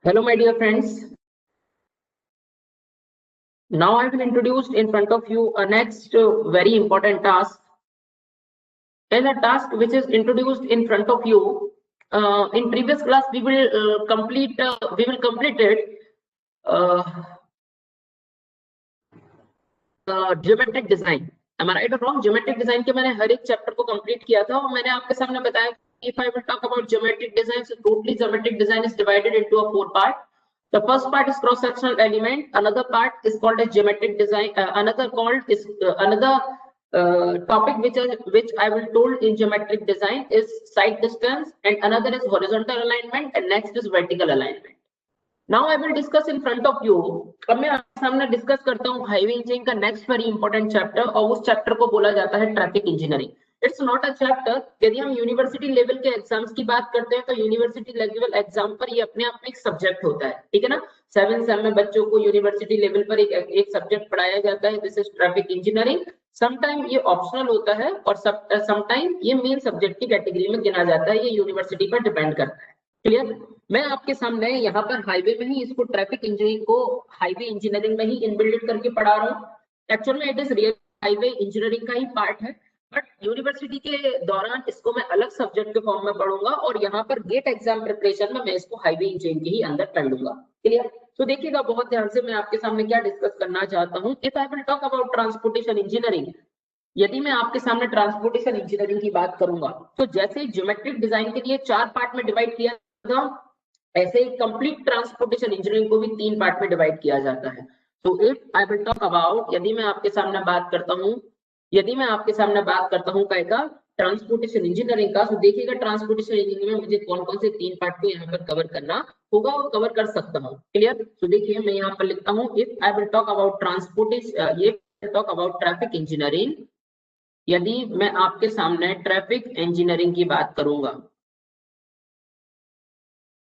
Hello, my dear friends. Now I will introduce in front of you a next very important task. And a task which is introduced in front of you. In previous class, we will complete it. Geometric design. Am I right or wrong? Geometric design के मैंने हर एक chapter को complete किया था और मैंने आपके सामने बताया if I will talk about geometric design, so totally geometric design is divided into a 4 part. The first part is cross-sectional element. Another part is called as geometric design. Another topic which I will told in geometric design is side distance, and another is horizontal alignment, and next is vertical alignment. Now I will discuss in front of you. अब मैं आपके सामने discuss करता हूँ highway engineering का next very important chapter, और उस chapter को बोला जाता है traffic engineering. It's not a chapter. यदि हम यूनिवर्सिटी लेवल के एग्जाम्स की बात करते हैं तो यूनिवर्सिटी लेवल एग्जाम पर ये अपने आप में एक सब्जेक्ट होता है, ठीक है ना. 7 सेम में बच्चों को यूनिवर्सिटी लेवल पर एक सब्जेक्ट पढ़ाया जाता है, this is traffic engineering. Sometime ये ऑप्शनल होता है और समटाइम ये मेन सब्जेक्ट की कैटेगरी में गिना जाता है. ये यूनिवर्सिटी पर डिपेंड करता है. क्लियर. मैं आपके सामने यहाँ पर हाईवे में ही इसको ट्रैफिक इंजीनियरिंग को हाईवे इंजीनियरिंग में ही इनबिल्ड करके पढ़ा रहा हूँ. एक्चुअल में it is real highway engineering का ही पार्ट है, बट यूनिवर्सिटी के दौरान इसको मैं अलग सब्जेक्ट के फॉर्म में पढ़ूंगा और यहाँ पर गेट एग्जाम प्रिपरेशन में मैं इसको हाईवे इंजीनियरिंग के ही अंदर पढ़ लूंगा. क्लियर. तो देखिएगा बहुत ध्यान से मैं आपके सामने क्या डिस्कस करना चाहता हूँ. If I will talk about transportation engineering, यदि मैं आपके सामने ट्रांसपोर्टेशन इंजीनियरिंग की बात करूंगा तो जैसे ज्योमेट्रिक डिजाइन के लिए 4 पार्ट में डिवाइड किया था, ऐसे ही कंप्लीट ट्रांसपोर्टेशन इंजीनियरिंग को भी 3 पार्ट में डिवाइड किया जाता है. तो if I will talk about, यदि मैं आपके सामने बात करता हूँ क्या ट्रांसपोर्टेशन इंजीनियरिंग का, तो देखिएगा ट्रांसपोर्टेशन इंजीनियरिंग में मुझे कौन कौन से 3 पार्ट को यहाँ पर कवर करना होगा और कवर कर सकता हूँ. क्लियर. तो देखिए मैं यहाँ पर लिखता हूँ if I will talk about traffic engineering, यदि मैं आपके सामने ट्रैफिक इंजीनियरिंग की बात करूंगा,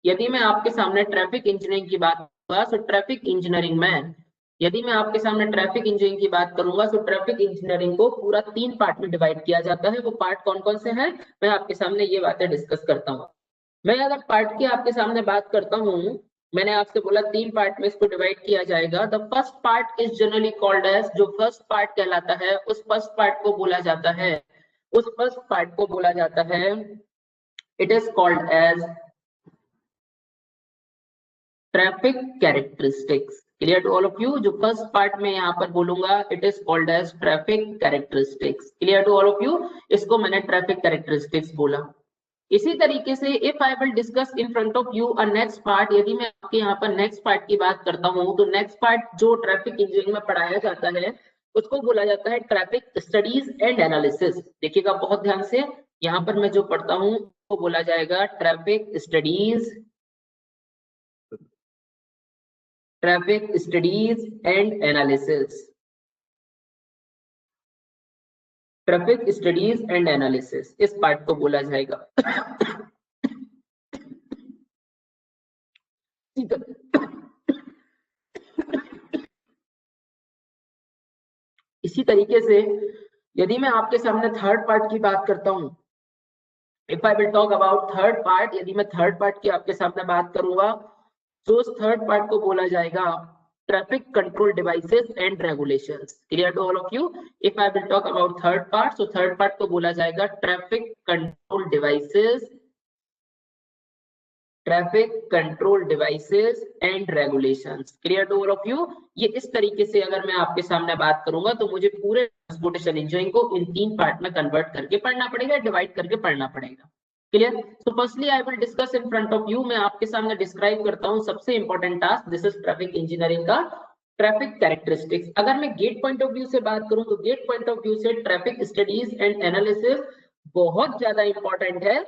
यदि मैं आपके सामने ट्रैफिक इंजीनियरिंग की बात करूंगा तो ट्रैफिक इंजीनियरिंग में, यदि मैं आपके सामने ट्रैफिक इंजीनियरिंग की बात करूंगा तो ट्रैफिक इंजीनियरिंग को पूरा 3 पार्ट में डिवाइड किया जाता है. वो पार्ट कौन कौन से हैं मैं आपके सामने ये बातें डिस्कस करता हूँ. मैं अगर पार्ट की आपके सामने बात करता हूँ, मैंने आपसे बोला 3 पार्ट में इसको डिवाइड किया जाएगा. The first part is generally called as, जो फर्स्ट पार्ट कहलाता है उस फर्स्ट पार्ट को बोला जाता है, it is called as traffic characteristics. Clear to all of you. जो फर्स्ट पार्ट में यहाँ पर बोलूंगा it is called as traffic characteristics. Clear to all of you. इसको मैंने ट्रैफिक कैरेक्टरिस्टिक्स बोला. इसी तरीके से if I will discuss in front of you a next part, यदि मैं आपके यहाँ पर नेक्स्ट पार्ट की बात करता हूँ तो नेक्स्ट पार्ट जो ट्रैफिक इंजीनियरिंग में पढ़ाया जाता है उसको बोला जाता है ट्रैफिक स्टडीज एंड एनालिसिस. देखिएगा बहुत ध्यान से, यहाँ पर मैं जो पढ़ता हूँ वो बोला जाएगा traffic studies and analysis. Traffic studies and analysis इस पार्ट को बोला जाएगा. इसी तरीके से यदि मैं आपके सामने थर्ड पार्ट की बात करता हूं, if I will talk about third part, यदि मैं थर्ड पार्ट की आपके सामने बात करूंगा तो उस थर्ड पार्ट को बोला जाएगा traffic control devices and regulations. Clear to all of you. If I will talk about third part, तो थर्ड पार्ट को बोला जाएगा traffic control devices and regulations. Clear to all of you. ये इस तरीके से अगर मैं आपके सामने बात करूंगा तो मुझे पूरे ट्रांसपोर्टेशन इंजीनियरिंग को इन 3 पार्ट में कन्वर्ट करके पढ़ना पड़ेगा, डिवाइड करके पढ़ना पड़ेगा. क्लियर. तो firstly I will discuss in front of you, मैं आपके सामने डिस्क्राइब करता हूं सबसे important task. This is traffic engineering का ट्रैफिक कैरेक्टरिस्टिक्स. अगर मैं गेट पॉइंट ऑफ व्यू से बात करूं तो गेट पॉइंट ऑफ व्यू से ट्रैफिक स्टडीज एंड एनालिसिस बहुत ज्यादा इंपॉर्टेंट है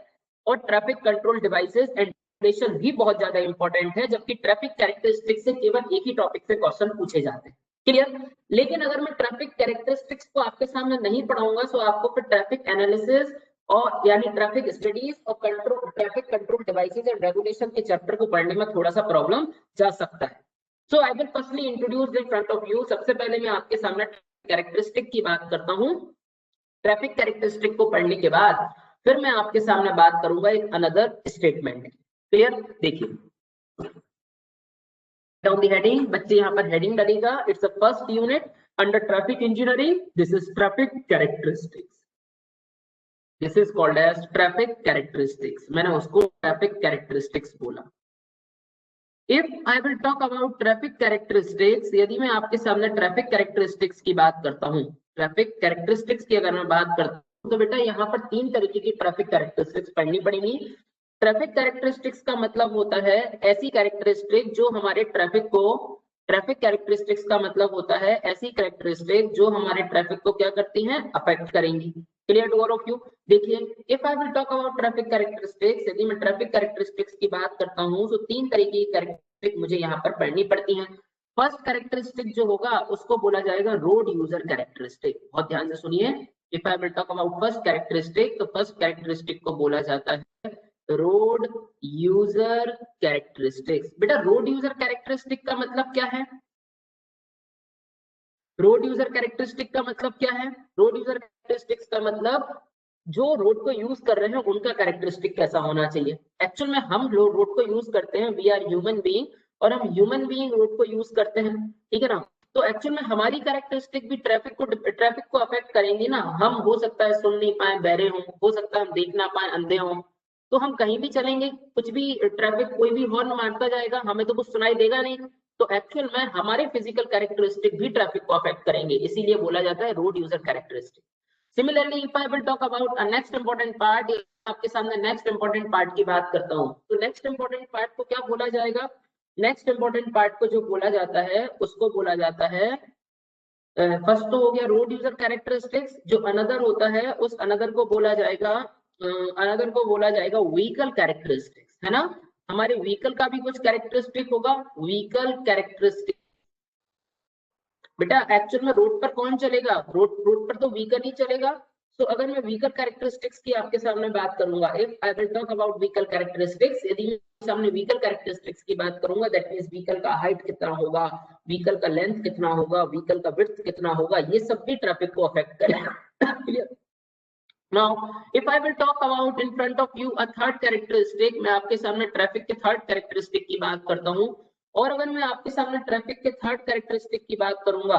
और traffic control devices and regulation भी बहुत ज्यादा इंपॉर्टेंट है, जबकि ट्रैफिक कैरेक्टरिस्टिक्स से केवल एक ही टॉपिक से क्वेश्चन पूछे जाते हैं. क्लियर. लेकिन अगर मैं ट्रैफिक कैरेक्टरिस्टिक्स को आपके सामने नहीं पढ़ाऊंगा तो आपको फिर ट्रैफिक एनालिसिस और यानी ट्रैफिक स्टडीज और traffic control devices and regulation के चैप्टर को पढ़ने में थोड़ा सा प्रॉब्लम जा सकता है. So I will firstly introduce in front of you. सबसे पहले मैं आपके सामने कैरेक्टरिस्टिक की बात करता हूँ. ट्रैफिक कैरेक्टरिस्टिक को पढ़ने के बाद फिर मैं आपके सामने बात करूंगा एक अनदर स्टेटमेंट. क्लियर. देखिए डाउन द हेडिंग, बच्चे यहाँ पर हेडिंग डालेगा, it's a first unit under traffic engineering, this is traffic characteristics, this is called as traffic characteristics, मैंने उसको ट्रैफिक कैरेक्टरिस्टिक्स बोला। If I will talk about traffic characteristics, यदि मैं आपके सामने ट्रैफिक कैरेक्टरिस्टिक्स की बात करता हूँ, ट्रैफिक कैरेक्टरिस्टिक्स की अगर मैं बात करता हूँ, तो बेटा यहाँ पर 3 तरीके की ट्रैफिक कैरेक्टरिस्टिक्स पढ़नी पड़ेगी। ट्रैफिक कैरेक्टरिस्टिक्स का मतलब होता है ऐसी कैरेक्टरिस्टिक जो हमारे ट्रैफिक को, ट्रैफिक कैरेक्टरिस्टिक्स का मतलब होता है ऐसी कैरेक्टरिस्टिक जो हमारे ट्रैफिक को क्या करती हैं, अफेक्ट करेंगी। Clear to all of you? देखिए, if I will talk about traffic characteristics, यदि मैं ट्रैफिक कैरेक्टरिस्टिक्स की बात करता हूँ तो 3 तरीके की कैरेक्टरिस्टिक मुझे यहाँ पर पढ़नी पड़ती हैं। फर्स्ट कैरेक्टरिस्टिक जो होगा उसको बोला जाएगा रोड यूजर कैरेक्टरिस्टिक। बहुत ध्यान से सुनिए, if I will talk about first characteristic, तो फर्स्ट कैरेक्टरिस्टिक को बोला जाता है रोड यूजर कैरेक्टरिस्टिक्स। बेटा रोड यूजर कैरेक्टरिस्टिक का मतलब क्या है? रोड यूजर कैरेक्टरिस्टिक का मतलब क्या है? रोड यूजर कैरेक्टरिस्टिक्स का मतलब जो रोड को यूज कर रहे हैं उनका कैरेक्टरिस्टिक कैसा होना चाहिए। एक्चुअल में हम लोग रोड को यूज करते हैं, वी आर ह्यूमन बीइंग, और हम ह्यूमन बीइंग रोड को यूज करते हैं, ठीक है ना। तो एक्चुअल में हमारी कैरेक्टरिस्टिक भी ट्रैफिक को अफेक्ट करेंगी ना। हम हो सकता है सुन नहीं पाए, बहरे हो सकता है हम देख ना पाए, अंधे हों, तो हम कहीं भी चलेंगे, कुछ भी ट्रैफिक कोई भी हॉर्न मारता जाएगा, हमें तो कुछ सुनाई देगा नहीं। तो एक्चुअल में हमारे फिजिकल कैरेक्टरिस्टिक भी ट्रैफिक को अफेक्ट करेंगे, इसीलिए बोला जाता है road user characteristic. Similarly if I will talk about a next important part, आपके सामने नेक्स्ट इंपॉर्टेंट पार्ट की बात करता हूँ, तो नेक्स्ट इंपॉर्टेंट पार्ट को क्या बोला जाएगा? नेक्स्ट इंपॉर्टेंट पार्ट को जो बोला जाता है उसको बोला जाता है, फर्स्ट तो हो गया रोड यूजर कैरेक्टरिस्टिक्स, जो अनदर होता है उस अनदर को बोला जाएगा, अनदर को बोला जाएगा व्हीकल कैरेक्टरिस्टिक्स, है ना। हमारे व्हीकल का भी कुछ कैरेक्टरिस्टिक होगा, व्हीकल कैरेक्टरिस्टिक। बेटा एक्चुअल में रोड पर कौन चलेगा? रोड पर तो व्हीकल ही चलेगा। तो अगर मैं व्हीकल कैरेक्टरिस्टिक्स की आपके सामने बात करूंगा, if I will talk about vehicle characteristics, यदि मैं सामने व्हीकल कैरेक्टरिस्टिक्स की बात करूंगा, दैट मींस व्हीकल का हाइट कितना होगा, व्हीकल का लेंथ कितना होगा, व्हीकल का विड्थ कितना होगा, ये सब भी ट्रैफिक को अफेक्ट करेगा। Now, if I will talk about in front of you a third characteristic, मैं आपके सामने ट्रैफिक के थर्ड कैरेक्टरिस्टिक की बात करता हूँ। और अगर मैं आपके सामने ट्रैफिक के थर्ड कैरेक्टरिस्टिक की बात करूंगा,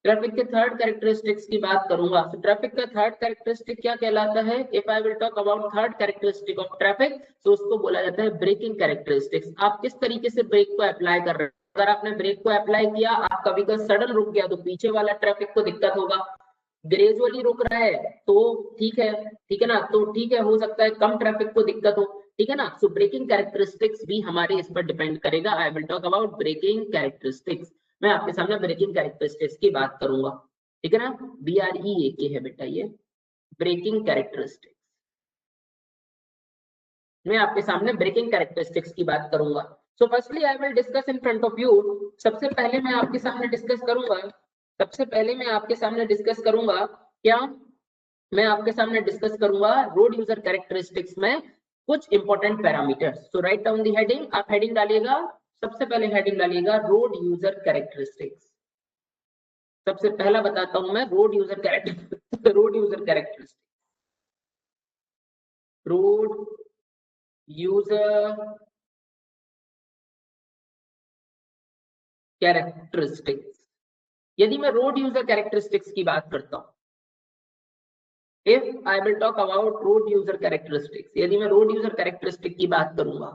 ट्रैफिक के थर्ड कैरेक्टरिस्टिक्स की बात करूंगा, तो ट्रैफिक का थर्ड कैरेक्टरिस्टिक क्या कहलाता है? If I will talk about third characteristic of traffic, तो उसको बोला जाता है ब्रेकिंग कैरेक्टरिस्टिक्स। आप किस तरीके से ब्रेक को अप्लाई कर रहे हैं? अगर आपने ब्रेक को अप्लाई किया, आपका व्हीकल सडन रुक गया, तो पीछे वाला ट्रैफिक को दिक्कत होगा। ग्रेजुअली रुक रहा है तो ठीक है ना, तो ठीक है, हो सकता है कम ट्रैफिक को दिक्कत हो, ठीक है ना। सो ब्रेकिंग कैरेक्टरिस्टिक्स भी हमारे इस पर डिपेंड करेगा। I will talk about braking characteristics, मैं आपके सामने ब्रेकिंग कैरेक्टरिस्टिक्स की बात करूंगा, ठीक है ना। BREAK है बेटा ये ब्रेकिंग कैरेक्टरिस्टिक्स, मैं आपके सामने ब्रेकिंग कैरेक्टरिस्टिक्स की बात करूंगा। So firstly I will discuss in front of you, सबसे पहले मैं आपके सामने डिस्कस करूंगा, सबसे पहले मैं आपके सामने डिस्कस करूंगा क्या, मैं आपके सामने डिस्कस करूंगा रोड यूजर कैरेक्टरिस्टिक्स में कुछ important parameters. So write down the heading, आप हेडिंग डालिएगा, सबसे पहले हेडिंग डालिएगा रोड यूजर कैरेक्टरिस्टिक्स। सबसे पहला बताता हूं मैं road user character road user characteristics, road user characteristics. यदि मैं रोड यूजर कैरेक्टरिस्टिक्स की बात करता हूं, if I will talk about road user characteristics, यदि मैं रोड यूजर कैरेक्टरिस्टिक की बात करूंगा,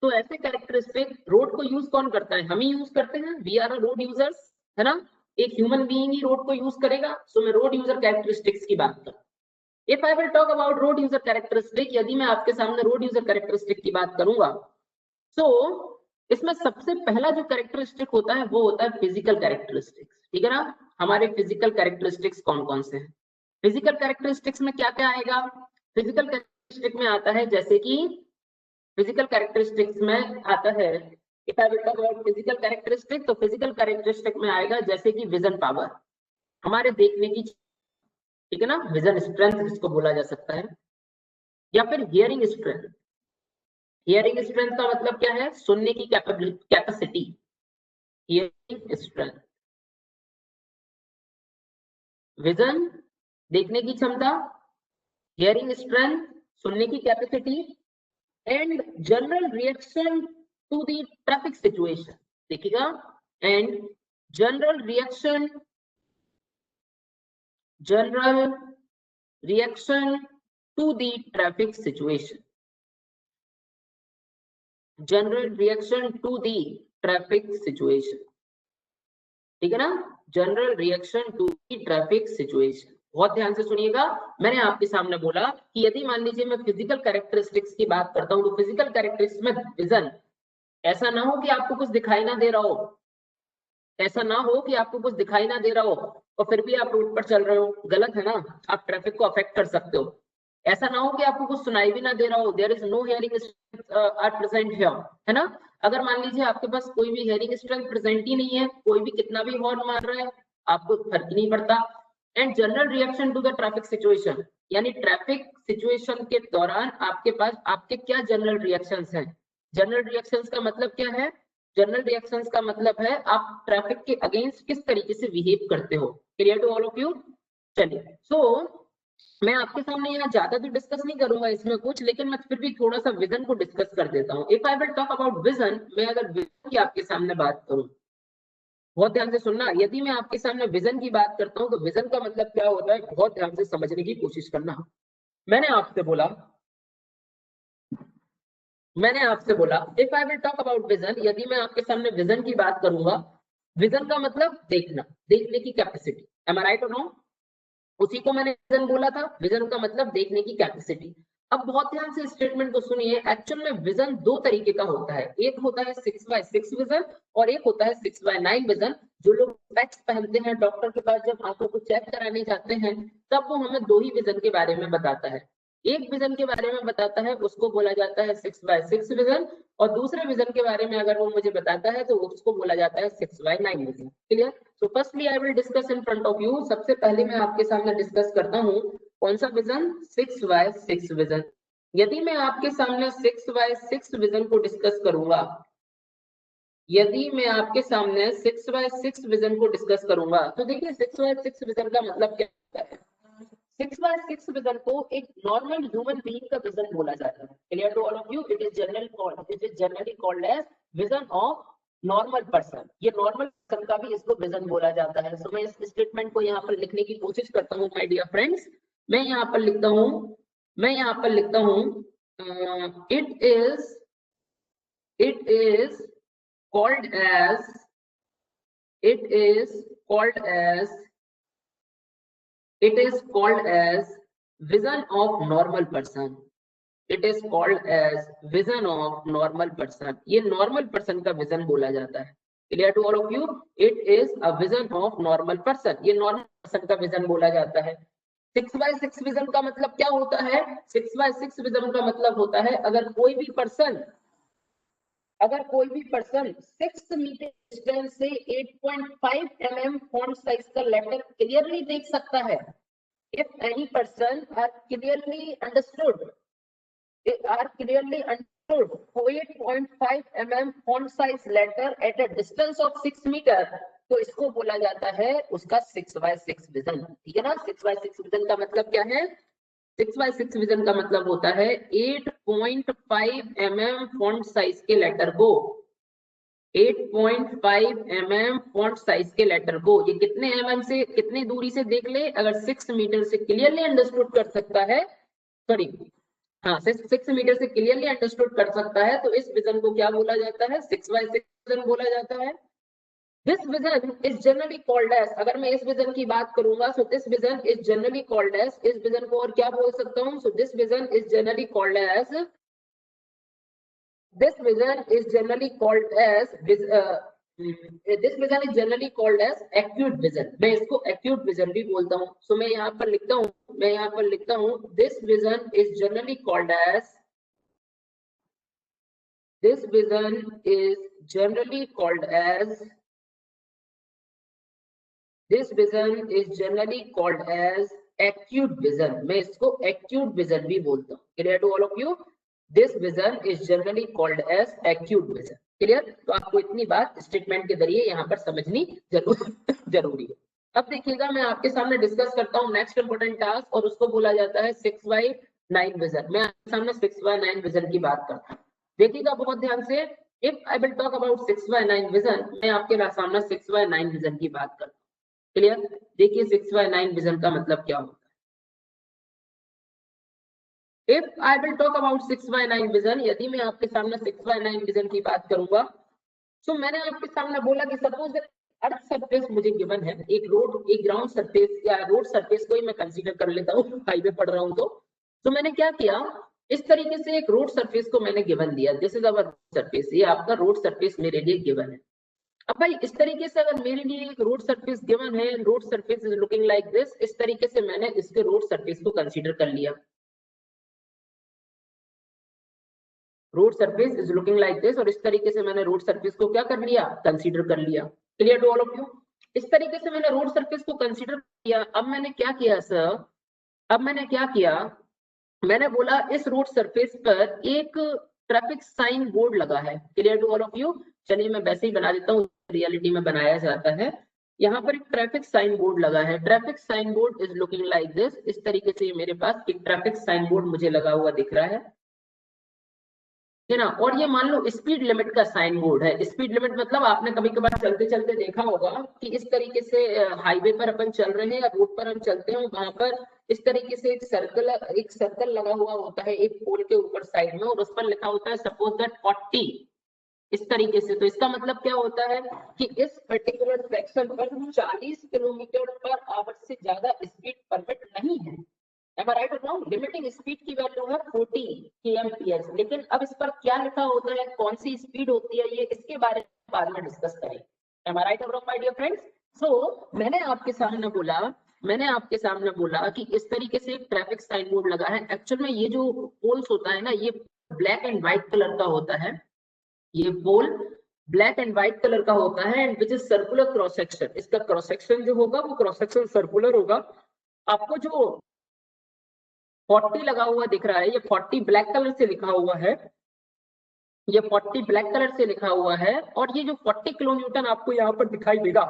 तो ऐसे कैरेक्टरिस्टिक रोड को यूज कौन करता है? हम ही यूज करते हैं, वी आर रोड यूजर्स, है ना। एक ह्यूमन बीइंग ही रोड को यूज करेगा। सो मैं रोड यूजर कैरेक्टरिस्टिक्स की बात करूं, if I will talk about road user characteristic, यदि मैं आपके सामने रोड यूजर कैरेक्टरिस्टिक की बात करूंगा, सो इसमें सबसे पहला जो कैरेक्टरिस्टिक होता है वो होता है फिजिकल कैरेक्टरिस्टिक्स, ठीक है ना। हमारे फिजिकल कैरेक्टरिस्टिक्स कौन कौन से हैं? फिजिकल कैरेक्टरिस्टिक्स में क्या क्या आएगा? फिजिकल कैरेक्टरिस्टिक में आता है जैसे कि, फिजिकल कैरेक्टरिस्टिक्स में आता है, if I will talk about physical characteristic, तो फिजिकल कैरेक्टरिस्टिक में आएगा जैसे कि विजन पावर, हमारे देखने की, ठीक है ना, विजन स्ट्रेंथ जिसको बोला जा सकता है, या फिर हियरिंग स्ट्रेंथ। हियरिंग स्ट्रेंथ का मतलब क्या है? सुनने की कैपेसिटी, हियरिंग स्ट्रेंथ। विजन देखने की क्षमता, हियरिंग स्ट्रेंथ सुनने की capacity, and general reaction to the traffic situation, देखिएगा, and general reaction to the traffic situation, general reaction to the traffic situation, ठीक है ना, general reaction to the traffic situation. बहुत ध्यान से सुनिएगा, मैंने आपके सामने बोला कि यदि मान लीजिए मैं फिजिकल कैरेक्टरिस्टिक्स की बात करता हूँ, तो फिजिकल कैरेक्टरिस्टिक्स में विजन, ऐसा ना हो कि आपको कुछ दिखाई ना दे रहा हो, ऐसा ना हो कि आपको कुछ दिखाई ना दे रहा हो और फिर भी आप रोड पर चल रहे हो, गलत है ना, आप ट्रैफिक को अफेक्ट कर सकते हो। ऐसा ना हो कि आपको कुछ सुनाई भी ना दे रहा हो, there is no hearing are present here, है ना। अगर मान लीजिए आपके पास कोई भी हियरिंग स्ट्रेंथ प्रेजेंट ही नहीं है, कोई भी कितना भी हॉर्न मार रहा है, आपको फर्क नहीं पड़ता। And general reaction to the traffic situation, यानी ट्रैफिक सिचुएशन के दौरान आपके पास आपके क्या जनरल रिएक्शंस हैं। जनरल रिएक्शंस का मतलब क्या है, जनरल रिएक्शंस का मतलब है आप ट्रैफिक के अगेंस्ट किस तरीके से बिहेव करते हो। Clear to all of you. चलिए, सो मैं आपके सामने यहाँ ज्यादा तो डिस्कस नहीं करूंगा इसमें कुछ, लेकिन मैं फिर भी थोड़ा सा विजन को डिस्कस कर देता हूँ। If I will talk about vision, मैं अगर विजन की आपके सामने बात करूँ, बहुत ध्यान से सुनना, यदि मैं आपके सामने विजन की बात करता हूँ तो विजन का मतलब क्या होता है, बहुत ध्यान से समझने की कोशिश करना। मैंने आपसे बोला if I will talk about vision, यदि मैं आपके सामने विजन की बात करूंगा, विजन का मतलब देखना, देखने की कैपेसिटी, एम आई राइट और नो, उसी को मैंने विजन बोला था, विजन का मतलब देखने की कैपेसिटी। अब बहुत ध्यान से स्टेटमेंट को सुनिए, एक्चुअल में विजन दो तरीके का होता है, एक होता है 6x6 विजन और एक होता है 6x9 विजन। जो लोग स्पेक्स पहनते हैं, डॉक्टर के पास जब आंखों को चेक कराने जाते हैं, तब वो हमें दो ही विजन के बारे में बताता है। एक विजन के बारे में बताता है, उसको बोला जाता है 6x6 विजन, और दूसरे विजन के बारे में अगर वो मुझे बताता है तो उसको बोला जाता है 6x9 vision. Clear. So firstly I will discuss in front of you, सबसे पहले मैं आपके सामने डिस्कस करता हूँ कौन सा विजन, 6x6 विजन। यदि मैं आपके सामने 6x6 विजन को डिस्कस करूंगा, यदि मैं आपके सामने 6x6 विजन को डिस्कस करूंगा, तो देखिए 6x6 विजन का मतलब क्या होता है। 6x6 विजन को एक नॉर्मल ह्यूमन बीइंग का विजन बोला जाता है। Clear to all of you, it is generally called as vision of normal person. ये नॉर्मल पर्सन का भी इसको विजन बोला जाता है। सो मैं इस स्टेटमेंट को यहाँ पर लिखने की कोशिश करता हूँ माय डियर फ्रेंड्स। मैं यहाँ पर लिखता हूँ it is called as it is called as vision of normal person, it is called as vision of normal person। ये नॉर्मल पर्सन का विजन बोला जाता है। Clear to all of you, it is a vision of normal person, ये normal person का vision बोला जाता है। 6x6 विजन का मतलब क्या होता है, 6x6 विजन का मतलब होता है अगर कोई भी पर्सन 6 मीटर डिस्टेंस से 8.5 mm फॉन्ट साइज का लेटर क्लियरली देख सकता है, if any person are clearly understood 8.5 mm font size letter at a distance of 6 meter, तो इसको बोला जाता है उसका 6x6 विजन। ठीक है ना। 6x6 विजन का मतलब क्या है, 6x6 विजन का मतलब होता है 8.5 mm फॉन्ट साइज के लेटर को, 8.5 mm फॉन्ट साइज के लेटर को, ये कितने mm से कितनी दूरी से देख ले, अगर 6 मीटर से क्लियरली अंडरस्टूड कर सकता है, सॉरी हाँ 6 मीटर से क्लियरली अंडरस्टूड कर सकता है, तो इस विजन को क्या बोला जाता है, 6x6 विजन बोला जाता है। This vision is generally called as, अगर मैं इस विजन की बात करूंगा, so this vision is generally called as, इस विजन को और क्या बोल सकता हूँ, so this vision is generally called as acute vision। मैं इसको acute vision भी बोलता हूँ। so मैं यहाँ पर लिखता हूँ this vision is generally called as acute vision। मैं इसको acute vision भी बोलता हूँ। Clear to all of you? This vision is generally called as acute vision। Clear. तो आपको इतनी बात स्टेटमेंट के जरिए यहाँ पर समझनी जरूरी है। अब देखिएगा, मैं आपके सामने डिस्कस करता हूँ नेक्स्ट इंपोर्टेंट टास्क, और उसको बोला जाता है 6x9 विजन। मैं आपके सामने 6x9 विजन की बात करता हूँ। देखिएगा बहुत ध्यान से, if I will talk about 6/9 vision, मैं आपके सामने 6/9 विजन की बात करता हूँ। क्लियर? देखिए 6/9 विजन का मतलब क्या होता है। If I will talk about 6/9 vision, यदि मैं आपके सामने 6/9 विजन की बात करूंगा, तो मैंने आपके सामने बोला कि सपोज अर्थ सरफेस मुझे गिवन है, एक ग्राउंड सरफेस या रोड सरफेस को ही मैं कंसीडर कर लेता हूँ, हाईवे पढ़ रहा हूँ तो मैंने क्या किया, इस तरीके से एक रोड सरफेस को मैंने गिवन दिया, दिस इज अवर सरफेस, ये आपका रोड सरफेस मेरे लिए गिवन है। अब भाई इस तरीके से अगर मेरे लिए एक रोड सरफेस गिवन है, road surface is looking like this, इस तरीके से मैंने इसके रोड सरफेस को कंसीडर कर लिया, road surface is looking like this, और इस तरीके से मैंने रोड सरफेस को क्या कर लिया, कंसीडर कर लिया। Clear to all of you? इस तरीके से मैंने रोड सरफेस को कंसीडर किया। अब मैंने क्या किया सर, अब मैंने क्या किया, मैंने बोला इस रोड सरफेस पर एक ट्रैफिक साइन बोर्ड लगा है। Clear to all of you? चलिए मैं वैसे ही बना देता हूँ, रियलिटी में बनाया जाता है। यहाँ पर एक ट्रैफिक साइन बोर्ड लगा है, traffic sign board is looking like this, इस तरीके से मेरे पास एक ट्रैफिक साइन बोर्ड मुझे लगा हुआ दिख रहा है ना। और ये मान लो स्पीड लिमिट का साइन बोर्ड है। स्पीड लिमिट मतलब आपने कभी कभार चलते चलते देखा होगा कि इस तरीके से हाईवे पर अपन चल रहे हैं या रोड पर हम चलते हैं, वहां पर इस तरीके से एक सर्कल लगा हुआ होता है एक पोल के ऊपर साइड में, और उस पर लिखा होता है सपोज दैट 40, इस तरीके से। तो इसका मतलब क्या होता है कि इस पर्टिकुलर सेक्शन पर 40 किलोमीटर पर आवर से ज्यादा स्पीड परमिट नहीं है। Am I right or wrong? Limiting speed की वैल्यू है 40 kmph, लेकिन अब इस पर क्या लिखा होता है, कौन सी स्पीड होती है, ये इसके बारे में बाद में डिस्कस करेंगे। Am I right or wrong, my dear friends? So मैंने आपके सामने बोला कि इस तरीके से एक ट्रैफिक साइन बोर्ड लगा है। एक्चुअल में ये जो पोल्स होता है ना, ये ब्लैक एंड व्हाइट कलर का होता है, ये पोल ब्लैक एंड व्हाइट कलर का होता है, and which is circular cross section. इसका क्रॉस सेक्शन जो होगा वो क्रॉस सेक्शन सर्कुलर होगा। आपको जो 40 लगा हुआ दिख रहा है, ये 40 ब्लैक कलर से लिखा हुआ है, ये 40 ब्लैक कलर से लिखा हुआ है, और ये जो 40 किलो न्यूटन आपको यहाँ पर दिखाई देगा,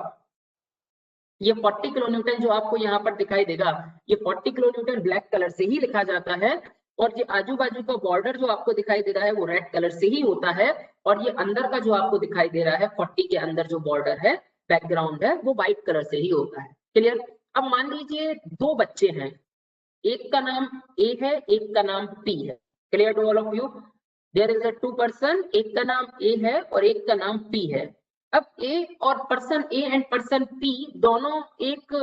ये 40 किलो न्यूटन जो आपको यहाँ पर दिखाई देगा, ये 40 किलो न्यूटन ब्लैक कलर से ही लिखा जाता है, और ये आजू बाजू का बॉर्डर जो आपको दिखाई दे रहा है वो रेड कलर से ही होता है, और ये अंदर का जो आपको दिखाई दे रहा है 40 के अंदर जो बॉर्डर है, बैकग्राउंड है, वो व्हाइट कलर से ही होता है। क्लियर? अब मान लीजिए दो बच्चे हैं, एक का नाम ए है, एक का नाम पी है। Clear to all of you? There is a two person, एक का नाम ए है और एक का नाम पी है। अब ए और person A and person P दोनों एक,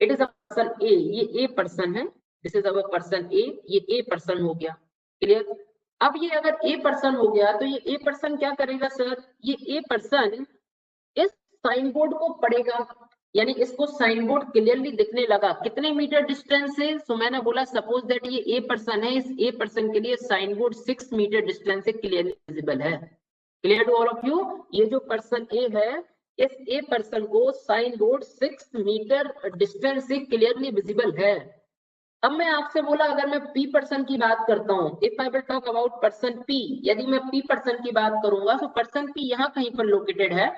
इट इज अ पर्सन ए, ये ए पर्सन है, दिस इज अवर पर्सन ए, ये ए पर्सन हो गया। क्लियर? अब ये अगर ए पर्सन हो गया तो ये ए पर्सन क्या करेगा सर, ये ए पर्सन इस साइन बोर्ड को पढ़ेगा, यानी इसको साइन बोर्ड क्लियरली दिखने लगा कितने मीटर डिस्टेंस से। सो मैंने बोला सपोज दैट ये ए पर्सन है, इस ए पर्सन के लिए साइन बोर्ड 6 मीटर डिस्टेंस से क्लियरली विजिबल है। Clear to all of you? ये जो पर्सन ए है, इस ए पर्सन को साइन बोर्ड 6 मीटर डिस्टेंस से क्लियरली विजिबल है। अब मैं आपसे बोला अगर मैं पी पर्सन की बात करता हूं, if I will talk about person P, यदि मैं पी पर्सन की बात करूंगा तो पर्सन पी यहाँ कहीं पर लोकेटेड है,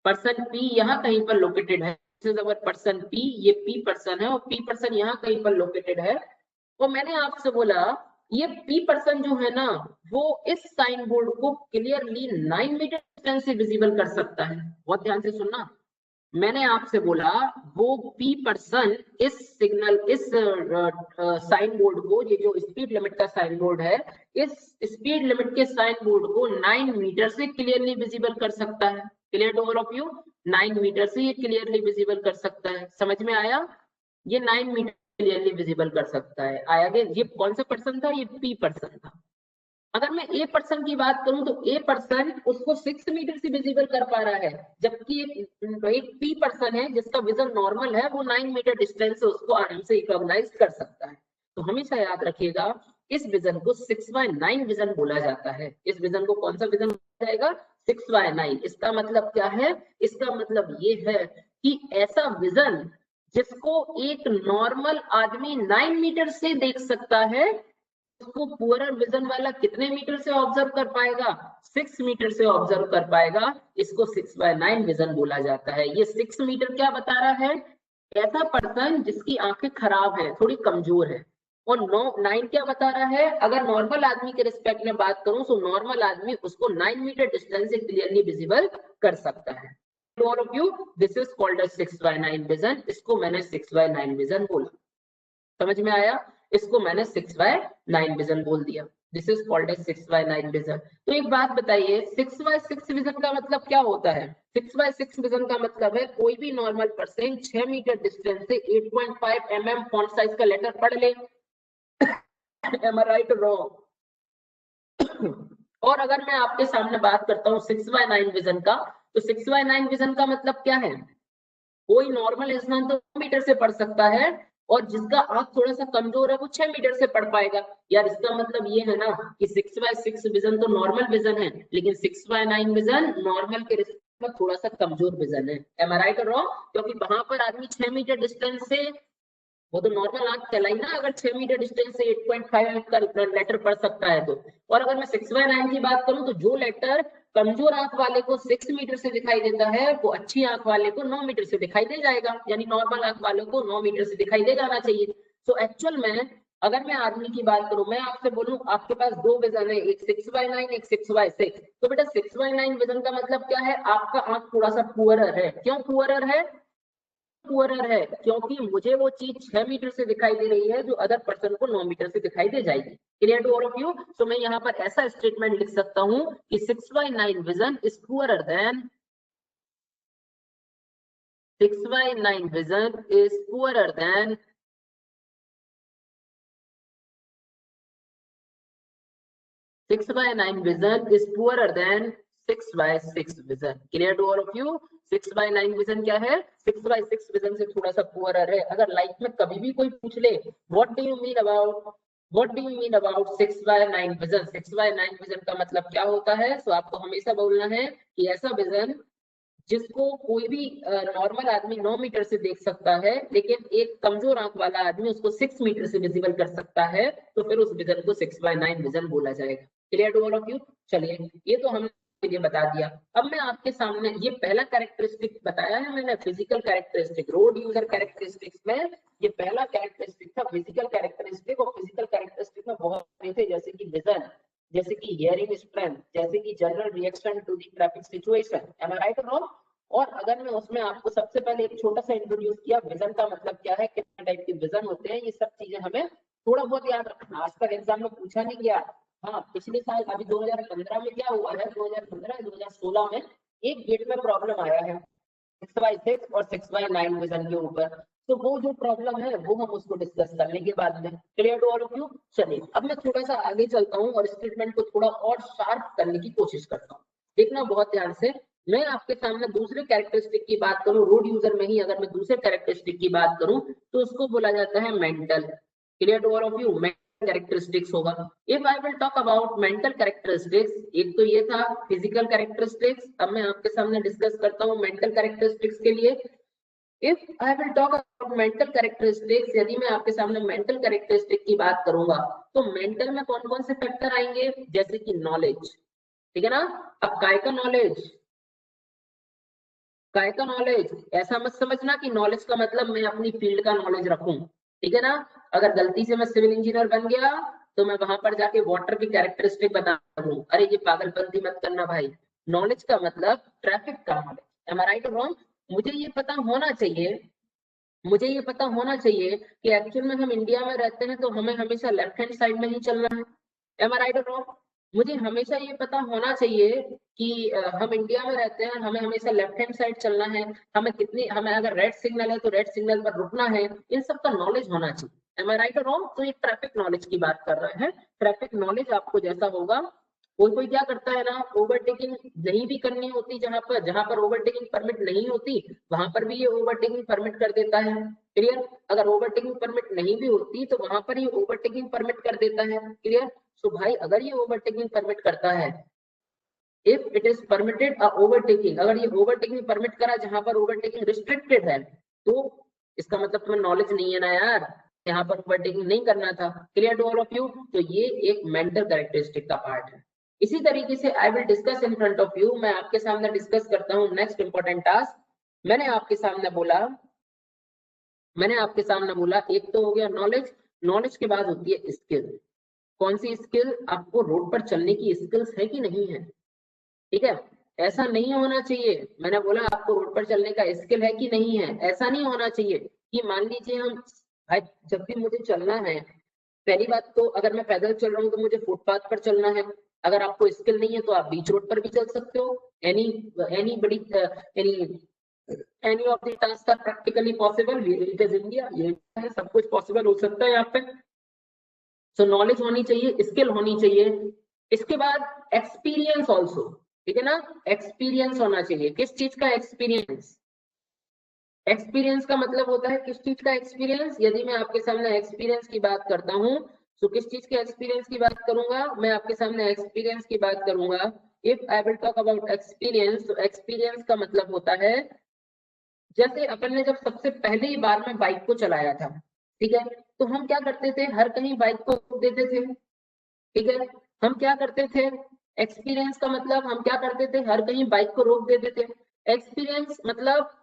पर्सन पी यहाँ कहीं पर लोकेटेड है, पर्सन पी, ये पी पर्सन है और पी पर्सन यहाँ कहीं पर लोकेटेड है। तो मैंने आपसे बोला ये पी पर्सन जो है ना, वो इस साइन बोर्ड को क्लियरली 9 मीटर डिस्टेंस से विजिबल कर सकता है। बहुत ध्यान से सुनना, मैंने आपसे बोला वो पी पर्सन इस सिग्नल, इस साइन बोर्ड को, ये जो स्पीड लिमिट का साइन बोर्ड है, इस स्पीड लिमिट के साइन बोर्ड को 9 मीटर से क्लियरली विजिबल कर सकता है। Clear to all of you? 9 meter से ये क्लियरली विजिबल कर सकता है। समझ में आया? ये 9 मीटर क्लियरली विजिबल कर सकता है। आया कि ये कौन सा पर्सन था, ये पी पर्सन था। अगर मैं ए पर्सन की बात करूं तो ए पर्सन उसको 6 मीटर से विजिबल कर पा रहा है, जबकि एक पी पर्सन है जिसका विजन नॉर्मल है, वो 9 मीटर डिस्टेंस से उसको आराम से रिकॉग्नाइज कर सकता है। तो हमेशा याद रखिएगा इस विजन को 6/9 विजन बोला जाता है। इस विजन को कौन सा विजन बोला जाएगा? 6/9। इसका मतलब क्या है? इसका मतलब ये है कि ऐसा विजन जिसको एक नॉर्मल आदमी 9 मीटर से देख सकता है, उसको पुअर विजन वाला कितने मीटर से ऑब्जर्व कर पाएगा? 6 मीटर से ऑब्जर्व कर पाएगा। इसको 6/9 विजन बोला जाता है। ये 6 मीटर क्या बता रहा है? ऐसा पर्सन जिसकी आंखें खराब है, थोड़ी कमजोर है, और 9 क्या बता रहा है, अगर नॉर्मल आदमी के रिस्पेक्ट में बात करूं तो नॉर्मल आदमी उसको 9 मीटर डिस्टेंस से क्लियरली विजिबल कर सकता है। All of you, this is called 6x9 vision. इसको मैंने 6x9 विजन बोला, समझ में आया? इसको मैंने 6x9 विजन बोल दिया। This is called 6x9 vision. तो एक बात बताइए, 6x6 विजन का मतलब क्या होता है? 6x6 विजन का मतलब है कोई भी नॉर्मल पर्सन 6 मीटर डिस्टेंस से 8.5 mm फॉन्ट साइज का लेटर पढ़ ले। Am I right or wrong? और अगर मैं आपके सामने बात करता हूँ 6x9 विजन का, तो 6x9 विजन का मतलब क्या है? कोई नॉर्मल इंसान तो मीटर से पढ़ सकता है और जिसका आंख थोड़ा सा कमजोर है वो 6 मीटर से पढ़ पाएगा। यार इसका मतलब ये है ना कि 6x6 विजन तो नॉर्मल विजन है, लेकिन 6x9 विजन नॉर्मल के रिस्पेक्ट में थोड़ा सा कमजोर विजन है। एम आई राइट और रॉन्ग? क्योंकि वहां पर आदमी 6 मीटर डिस्टेंस से, वो तो नॉर्मल आंख चलाई ना, अगर 6 मीटर डिस्टेंस से 8.5 का लेटर पढ़ सकता है तो। और अगर मैं 6x9 की बात करूं तो जो लेटर कमजोर आंख वाले को 6 मीटर से दिखाई देता है वो अच्छी आंख वाले को 9 मीटर से दिखाई दे जाएगा, यानी नॉर्मल आंख वालों को 9 मीटर से दिखाई दे जाना चाहिए। तो एक्चुअल में अगर मैं आदमी की बात करूं, मैं आपसे बोलूं आपके पास दो विजन है, एक 6x9 एक 6x6, तो बेटा 6x9 विजन का मतलब क्या है? आपका आंख थोड़ा सा पुअरर है। क्यों पुअरर है? पुअरर है क्योंकि मुझे वो चीज 6 मीटर से दिखाई दे रही है जो अदर पर्सन को 9 मीटर से दिखाई दे जाएगी। Clear to all of you? तो मैं यहाँ पर ऐसा स्टेटमेंट लिख सकता हूँ कि 6x9 vision is poorer than 6x9 vision is poorer than 6x9 vision is poorer than 6x6 vision. Clear to all of you? 6x9 vision क्या है? 6x6 vision से थोड़ा सा पुअरर है। अगर लाइफ में कभी भी कोई पूछ ले what do you mean about 6x9 vision, 6x9 vision का मतलब क्या होता है, तो आपको हमेशा बोलना है कि ऐसा विजन जिसको कोई भी नॉर्मल आदमी 9 मीटर से देख सकता है, लेकिन एक कमजोर आंख वाला आदमी उसको 6 मीटर से विजिबल कर सकता है, तो फिर उस विजन को 6x9 विजन बोला जाएगा। Clear to all of you? चलिए, ये तो हमने ये बता दिया। अब मैं आपके सामने ये पहला कैरेक्टरिस्टिक बताया है मैंने, physical characteristic. Road user characteristics में ये पहला कैरेक्टरिस्टिक था, फिजिकल कैरेक्टरिस्टिक। और फिजिकल कैरेक्टरिस्टिक में बहुत सारे थे, जैसे कि विजन, जैसे कि हियरिंग स्ट्रेंथ, जैसे कि general reaction to the traffic situation. Am I right और रॉन्ग? और अगर मैं उसमें आपको सबसे पहले एक छोटा सा इंट्रोड्यूस किया, विजन का मतलब क्या है, कितने टाइप के विजन होते हैं, ये सब चीजें हमें थोड़ा बहुत याद रखना। आज तक एग्जाम में पूछा नहीं गया। हाँ, पिछले साल अभी 2015 में क्या हुआ है, 2015-2016 में एक गेट में प्रॉब्लम आया है 6x6 और 6x9 विजन के ऊपर। तो वो जो प्रॉब्लम है वो हम उसको डिस्कस करने के बाद में। Clear to all of you? चलिए, अब मैं थोड़ा सा आगे चलता हूँ और स्टेटमेंट को थोड़ा और शार्प करने की कोशिश करता हूँ। देखना बहुत ध्यान से, मैं आपके सामने दूसरे कैरेक्टरिस्टिक की बात करूं, रोड यूजर में ही अगर मैं दूसरे कैरेक्टरिस्टिक की बात करूं तो उसको बोला जाता है mental. Clear to all of you? Characteristics होगा। If I will talk about mental characteristics, एक तो ये था फिजिकल कैरेक्टरिस्टिक्स, अब मैं आपके सामने डिस्कस करता हूँ मेंटल कैरेक्टरिस्टिक्स के लिए। If I will talk about mental characteristics, यदि मैं आपके सामने मेंटल कैरेक्टरिस्टिक की बात करूंगा तो मेंटल में कौन कौन से फैक्टर आएंगे, जैसे कि नॉलेज। ठीक है ना? अब काय का नॉलेज, काय का नॉलेज, ऐसा मत समझना कि नॉलेज का मतलब मैं अपनी फील्ड का नॉलेज रखूं। ठीक है ना? अगर गलती से मैं सिविल इंजीनियर बन गया तो मैं वहां पर जाके वाटर की कैरेक्टरिस्टिक बता दूं, अरे ये पागलपंती मत करना भाई। नॉलेज का मतलब ट्रैफिक का नॉलेज। एम आई राइट और रॉन्ग? मुझे ये पता होना चाहिए, मुझे ये पता होना चाहिए कि एक्चुअल में हम इंडिया में रहते हैं तो हमें हमेशा लेफ्ट हैंड साइड में ही चलना है। एम आई राइट और रॉन्ग? मुझे हमेशा ये पता होना चाहिए कि हम इंडिया में रहते हैं, हमें हमेशा लेफ्ट हैंड साइड चलना है, हमें अगर रेड सिग्नल है तो रेड सिग्नल पर रुकना है, इन सब का नॉलेज होना चाहिए। एम आई राइट और रॉन्ग? तो ये ट्रैफिक नॉलेज की बात कर रहे हैं। ट्रैफिक नॉलेज आपको जैसा होगा, कोई कोई क्या करता है ना, ओवरटेकिंग नहीं भी करनी होती, जहां पर ओवरटेकिंग परमिट नहीं होती वहां पर भी ये ओवरटेकिंग परमिट कर देता है। क्लियर? अगर ओवरटेकिंग परमिट नहीं भी होती तो वहां पर ये ओवरटेकिंग परमिट कर देता है। क्लियर? सो भाई, अगर ये ओवरटेकिंग परमिट करता है, if it is permitted overtaking, अगर ये ओवरटेकिंग परमिट करा जहां पर ओवरटेकिंग रिस्ट्रिक्टेड है, तो इसका मतलब तुम्हें नॉलेज नहीं है ना यार, यहाँ पर ओवरटेकिंग नहीं करना था। Clear to all of you? तो ये एक मेंटल कैरेक्टरिस्टिक का पार्ट है। इसी तरीके से आई will discuss in front of you, मैं आपके सामने डिस्कस करता हूँ नेक्स्ट इंपॉर्टेंट टास्क। मैंने आपके सामने बोला, एक तो हो गया नॉलेज, नॉलेज के बाद होती है स्किल। कौन सी स्किल? आपको रोड पर चलने की स्किल्स है कि नहीं है, ठीक है। ऐसा नहीं होना चाहिए, मैंने बोला आपको रोड पर चलने का स्किल है कि नहीं है, ऐसा नहीं होना चाहिए कि मान लीजिए हम, भाई जब भी मुझे चलना है, पहली बात तो अगर मैं पैदल चल रहा हूँ तो मुझे फुटपाथ पर चलना है। अगर आपको स्किल नहीं है तो आप बीच रोड पर भी चल सकते हो। एनी एनी बड़ी any any of the task are practically possible, it is India, ये सब कुछ पॉसिबल हो सकता है यहाँ पे। सो नॉलेज होनी चाहिए, स्किल होनी चाहिए। इसके बाद एक्सपीरियंस ऑल्सो, ठीक है ना, एक्सपीरियंस होना चाहिए। किस चीज का एक्सपीरियंस? एक्सपीरियंस का मतलब होता है किस चीज का एक्सपीरियंस? यदि मैं आपके सामने एक्सपीरियंस की बात करता हूँ तो किस चीज के एक्सपीरियंस की बात करूंगा? मैं आपके सामने एक्सपीरियंस की बात करूंगा। If I will talk about experience, तो एक्सपीरियंस का मतलब होता है, जैसे अपन ने जब सबसे पहली बार में बाइक को चलाया था, ठीक है, तो हम क्या करते थे? हर कहीं बाइक को रोक देते थे, ठीक है। हम क्या करते थे? एक्सपीरियंस का मतलब हम क्या करते थे? हर कहीं बाइक को रोक देते थे। एक्सपीरियंस मतलब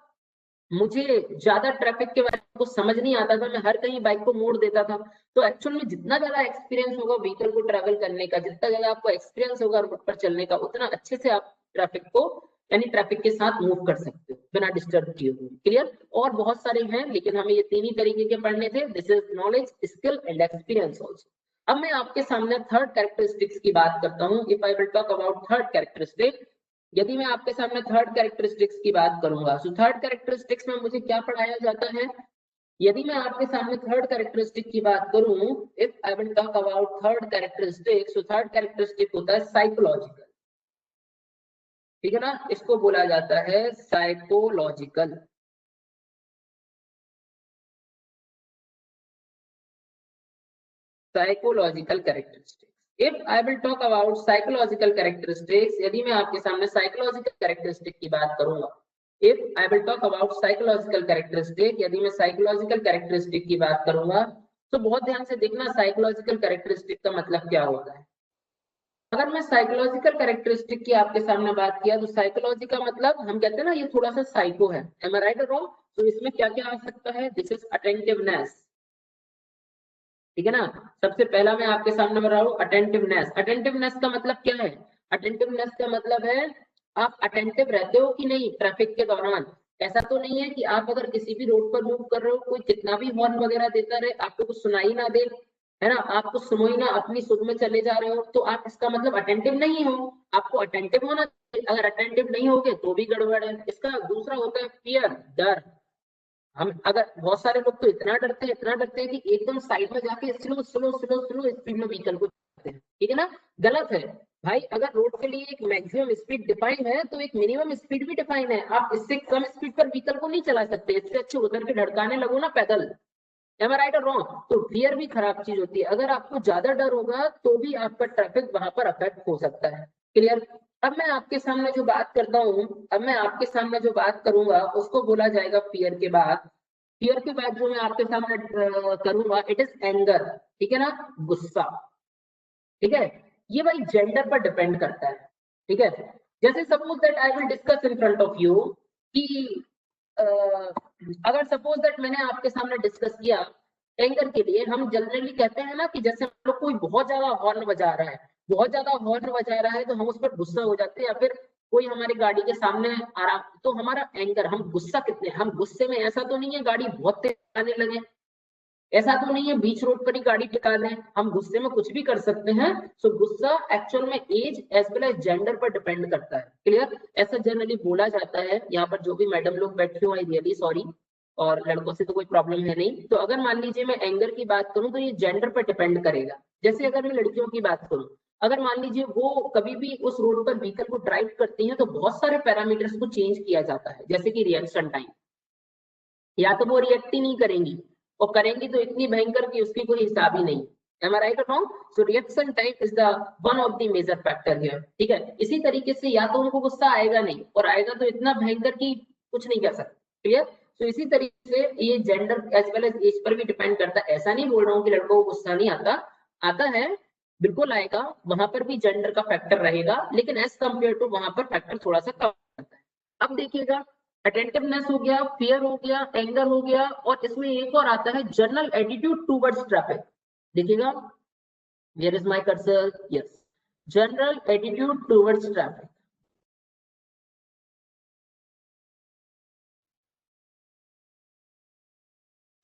मुझे ज्यादा ट्रैफिक के बारे में कुछ समझ नहीं आता था, मैं हर कहीं बाइक को मोड़ देता था। तो एक्चुअल में जितना ज्यादा एक्सपीरियंस होगा व्हीकल को ट्रैवल करने का, जितना ज्यादा आपको एक्सपीरियंस होगा रोड पर चलने का, उतना अच्छे से आप ट्रैफिक को, यानी ट्रैफिक के साथ मूव कर सकते हो बिना डिस्टर्ब किए हुए। क्लियर? और बहुत सारे हैं लेकिन हमें ये तीन ही तरीके के पढ़ने थे। This is knowledge, skill and experience also. अब मैं आपके सामने थर्ड कैरेक्टरिस्टिक्स की बात करता हूँ। If I will talk about third characteristic, यदि मैं आपके सामने थर्ड कैरेक्टरिस्टिक्स की बात करूंगा, तो थर्ड कैरेक्टरिस्टिक्स में मुझे क्या पढ़ाया जाता है? यदि मैं आपके सामने थर्ड कैरेक्टरिस्टिक की बात करूं, if I will talk about third characteristic, तो थर्ड कैरेक्टरिस्टिक होता है साइकोलॉजिकल, ठीक है ना, इसको बोला जाता है psychological. Psychological characteristics, if I will talk about psychological characteristics, यदि मैं आपके सामने साइकोलॉजिकल कैरेक्टरिस्टिक की बात करूंगा, if I will talk about psychological characteristic, यदि मैं साइकोलॉजिकल कैरेक्टरिस्टिक की बात करूंगा, तो बहुत ध्यान से देखना साइकोलॉजिकल कैरेक्टरिस्टिक का मतलब क्या होता है। अगर मैं साइकोलॉजिकल कैरेक्टरिस्टिक की आपके सामने बात किया, तो साइकोलॉजी का मतलब हम कहते हैं ना ये थोड़ा सा साइको है, एम आई राइट और रॉन्ग? तो इसमें क्या क्या आ सकता है? दिस इज अटेंटिवनेस, ठीक है ना। सबसे पहला मैं आपके सामने बता रहा हूँ अटेंटिवनेस। अटेंटिवनेस का मतलब क्या है? अटेंटिवनेस का मतलब है आप अटेंटिव रहते हो कि नहीं ट्रैफिक के दौरान। ऐसा तो नहीं है कि आप अगर किसी भी रोड पर मूव कर रहे हो, कोई कितना भी हॉर्न वगैरह देता रहे, आपको कुछ सुनाई ना दे, है ना, आप कुछ सुनो ही ना, अपनी सुध में चले जा रहे हो, तो आप इसका मतलब अटेंटिव नहीं हो। आपको अटेंटिव होना चाहिए। अगर अटेंटिव नहीं होगे तो भी गड़बड़ है। इसका दूसरा होता है फियर, डर। हम अगर बहुत सारे लोग तो इतना डरते हैं कि एकदम साइड में जाके slow slow slow slow speed में व्हीकल को चलाते हैं, ठीक है ना। गलत है भाई। अगर रोड के लिए एक मैक्सिमम स्पीड डिफाइन है तो एक मिनिमम स्पीड भी डिफाइन है। आप इससे कम स्पीड पर व्हीकल को नहीं चला सकते। इससे अच्छे उधर के ढड़काने लगो ना पैदल। एम आई राइट और रॉन्ग? तो फियर भी खराब चीज होती है। अगर आपको ज्यादा डर होगा तो भी आपका ट्रैफिक वहां पर अफेक्ट हो सकता है। क्लियर? अब मैं आपके सामने जो बात करता हूँ, अब मैं आपके सामने जो बात करूंगा उसको बोला जाएगा फियर के बाद। फियर के बाद जो मैं आपके सामने करूंगा, इट इज एंगर, ठीक है ना, गुस्सा, ठीक है। ये भाई जेंडर पर डिपेंड करता है, ठीक है। जैसे suppose that I will discuss in front of you कि अगर सपोज दैट मैंने आपके सामने डिस्कस किया एंगर के लिए, हम जनरली कहते हैं ना कि जैसे हम लोग कोई बहुत ज्यादा हॉर्न बजा रहा है, बहुत ज्यादा हॉर्न बजा रहा है तो हम उस पर गुस्सा हो जाते हैं, या फिर कोई हमारी गाड़ी के सामने आ रहा तो हमारा एंगर, हम गुस्सा कितने, हम गुस्से में ऐसा तो नहीं है गाड़ी बहुत तेज आने लगे, ऐसा तो नहीं है बीच रोड पर ही गाड़ी टिका लें, हम गुस्से में कुछ भी कर सकते हैं। सो गुस्सा एक्चुअल में age as well as gender पर डिपेंड करता है। क्लियर? ऐसा जनरली बोला जाता है। यहाँ पर जो भी मैडम लोग बैठे हो, आई रियली सॉरी, और लड़कों से तो कोई प्रॉब्लम है नहीं। तो अगर मान लीजिए मैं एंगर की बात करूं तो ये जेंडर पर डिपेंड करेगा। जैसे अगर मैं लड़कियों की बात करूं, अगर मान लीजिए वो कभी भी उस रोड पर व्हीकल को ड्राइव करती हैं तो बहुत सारे पैरामीटर्स को चेंज किया जाता है, जैसे कि रिएक्शन टाइम। या तो वो रिएक्ट ही नहीं करेंगी, और करेंगी तो इतनी भयंकर कि उसकी कोई हिसाब ही नहीं। Am I right or wrong? So reaction time is the one of the major factor here, ठीक है। इसी तरीके से या तो उनको गुस्सा आएगा नहीं, और आएगा तो इतना भयंकर कि कुछ नहीं कर सकते। क्लियर? तो इसी तरीके से ये gender as well as age पर भी डिपेंड करता है। ऐसा नहीं बोल रहा हूँ कि लड़कों को गुस्सा नहीं आता, आता है, बिल्कुल आएगा, वहां पर भी जेंडर का फैक्टर रहेगा, लेकिन एज कम्पेयर टू वहां पर फैक्टर थोड़ा सा कम रहता है। अब देखिएगा अटेंटिवनेस हो गया, फियर हो गया, एंगर हो गया, और इसमें एक और आता है जनरल एटीट्यूड टूवर्ड्स ट्रैफिक। देखिएगा, where is my cursor, yes, general attitude towards traffic.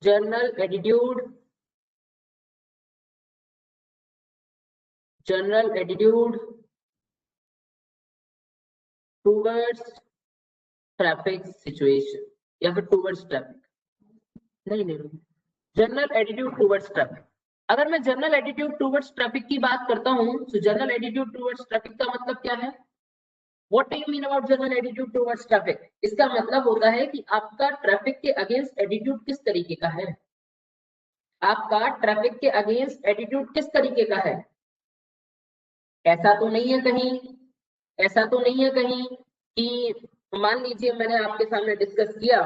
General attitude, general attitude towards traffic situation, या फिर टूवर्ड्स ट्रैफिक, नहीं, जनरल एटीट्यूड टूवर्ड्स ट्रैफिक। अगर मैं जनरल एटीट्यूड टूवर्ड्स ट्रैफिक की बात करता हूं, तो जनरल एटीट्यूड टूवर्ड्स ट्रैफिक का मतलब क्या है? What do you mean about general attitude towards traffic? इसका मतलब होता है कि आपका ट्रैफिक के अगेंस्ट एटीट्यूड किस तरीके का है। आपका ट्रैफिक के अगेंस्ट एटीट्यूड किस तरीके का है? ऐसा तो नहीं है कहीं, ऐसा तो नहीं है कहीं कि मान लीजिए मैंने आपके सामने डिस्कस किया,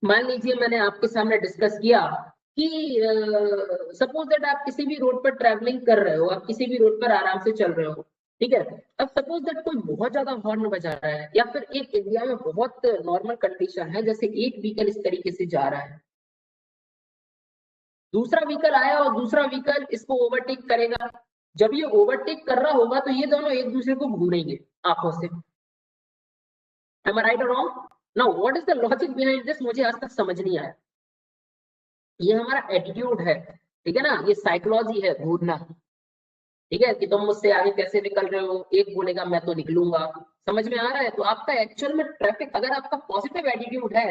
मान लीजिए मैंने आपके सामने डिस्कस किया कि सपोज दैट आप किसी भी रोड पर ट्रैवलिंग कर रहे हो, आप किसी भी रोड पर आराम से चल रहे हो, ठीक है। अब सपोज दैट कोई बहुत ज्यादा हॉर्न बजा रहा है, या फिर एक एरिया में बहुत नॉर्मल कंडीशन है, जैसे एक व्हीकल इस तरीके से जा रहा है, दूसरा व्हीकल आया और दूसरा व्हीकल इसको ओवरटेक करेगा। जब ये ओवरटेक कर रहा होगा तो ये दोनों एक दूसरे को घूरेंगे आंखों से। Am I right or wrong? Now, what is the logic behind this? मुझे आज तक समझ नहीं आया। ये हमारा एटीट्यूड है, ठीक है ना, ये साइकोलॉजी है, घूरना, ठीक है, कि तुम मुझसे आगे कैसे निकल रहे हो, एक बोलेगा मैं तो निकलूंगा। समझ में आ रहा है? तो आपका एक्चुअल में ट्रैफिक, अगर आपका पॉजिटिव एटीट्यूड है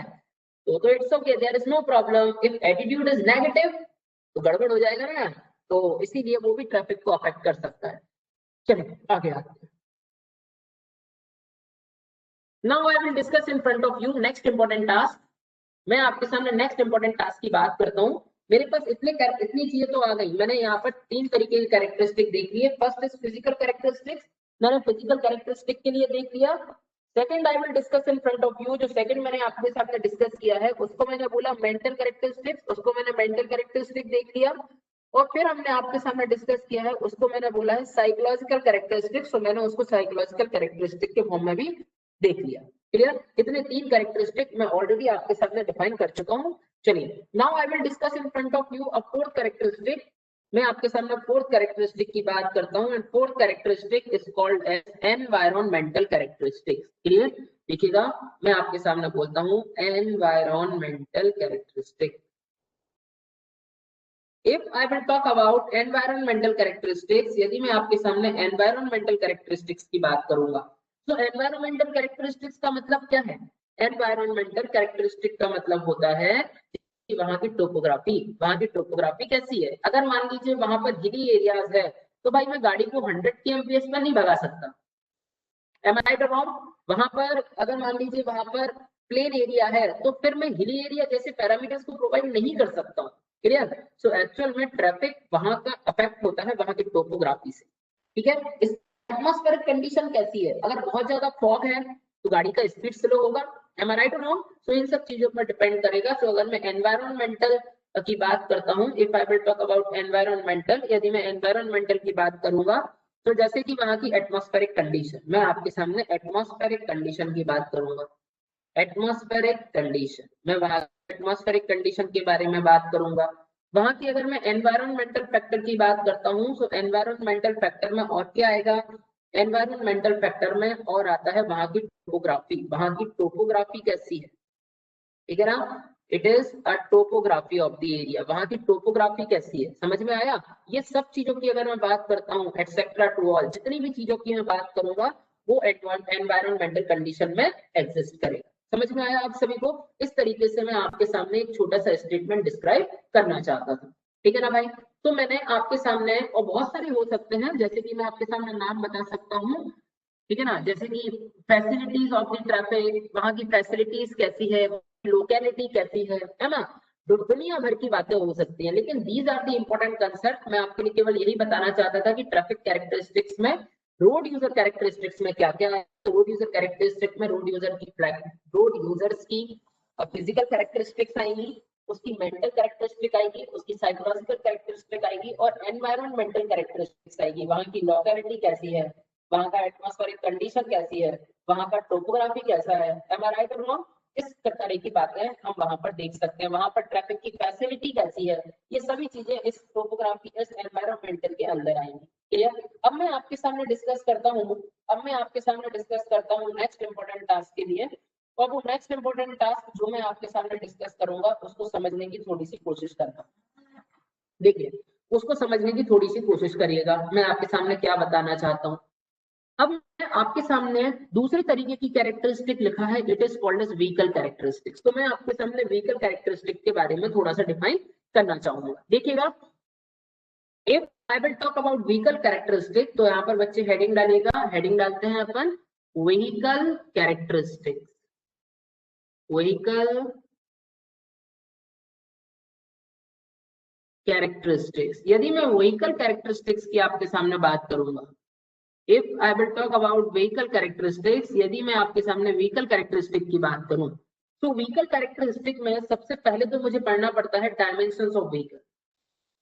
तो it's okay, there is no problem. If attitude is negative तो गड़बड़ हो जाएगा ना, तो इसीलिए वो भी ट्रैफिक को अफेक्ट कर सकता है। चलिए आगे आते हैं। Now I will discuss in front of you next important task. मैं आपके सामने नेक्स्ट इंपॉर्टेंट टास्क की बात करता हूँ। मेरे पास इतनी चीजें तो आ गई। मैंने यहाँ पर 3 तरीके की कैरेक्टरिस्टिक देख ली है। फर्स्ट इज फिजिकल कैरेक्टरिस्टिक्स, मैंने फिजिकल कैरेक्टरिस्टिक के लिए देख लिया। Second I will discuss in front of you, जो सेकंड मैंने आपके सामने डिस्कस किया है उसको मैंने बोला मेंटल कैरेक्टरिस्टिक्स, उसको मैंने मेंटल कैरेक्टरिस्टिक देख लिया। और फिर हमने आपके सामने डिस्कस किया है, उसको मैंने बोला है साइकोलॉजिकल कैरेक्टरिस्टिक्स, तो मैंने उसको साइकोलॉजिकल कैरेक्टरिस्टिक के फॉर्म में भी देख लिया। क्लियर? इतने 3 कैरेक्टरिस्टिक मैं ऑलरेडी आपके सामने डिफाइन कर चुका हूँ। चलिए, now I will discuss in front of you a fourth characteristic. मैं आपके सामने फोर्थ कैरेक्टरिस्टिक की बात करता हूँ, and fourth characteristic is called as environmental characteristics. Clear? देखिएगा, मैं आपके सामने बोलता हूँ environmental characteristic. If I will talk about environmental characteristics, यदि मैं आपके सामने environmental characteristics की बात करूंगा, तो environmental characteristics का मतलब क्या है? Environmental characteristic का मतलब होता है कि वहां की टोपोग्राफी कैसी है। अगर मान लीजिए वहां पर हिली एरियाज है, तो भाई मैं गाड़ी को 100 kmph पर नहीं भगा सकता। Am I right or wrong? वहां पर अगर मान लीजिए वहां पर प्लेन एरिया है, तो फिर मैं हिली एरिया जैसे पैरामीटर्स को प्रोवाइड नहीं कर सकता हूँ। क्लियर? सो एक्चुअल में ट्रैफिक वहां का अफेक्ट होता है वहां की टोपोग्राफी से। ठीक है? इस एटमॉस्फेरिक कंडीशन कैसी है? अगर बहुत ज्यादा फॉग है तो गाड़ी का स्पीड स्लो होगा। एम आई राइट और रॉन्ग? सो इन सब चीजों पर डिपेंड करेगा। सो अगर मैं एनवायरमेंटल की बात करता हूँ, if I will talk about environmental, यदि मैं एनवायरमेंटल की बात करूंगा, तो जैसे कि वहां की एटमॉस्फेरिक कंडीशन, मैं आपके सामने एटमॉस्फेरिक कंडीशन की बात करूंगा। एटमॉस्फेरिक कंडीशन, मैं वहां एटमॉस्फेरिक कंडीशन के बारे में बात करूंगा। वहां की अगर मैं एनवायरमेंटल फैक्टर की बात करता हूँ, तो एनवायरमेंटल फैक्टर में और क्या आएगा? एनवायरमेंटल फैक्टर में और आता है वहां की टोपोग्राफी। वहां की टोपोग्राफी कैसी है? ठीक है ना? It is a topography of the area. वहां की टोपोग्राफी कैसी है? समझ में आया? ये सब चीजों की अगर मैं बात करता हूँ, एटसेट्रा टू ऑल, जितनी भी चीजों की मैं बात करूंगा वो एनवायरमेंटल कंडीशन में एग्जिस्ट करेगा। समझ में आया आप सभी को? इस तरीके से मैं आपके सामने एक छोटा सा स्टेटमेंट डिस्क्राइब करना चाहता था। ठीक है ना भाई? तो मैंने आपके सामने, और बहुत सारे हो सकते हैं, जैसे कि मैं आपके सामने नाम बता सकता हूँ, ठीक है ना, जैसे कि फैसिलिटीज ऑफ द ट्रैफिक, वहां की फैसिलिटीज कैसी है, लोकेलिटी कैसी है ना, दुनिया भर की बातें हो सकती हैं, लेकिन these are the important concept. मैं आपके लिए केवल यही बताना चाहता था कि ट्रैफिक कैरेक्टरिस्टिक्स में, रोड यूजर कैरेक्टरिस्टिक्स में क्या क्या है। रोड यूजर कैरेक्टरिस्टिक्स में रोड यूजर्स की फिजिकल कैरेक्टरिस्टिक्स आएंगी, उसकी मेंटल कैरेक्टरिस्टिक आएगी, उसकी साइकोलॉजिकल कैरेक्टरिस्टिक आएगी, और एनवायरमेंटल कैरेक्टरिस्टिक्स आएगी। वहां की लोकेलिटी कैसी है, वहां का एटमॉस्फेरिक कंडीशन कैसी है, वहां का टोपोग्राफी कैसा है, एम आई राइट और रॉन्ग? इस तरह की बातें हम वहां पर देख सकते हैं। वहां पर ट्रैफिक की फैसिलिटी कैसी है, ये सभी चीजें इस टोपोग्राफी, इस एनवायरमेंटल के अंदर आएंगी। क्लियर? अब मैं आपके सामने डिस्कस करता हूँ, नेक्स्ट इंपॉर्टेंट टास्क के लिए। और वो नेक्स्ट इंपॉर्टेंट टास्क जो मैं आपके सामने डिस्कस करूंगा उसको समझने की थोड़ी सी कोशिश करता हूँ। देखिए, उसको समझने की थोड़ी सी कोशिश करिएगा, मैं आपके सामने क्या बताना चाहता हूँ। अब मैं आपके सामने दूसरे तरीके की कैरेक्टरिस्टिक लिखा है, it is called as vehicle characteristics. तो मैं आपके सामने व्हीकल कैरेक्टरिस्टिक के बारे में थोड़ा सा डिफाइन करना चाहूंगा। देखिएगा, if I will talk about vehicle characteristic, तो यहाँ पर बच्चे हेडिंग डालिएगा, हेडिंग डालते हैं अपन व्हीकल कैरेक्टरिस्टिक्स। व्हीकल कैरेक्टरिस्टिक्स, यदि मैं व्हीकल कैरेक्टरिस्टिक्स की आपके सामने बात करूंगा, if I will talk about vehicle characteristics, यदि मैं आपके सामने व्हीकल कैरेक्टरिस्टिक की बात करूं, तो व्हीकल कैरेक्टरिस्टिक में सबसे पहले तो मुझे पढ़ना पड़ता है डायमेंशंस ऑफ व्हीकल,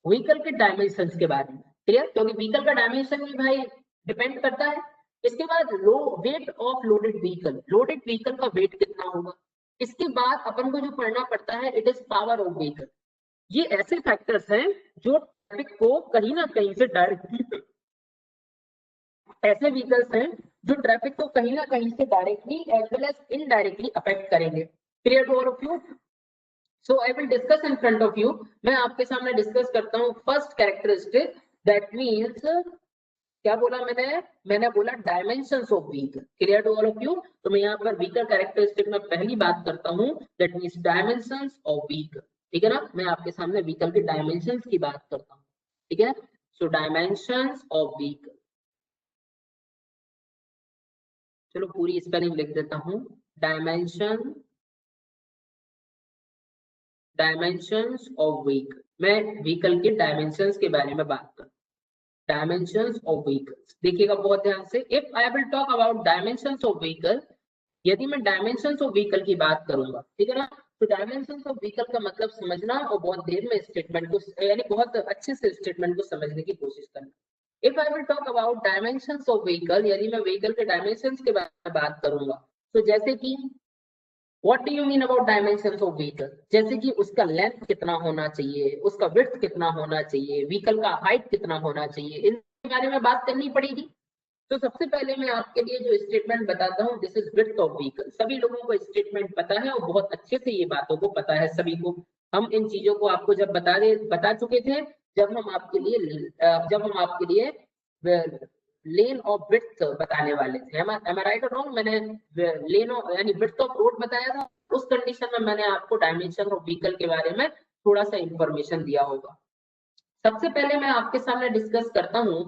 व्हीकल के डायमेंशंस के बारे में। क्लियर? क्योंकि व्हीकल का डायमेंशन भी भाई डिपेंड करता है। इसके बाद लो वेट ऑफ लोडेड व्हीकल का वेट कितना होगा। इसके बाद अपन को जो पढ़ना पड़ता है, it is power of vehicle. ये ऐसे फैक्टर्स हैं जो ट्रैफिक को कहीं ना कहीं से डायरेक्टली, ऐसे व्हीकल्स हैं जो ट्रैफिक को कहीं ना कहीं से directly as well as indirectly affect करेंगे। Clear to all of you? So I will discuss in front of you, मैं आपके सामने डिस्कस करता हूँ फर्स्ट कैरेक्टरिस्टिक, दैट मींस, क्या बोला मैंने बोला dimensions of vehicle. Clear to all of you? तो मैं यहाँ पर व्हीकल कैरेक्टरिस्टिक में पहली बात करता हूँ, that means dimensions of vehicle. ठीक है ना? मैं आपके सामने व्हीकल के डायमेंशंस की बात करता हूँ। ठीक है? सो डायमेंशंस ऑफ व्हीकल, चलो पूरी स्पेलिंग लिख देता हूँ, डायमेंशंस ऑफ व्हीकल। मैं व्हीकल के डायमेंशंस के बारे में बात कर, डायमेंशंस ऑफ व्हीकल्स। देखिएगा बहुत ध्यान से, if I will talk about dimensions of vehicle, यदि मैं डायमेंशंस ऑफ व्हीकल की बात करूंगा, ठीक है ना, तो डायमेंशंस ऑफ व्हीकल का मतलब समझना और बहुत देर में स्टेटमेंट को, यानी बहुत अच्छे से स्टेटमेंट को समझने की कोशिश करना। If I will talk about dimensions of vehicle, यदि मैं व्हीकल के डायमेंशंस के बारे में बात करूंगा, तो जैसे कि what do you mean about dimensions of vehicle, जैसे कि उसका लेंथ कितना होना चाहिए, उसका विड्थ कितना होना चाहिए, व्हीकल का हाइट कितना होना चाहिए, इनके बारे में बात करनी पड़ेगी। तो सबसे पहले मैं आपके लिए जो स्टेटमेंट बताता हूँ, this is width of vehicle. सभी लोगों को स्टेटमेंट पता है और बहुत अच्छे से ये बातों को पता है सभी को। हम इन चीजों को आपको जब बता चुके थे, जब हम आपके लिए लेन ऑफ विड्थ बताने वाले थे। एम आई राइट और रॉन्ग? मैंने लेन यानी विड्थ ऑफ रोड बताया था, उस कंडीशन में मैंने आपको डायमेंशन ऑफ व्हीकल के बारे में थोड़ा सा इंफॉर्मेशन दिया होगा। सबसे पहले मैं आपके सामने डिस्कस करता हूँ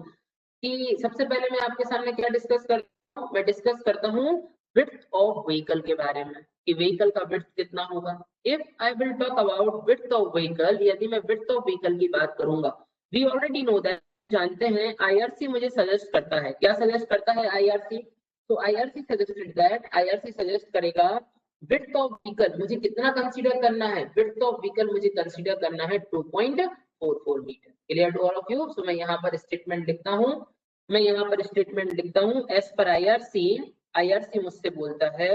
कि सबसे पहले मैं आपके सामने क्या डिस्कस करता हूँ, मैं डिस्कस करता हूँ विड्थ ऑफ व्हीकल के बारे में, कि व्हीकल का विड्थ कितना होगा। If I will talk about width of vehicle, यदि मैं विड्थ ऑफ व्हीकल की बात करूंगा, वी ऑलरेडी नो दैट, जानते हैं आईआरसी मुझे सजेस्ट करता है, क्या सजेस्ट करता है आईआरसी? तो IRC suggested that, IRC suggest करेगा विड्थ ऑफ व्हीकल मुझे कितना कंसीडर करना है, विड्थ ऑफ व्हीकल मुझे कंसीडर करना है 2.44 metre. Clear to all of you? So मैं यहाँ पर स्टेटमेंट लिखता हूँ, एज पर आईआरसी, आईआरसी मुझसे बोलता है,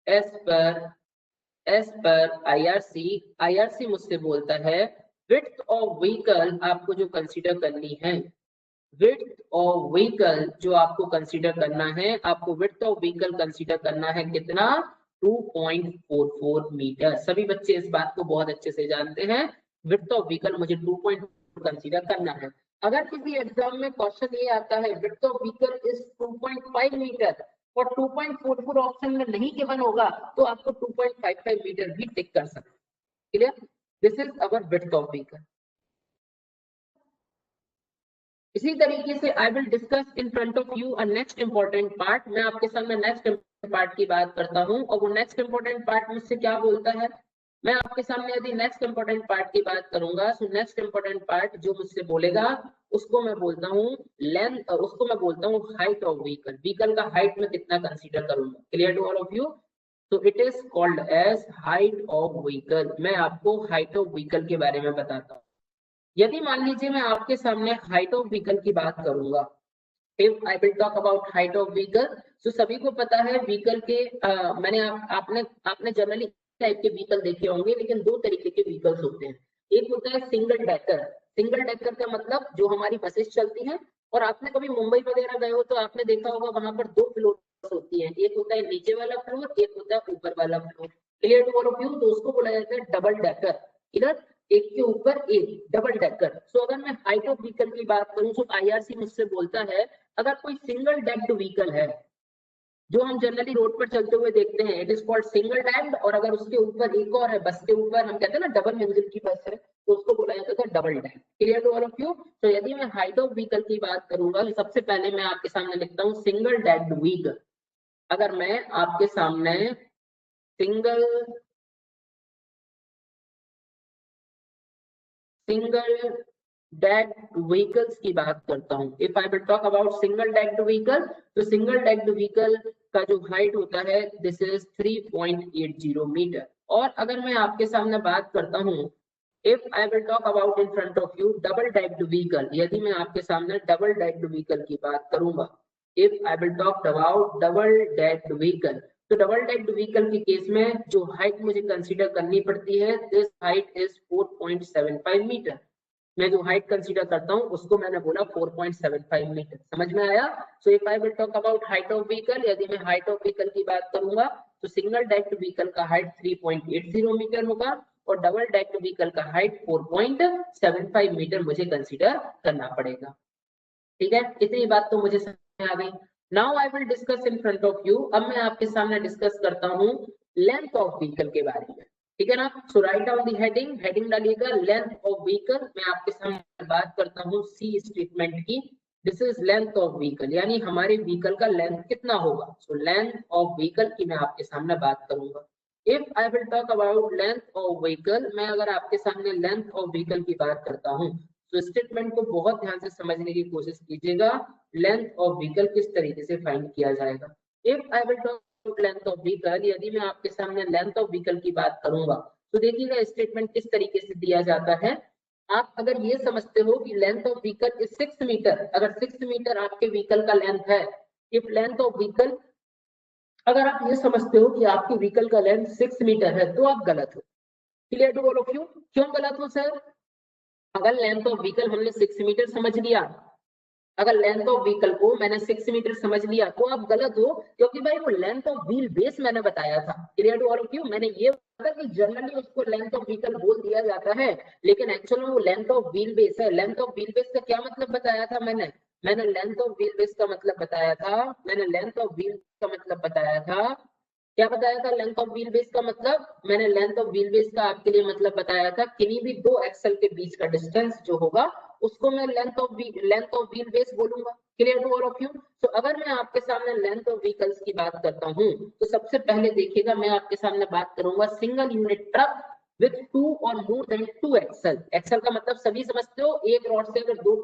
एज पर आईआरसी मुझसे बोलता है विड्थ ऑफ व्हीकल आपको जो कंसीडर करनी है, विड्थ ऑफ व्हीकल जो आपको कंसीडर करना है, आपको विड्थ ऑफ व्हीकल कंसीडर करना है कितना, 2.44 मीटर। सभी बच्चे इस बात को बहुत अच्छे से जानते हैं, विड्थ ऑफ व्हीकल मुझे 2.4 कंसीडर करना है। अगर किसी एग्जाम में क्वेश्चन ये आता है width of vehicle is 2.5 meter और 2.44 ऑप्शन में नहीं गिवन होगा, तो आपको 2.55 मीटर भी टिक कर सकते हैं। Clear? This is our width of vehicle. इसी तरीके से आई will discuss in front of you a next important part, मैं आपके सामने नेक्स्ट पार्ट की बात करता हूं, और वो नेक्स्ट इंपॉर्टेंट पार्ट मुझसे क्या बोलता है, मैं आपके सामने यदि नेक्स्ट इंपॉर्टेंट पार्ट की बात करूंगा, तो नेक्स्ट इंपॉर्टेंट पार्ट जो मुझसे बोलेगा उसको मैं बोलता हूँ लेंथ, उसको मैं बोलता हूँ हाइट ऑफ व्हीकल, व्हीकल का हाइट में कितना कंसीडर करूंगा। Clear to all of you? तो it is called as height of vehicle. मैं आपको हाइट ऑफ व्हीकल के बारे में बताता हूँ। यदि मान लीजिए मैं आपके सामने हाइट ऑफ व्हीकल की बात करूंगा, If I will talk about height of vehicle, so सभी को पता है व्हीकल के आपने जनरली टाइप के व्हीकल देखे होंगे, लेकिन दो तरीके के व्हीकल्स होते हैं। एक होता है सिंगल डेकर। सिंगल डेकर का मतलब जो हमारी बसेस चलती हैं, और आपने कभी मुंबई वगैरह गए हो तो आपने देखा होगा वहां पर दो फ्लोर होती है, एक होता है नीचे वाला फ्लोर, एक होता है ऊपर वाला floor. Clear to all of you? तो उसको बोला जाता है डबल डेकर। इधर एक के ऊपर एक, डबल डेकर। सो अगर मैं हाइट ऑफ व्हीकल की बात करूं तो आईआरसी मुझसे बोलता है अगर कोई सिंगल डेक्ड व्हीकल है जो हम जनरली रोड पर चलते हुए देखते हैं, it is called single decked, और अगर उसके ऊपर एक और है, बस के ऊपर हम कहते हैं ना डबल मंजिल की बस है, तो उसको बोला जाता था double decked. Clear to all of you? तो यदि मैं हाइट ऑफ व्हीकल की बात करूंगा तो सबसे पहले मैं आपके सामने लिखता हूँ सिंगल डेक्ड व्हीकल। अगर मैं आपके सामने सिंगल डेक्ड व्हीकल्स की बात करता हूँ, if I will talk about single decked vehicle, तो सिंगल डेक्ड व्हीकल का जो हाइट होता है दिस इज 3.80 मीटर। और अगर मैं आपके सामने बात करता हूँ, if I will talk about in front of U double decked vehicle, यदि मैं आपके सामने डबल डेक्ड व्हीकल की बात करूंगा, if I will talk about double decked vehicle, तो डबल डेक्ड व्हीकल के केस में जो हाइट मुझे कंसीडर करनी पड़ती है, दिस हाइट इज 4.75 मीटर। मैं जो हाइट कंसीडर करता हूँ उसको मैंने बोला 4.75 मीटर। समझ में आया? So if I will talk about height of vehicle, यदि मैं हाइट ऑफ व्हीकल की बात करूंगा तो सिंगल डेक्ड व्हीकल का हाइट 3.80 मीटर होगा और डबल डेक्ड व्हीकल का हाइट 4.75 मीटर मुझे कंसीडर करना पड़ेगा। ठीक है, इतनी बात तो मुझे समझ में आ गई। Now I will discuss in front of you, अब मैं आपके सामने डिस्कस करता हूँ लेंथ ऑफ व्हीकल के बारे में। ठीक है ना? So write down the heading, heading डालिएगा लेंथ ऑफ व्हीकल। मैं आपके सामने बात करता हूँ सी स्टेटमेंट की। This is length of vehicle, यानी हमारे व्हीकल का लेंथ कितना होगा। सो लेंथ ऑफ व्हीकल की मैं आपके सामने बात करूंगा। If I will talk about length of vehicle, मैं अगर आपके सामने लेंथ ऑफ व्हीकल की बात करता हूँ तो स्टेटमेंट को बहुत ध्यान से समझने की कोशिश कीजिएगा। लेंथ ऑफ व्हीकल किस तरीके से फाइंड किया जाएगा। If I will talk length of vehicle, यदि मैं आपके सामने लेंथ ऑफ व्हीकल की बात करूंगा तो देखिएगा स्टेटमेंट किस तरीके से दिया जाता है। आप अगर ये समझते हो कि length of vehicle is 6 meter, अगर 6 मीटर आपके व्हीकल का लेंथ है, इफ लेंथ ऑफ व्हीकल, अगर आप ये समझते हो कि आपके व्हीकल का लेंथ 6 मीटर है तो आप गलत हो। Clear to all of you? क्यों गलत हो सर? अगर लेंथ ऑफ व्हीकल हमने 6 मीटर समझ लिया, अगर लेंथ ऑफ व्हीकल को मैंने 6 मीटर समझ लिया तो आप गलत हो, क्योंकि भाई वो लेंथ ऑफ व्हील बेस मैंने बताया था। Clear to all of you? मैंने ये बताया कि जनरली उसको लेंथ ऑफ व्हीकल बोल दिया जाता है, लेकिन एक्चुअल में वो लेंथ ऑफ व्हील बेस है। लेंथ ऑफ व्हील बेस का क्या मतलब बताया था मैंने लेंथ ऑफ व्हील बेस का मतलब बताया था, मैंने लेंथ ऑफ व्हील का मतलब बताया था, क्या बताया था लेंथ ऑफ व्हील बेस का मतलब? मैंने लेंथ ऑफ व्हील बेस का आपके लिए मतलब बताया था किन्हीं भी दो एक्सल के बीच का डिस्टेंस जो होगा उसको मैं लेंथ ऑफ व्हील बेस बोलूंगा। Clear to all of you? तो अगर मैं आपके सामने लेंथ ऑफ व्हीकल्स की बात करता हूं तो सबसे पहले देखिएगा मैं आपके सामने बात करूंगा सिंगल यूनिट ट्रक विथ 2 और मोर देन 2 एक्सल। एक्सल का मतलब सभी समझते हो, एक रॉड से अगर दो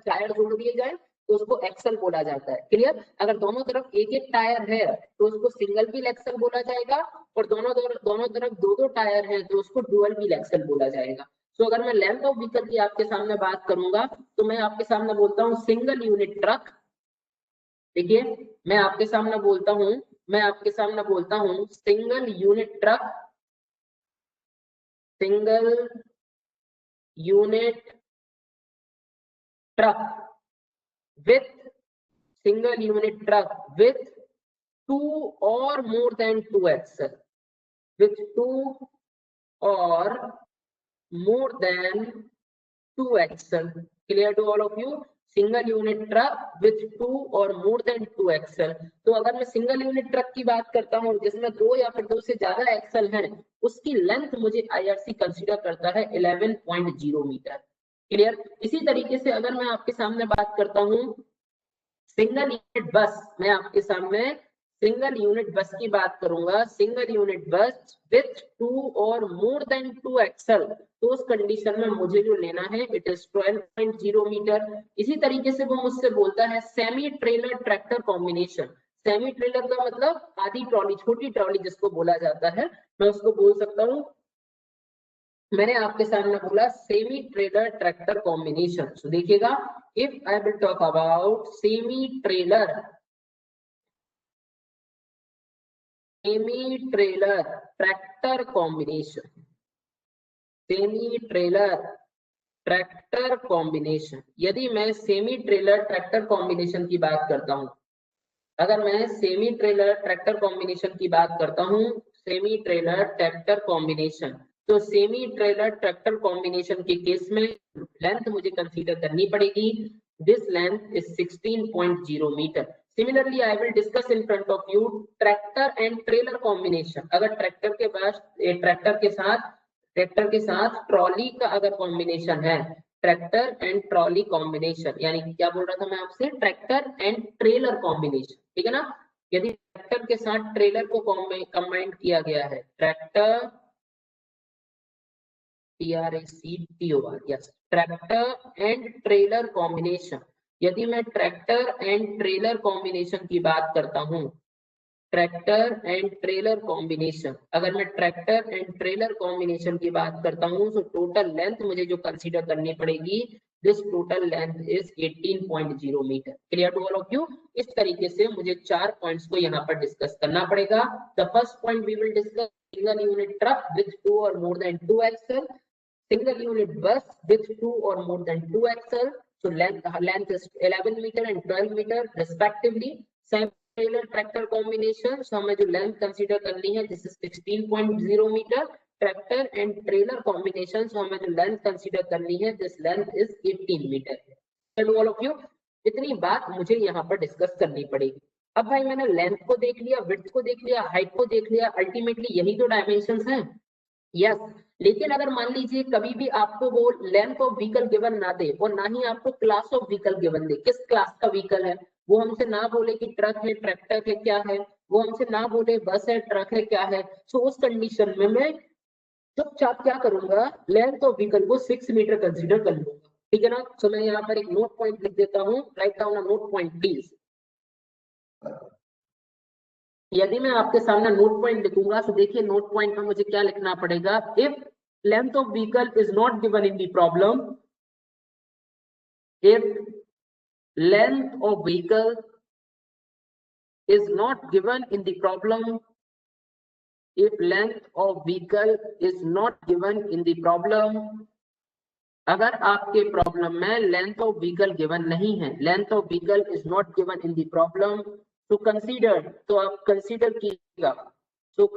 टायर जोड़ दिए जाए तो उसको एक्सल बोला जाता है। क्लियर? अगर दोनों तरफ एक एक टायर है तो उसको सिंगल व्हील एक्सल बोला जाएगा, और दोनों तरफ दो दो टायर है तो उसको डुअल व्हील एक्सल बोला जाएगा। तो अगर मैं लेंथ ऑफ व्हीकल की आपके सामने बात करूंगा तो मैं आपके सामने बोलता हूँ सिंगल यूनिट ट्रक। देखिए मैं आपके सामने बोलता हूँ single unit truck, single unit truck with single unit truck with 2 or more than 2 axle, with 2 or more than 2 axle. Clear to all of you? Single unit truck with 2 और more than 2 axle. तो अगर मैं single unit truck की बात करता हूँ जिसमें दो या फिर दो से ज्यादा एक्सल हैं, उसकी लेंथ मुझे आईआरसी कंसीडर करता है 11.0 मीटर। क्लियर? इसी तरीके से अगर मैं आपके सामने बात करता हूँ सिंगल यूनिट बस, मैं आपके सामने सिंगल यूनिट बस की बात करूंगा, सिंगल यूनिट बस विथ 2 और मोर देन 2 एक्सल, तो उस कंडीशन में मुझे जो लेना है इट इज 12.0 मीटर। इसी तरीके से वो मुझसे बोलता है semi trailer tractor combination. Semi trailer का मतलब आधी ट्रॉली, छोटी ट्रॉली जिसको बोला जाता है, मैं उसको बोल सकता हूँ मैंने आपके सामने बोला सेमी ट्रेलर ट्रैक्टर कॉम्बिनेशन। तो देखिएगा, if I will talk about semi trailer tractor combination, semi trailer tractor combination, यदि मैं सेमी ट्रेलर ट्रैक्टर कॉम्बिनेशन की बात करता हूं, अगर मैं सेमी ट्रेलर ट्रैक्टर कॉम्बिनेशन की बात करता हूं, सेमी ट्रेलर ट्रैक्टर कॉम्बिनेशन, तो सेमी ट्रेलर ट्रैक्टर कॉम्बिनेशन के केस में लेंथ मुझे कंसीडर करनी पड़ेगी। This length is 16.0 meter. Similarly I will discuss in front of you tractor and trailer combination. अगर ट्रैक्टर के साथ ट्रॉली का अगर कॉम्बिनेशन है, ट्रैक्टर एंड ट्रॉली कॉम्बिनेशन, यानी क्या बोल रहा था मैं आपसे, ट्रैक्टर एंड ट्रेलर कॉम्बिनेशन, ठीक है ना। यदि ट्रैक्टर के साथ ट्रेलर को कंबाइन किया गया है, tractor TRACTOR, yes, tractor and trailer combination, यदि मैं ट्रैक्टर एंड ट्रेलर कॉम्बिनेशन की बात करता हूं, ट्रैक्टर एंड ट्रेलर कॉम्बिनेशन, अगर मैं ट्रैक्टर एंड ट्रेलर कॉम्बिनेशन की बात करता हूं, तो टोटल लेंथ मुझे जो कंसीडर करनी पड़ेगी, this total length is 18.0 meter. Clear to all of you. इस तरीके से मुझे 4 पॉइंट्स को यहाँ पर डिस्कस करना पड़ेगा। The first point we will discuss single unit truck with 2 और more than 2 axle, single unit bus with 2 or more than 2 axle, so length is 11 meter and 12 meter respectively. Same trailer tractor combination, so हमें जो length consider करनी है, this is 16.0 meter. Tractor and trailer combination, so हमें जो length consider करनी है, this length is 18 meter. चलो all of you, इतनी बात मुझे यहाँ पर डिस्कस करनी पड़ेगी। अब भाई मैंने लेंथ को देख लिया, विड्थ को देख लिया, हाइट को देख लिया, अल्टीमेटली यही तो डायमेंशंस हैं। यस, लेकिन अगर मान लीजिए कभी भी आपको वो लेंथ ऑफ व्हीकल गिवन ना दे और ना ही आपको क्लास ऑफ व्हीकल गिवन दे, किस क्लास का व्हीकल है, वो हमसे ना बोले कि ट्रक है, ट्रैक्टर है, क्या है, वो हमसे ना बोले बस है, ट्रक है, क्या है, सो उस कंडीशन में मैं चुपचाप क्या करूंगा, लेंथ ऑफ व्हीकल को 6 मीटर कंसीडर कर लूंगा, ठीक है ना। सो मैं यहाँ पर एक नोट पॉइंट लिख देता हूँ, right down a note point please. यदि मैं आपके सामने नोट पॉइंट लिखूंगा, तो देखिए नोट पॉइंट में मुझे क्या लिखना पड़ेगा, if length of vehicle is not given in the problem, if length of vehicle is not given in the problem, if length of vehicle is not given in the problem, अगर आपके problem में length of vehicle given नहीं है, length of vehicle is not given in the problem, तो consider, तो आप consider कीजिएगा, so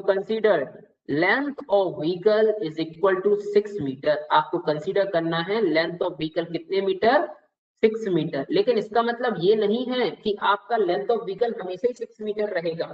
consider length of vehicle is equal to 6 meter. आपको कंसीडर करना है लेंथ ऑफ व्हीकल कितने मीटर, 6 मीटर। लेकिन इसका मतलब ये नहीं है कि आपका लेंथ ऑफ व्हीकल हमेशा ही 6 मीटर रहेगा।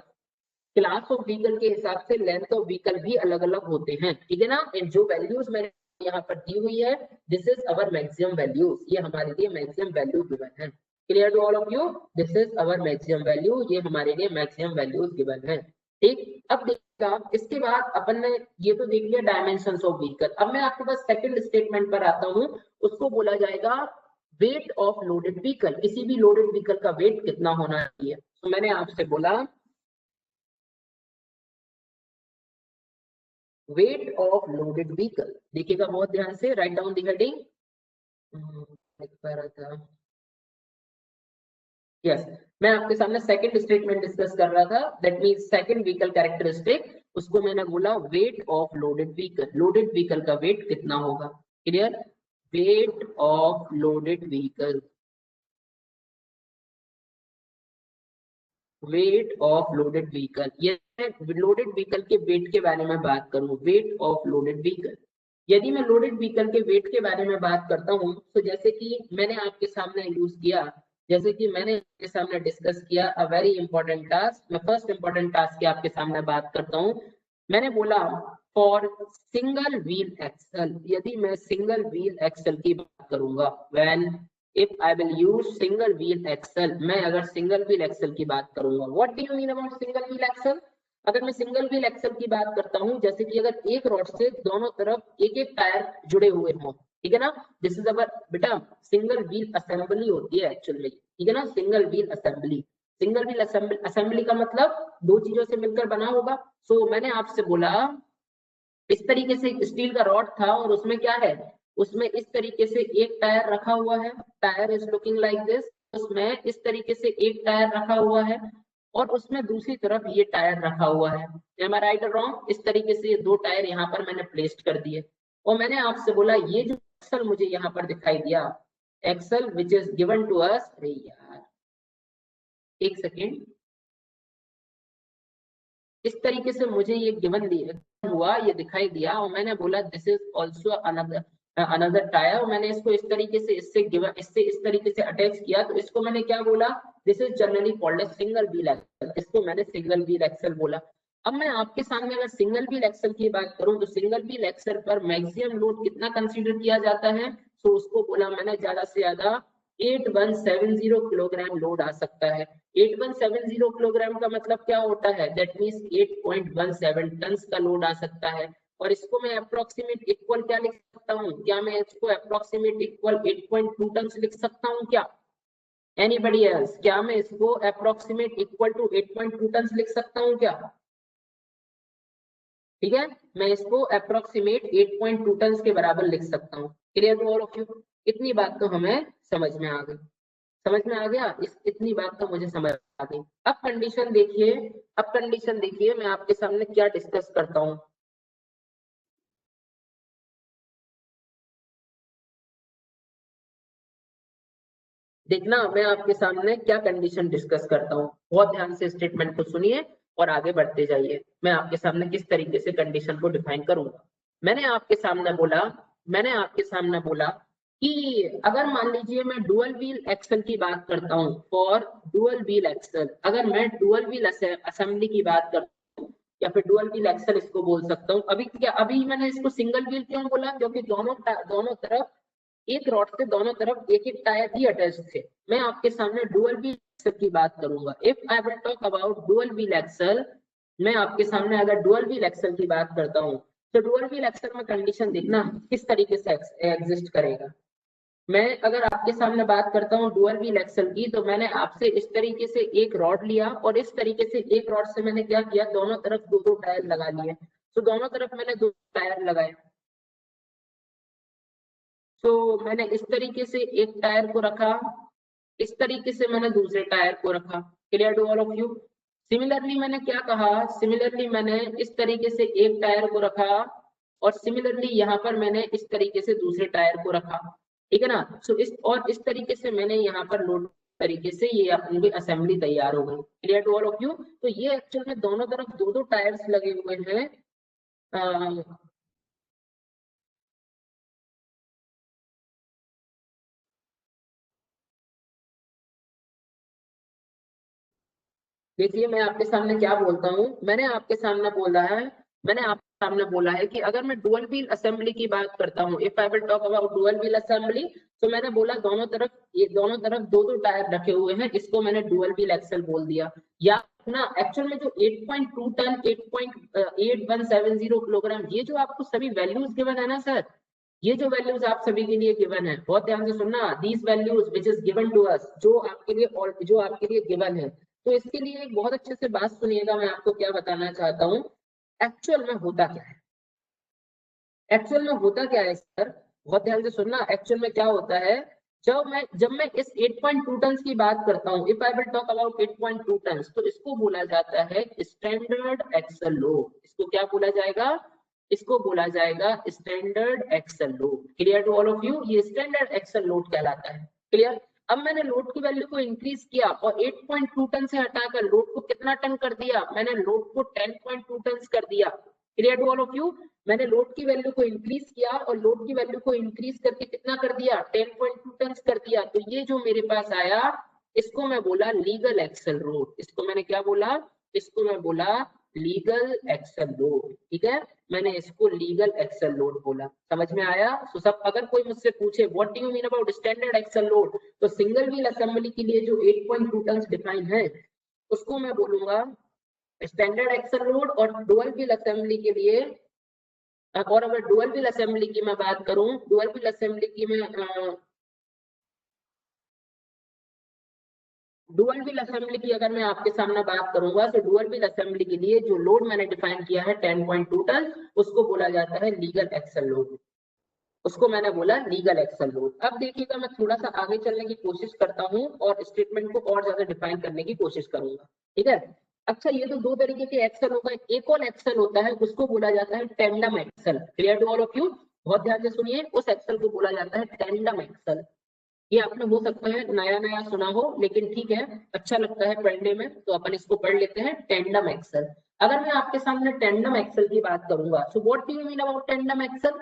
क्लास ऑफ व्हीकल के हिसाब से लेंथ ऑफ व्हीकल भी अलग अलग होते हैं, ठीक है ना। इन जो वैल्यूज मैंने यहाँ पर दी हुई है, this is our maximum values, ये हमारे लिए मैक्सिमम वैल्यू गिवन है। Clear to all of you, this is our maximum value, ये हमारे लिए मैक्सिमम वैल्यूज गिवन है, ठीक। अब देखिएगा, इसके बाद अपन ने ये तो देख लिया डायमेंशंस ऑफ व्हीकल। अब मैं आपके पास सेकंड स्टेटमेंट पर आता हूँ, उसको बोला जाएगा वेट ऑफ लोडेड व्हीकल। किसी भी लोडेड व्हीकल का वेट कितना होना चाहिए। तो मैंने आपसे बोला वेट ऑफ लोडेड व्हीकल, देखिएगा बहुत ध्यान से, write down the heading, yes, मैं आपके सामने सेकंड स्टेटमेंट डिस्कस कर रहा था, that means second vehicle characteristic, उसको मैंने बोला wait of loaded vehicle, loaded vehicle का वेट कितना होगा। Clear, wait of loaded vehicle, wait of loaded vehicle, ये लोडेड व्हीकल के वेट के बारे में बात करूं, वेट ऑफ लोडेड व्हीकल। यदि मैं लोडेड व्हीकल के वेट के बारे में बात करता हूं, तो जैसे कि मैंने आपके सामने यूज किया, जैसे कि मैंने आपके सामने डिस्कस किया अ वेरी इंपॉर्टेंट टास्क, मैं फर्स्ट इंपॉर्टेंट टास्क की आपके सामने बात करता हूं। मैंने बोला फॉर सिंगल व्हील एक्सल, यदि मैं सिंगल व्हील एक्सल की बात करूंगा, when if I will use single wheel axle, मैं अगर सिंगल व्हील एक्सल की बात करूंगा, what do you mean about single wheel axle? अगर मैं सिंगल व्हील एक्सल की बात करता हूं, जैसे कि अगर एक रॉड से दोनों तरफ एक एक टायर जुड़े हुए हों, ठीक है ना, दिस इज अवर बेटा सिंगल व्हील असेंबली होती है एक्चुअल में, ठीक है ना, single wheel assembly. Single wheel assembly का मतलब दो चीजों से मिलकर बना होगा। सो मैंने आपसे बोला इस तरीके से स्टील का रॉड था और उसमें क्या है, उसमें इस तरीके से एक टायर रखा हुआ है, tyre is looking like this, उसमें इस तरीके से एक टायर रखा हुआ है और उसमें दूसरी तरफ ये टायर रखा हुआ है। एम आई राइट और रॉन्ग? इस तरीके से ये दो टायर यहाँ पर मैंने प्लेस्ड कर दिए और मैंने आपसे बोला ये जो एक्सल मुझे यहाँ पर दिखाई दिया, axle which is given to us, अरे यार एक सेकेंड, इस तरीके से मुझे ये गिवन दिया हुआ, ये दिखाई दिया और मैंने बोला this is also another another tyre, और मैंने इसको इस तरीके से इससे गिवन, इससे इस तरीके से अटैच किया, तो इसको मैंने क्या बोला, this is generally called a single wheel axle, इसको मैंने सिंगल व्हील एक्सल बोला। अब मैं आपके सामने अगर सिंगल व्हील एक्सल की बात करूं तो सिंगल व्हील एक्सल पर मैक्सिमम लोड कितना कंसीडर किया जाता है, तो उसको बोला मैंने ज्यादा से ज्यादा 8170 किलोग्राम लोड आ सकता है। 8170 किलोग्राम का मतलब क्या होता है, दैट मींस 8.17 टन का लोड आ सकता है। और इसको मैं अप्रोक्सीमेट इक्वल क्या लिख सकता हूँ, क्या मैं इसको अप्रोक्सीमेट इक्वल 8.2 टन लिख सकता हूँ क्या? एनीबडी एल्स, क्या मैं इसको अप्रोक्सीमेट इक्वल टू 8.2 टन लिख सकता हूँ क्या? ठीक है, मैं इसको अप्रोक्सीमेट 8.2 टन के बराबर लिख सकता हूँ। Clear to all of you? इतनी बात तो हमें समझ में आ गई, समझ में आ गया, इतनी बात तो मुझे समझ आ गई। अब कंडीशन देखिए, अब कंडीशन देखिए मैं आपके सामने क्या डिस्कस करता हूँ। देखना मैं आपके सामने क्या कंडीशन डिस्कस करता हूँ, बहुत ध्यान से स्टेटमेंट को सुनिए और आगे बढ़ते जाइए। मैं आपके सामने किस तरीके से कंडीशन को डिफाइन करूंगा। मैंने आपके सामने बोला, मैंने आपके सामने बोला कि अगर मान लीजिए मैं डुअल व्हील एक्सल की बात करता हूँ, फॉर डुअल व्हील एक्सल, अगर मैं डुअल व्हील असेंबली की बात करता हूँ या फिर डुअल व्हील एक्सल इसको बोल सकता हूँ। अभी क्या, अभी मैंने इसको सिंगल व्हील क्यों बोला, क्योंकि दोनों दोनों तरफ एक रॉड से दोनों तरफ एक एक टायर ही अटैच थे। मैं आपके सामने डुअल व्हील एक्सल की बात करूंगा। If I will talk about dual wheel axle, मैं आपके सामने अगर डुअल व्हील एक्सल की बात करता हूँ तो डुअल व्हील एक्सल में कंडीशन देखना किस तरीके से एग्जिस्ट करेगा। मैं अगर आपके सामने बात करता हूँ डुअल व्हील एक्सल की, तो मैंने आपसे इस तरीके से एक रॉड लिया और इस तरीके से एक रॉड से मैंने क्या किया, दोनों तरफ दो दो टायर लगा लिए। तो दोनों तरफ मैंने दो टायर लगाए, तो मैंने इस तरीके से एक टायर को रखा, इस तरीके से मैंने दूसरे टायर को रखा। Clear to all of you? Similarly मैंने क्या कहा, सिमिलरली मैंने इस तरीके से एक टायर को रखा और सिमिलरली यहाँ पर मैंने इस तरीके से दूसरे टायर को रखा। ठीक है ना? सो इस और इस तरीके से मैंने यहाँ पर लोड तरीके से ये अपनी असेंबली तैयार हो गई। Clear to all of you? तो ये एक्चुअल में दोनों तरफ दो दो टायर्स लगे हुए हैं। देखिए मैं आपके सामने क्या बोलता हूँ, मैंने आपके सामने बोला है, मैंने आपके सामने बोला है कि अगर मैं डुअल व्हील असेंबली की बात करता हूँ, if I will talk about dual wheel assembly, तो मैंने बोला दोनों तरफ, ये दोनों तरफ दो दो टायर रखे हुए हैं, इसको मैंने डुअल व्हील एक्सल बोल दिया। या ना एक्चुअल में जो 8.2 टन 8.8170 किलोग्राम, ये जो आपको सभी वैल्यूज गिवन है ना सर, ये जो वैल्यूज आप सभी के लिए गिवन है, बहुत ध्यान से सुनना, these values which is given to us, जो आपके लिए और जो आपके लिए गिवन है, तो इसके लिए एक बहुत अच्छे से बात सुनिएगा, मैं आपको क्या बताना चाहता हूँ। एक्चुअल में होता क्या है, एक्चुअल में होता क्या है सर, बहुत ध्यान से सुनना, एक्चुअल में क्या होता है, जब मैं इस 8.2 टन की बात करता हूँ, if I will talk about 8.2 ton, तो इसको बोला जाता है स्टैंडर्ड एक्सल लोड। इसको क्या बोला जाएगा, इसको बोला जाएगा standard axle load. Clear to all of you? ये स्टैंडर्ड एक्सल लोड कहलाता है। क्लियर? अब मैंने लोड की वैल्यू को इंक्रीज किया और 8.2 टन से हटाकर लोड को कितना टन कर दिया, मैंने लोड को 10.2 टन कर दिया। Clear to all of you? मैंने लोड की वैल्यू को इंक्रीज किया और लोड की वैल्यू को इंक्रीज करके कितना कर दिया, 10.2 टन कर दिया। तो ये जो मेरे पास आया, इसको मैं बोला लीगल एक्सल लोड। इसको मैंने क्या बोला, इसको मैं बोला लीगल एक्सल लोड। ठीक है, मैंने इसको लीगल एक्सल लोड बोला। समझ में आया? तो सब अगर कोई मुझसे पूछे what do you mean about standard axle load, तो सिंगल व्हील असेंबली के लिए जो 8.2 टन डिफाइन है, उसको मैं बोलूंगा स्टैंडर्ड एक्सल लोड। और डुअल व्हील असेंबली के लिए, और अगर डुअल व्हील असेंबली की मैं बात करूं, डुअल व्हील असेंबली की मैं डुअल व्हील असेंबली की अगर मैं आपके सामने बात करूंगा तो डुअल व्हील असेंबली के लिए जो लोड मैंने डिफाइन किया है 10.2 टन, उसको बोला जाता है लीगल एक्सल लोड। उसको मैंने बोला लीगल एक्सल लोड। अब देखिएगा मैं थोड़ा सा आगे चलने की कोशिश करता हूँ और स्टेटमेंट को और ज्यादा डिफाइन करने की कोशिश करूंगा, ठीक है। अच्छा, ये तो दो तरीके के एक्सल हो गए। एक और एक्सल होता है, उसको बोला जाता है tandem axle. Clear to all of you? बहुत ध्यान से सुनिए, उस एक्सल को बोला जाता है टेंडम एक्सल। ये आपने हो सकता है नया नया सुना हो, लेकिन ठीक है, अच्छा लगता है पढ़ने में तो अपन इसको पढ़ लेते हैं, टेंडम एक्सल। अगर मैं आपके सामने टेंडम एक्सल की बात करूंगा, so what do you mean about tandem axle?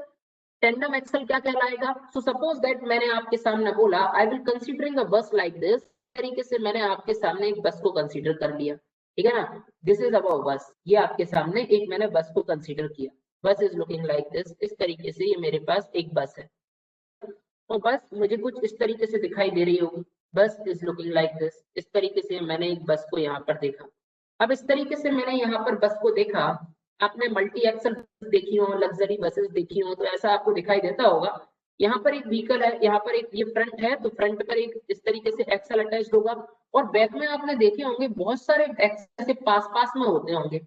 Tandem axle क्या कहलाएगा? सो सपोज दैट मैंने आपके सामने बोला आई विल कंसीडरिंग अ बस लाइक दिस, तरीके से मैंने आपके सामने एक बस को कंसीडर कर लिया, ठीक है ना। दिस इज अबाउट बस, ये आपके सामने एक मैंने बस को कंसीडर किया। बस इज लुकिंग लाइक दिस, इस तरीके से ये मेरे पास एक बस है और बस मुझे कुछ इस तरीके से दिखाई दे रही होगी। बस इज लुकिंग लाइक दिस, इस तरीके से मैंने एक बस को यहाँ पर देखा। अब इस तरीके से मैंने यहाँ पर बस को देखा। आपने मल्टी एक्सल देखी हो, लग्जरी बसेस देखी हो, तो ऐसा आपको दिखाई देता होगा। यहाँ पर एक व्हीकल है, यहाँ पर एक ये फ्रंट है, तो फ्रंट पर एक इस तरीके से एक्सल अटैच होगा और बैक में आपने देखे होंगे बहुत सारे एक्सल से पास पास में होते होंगे।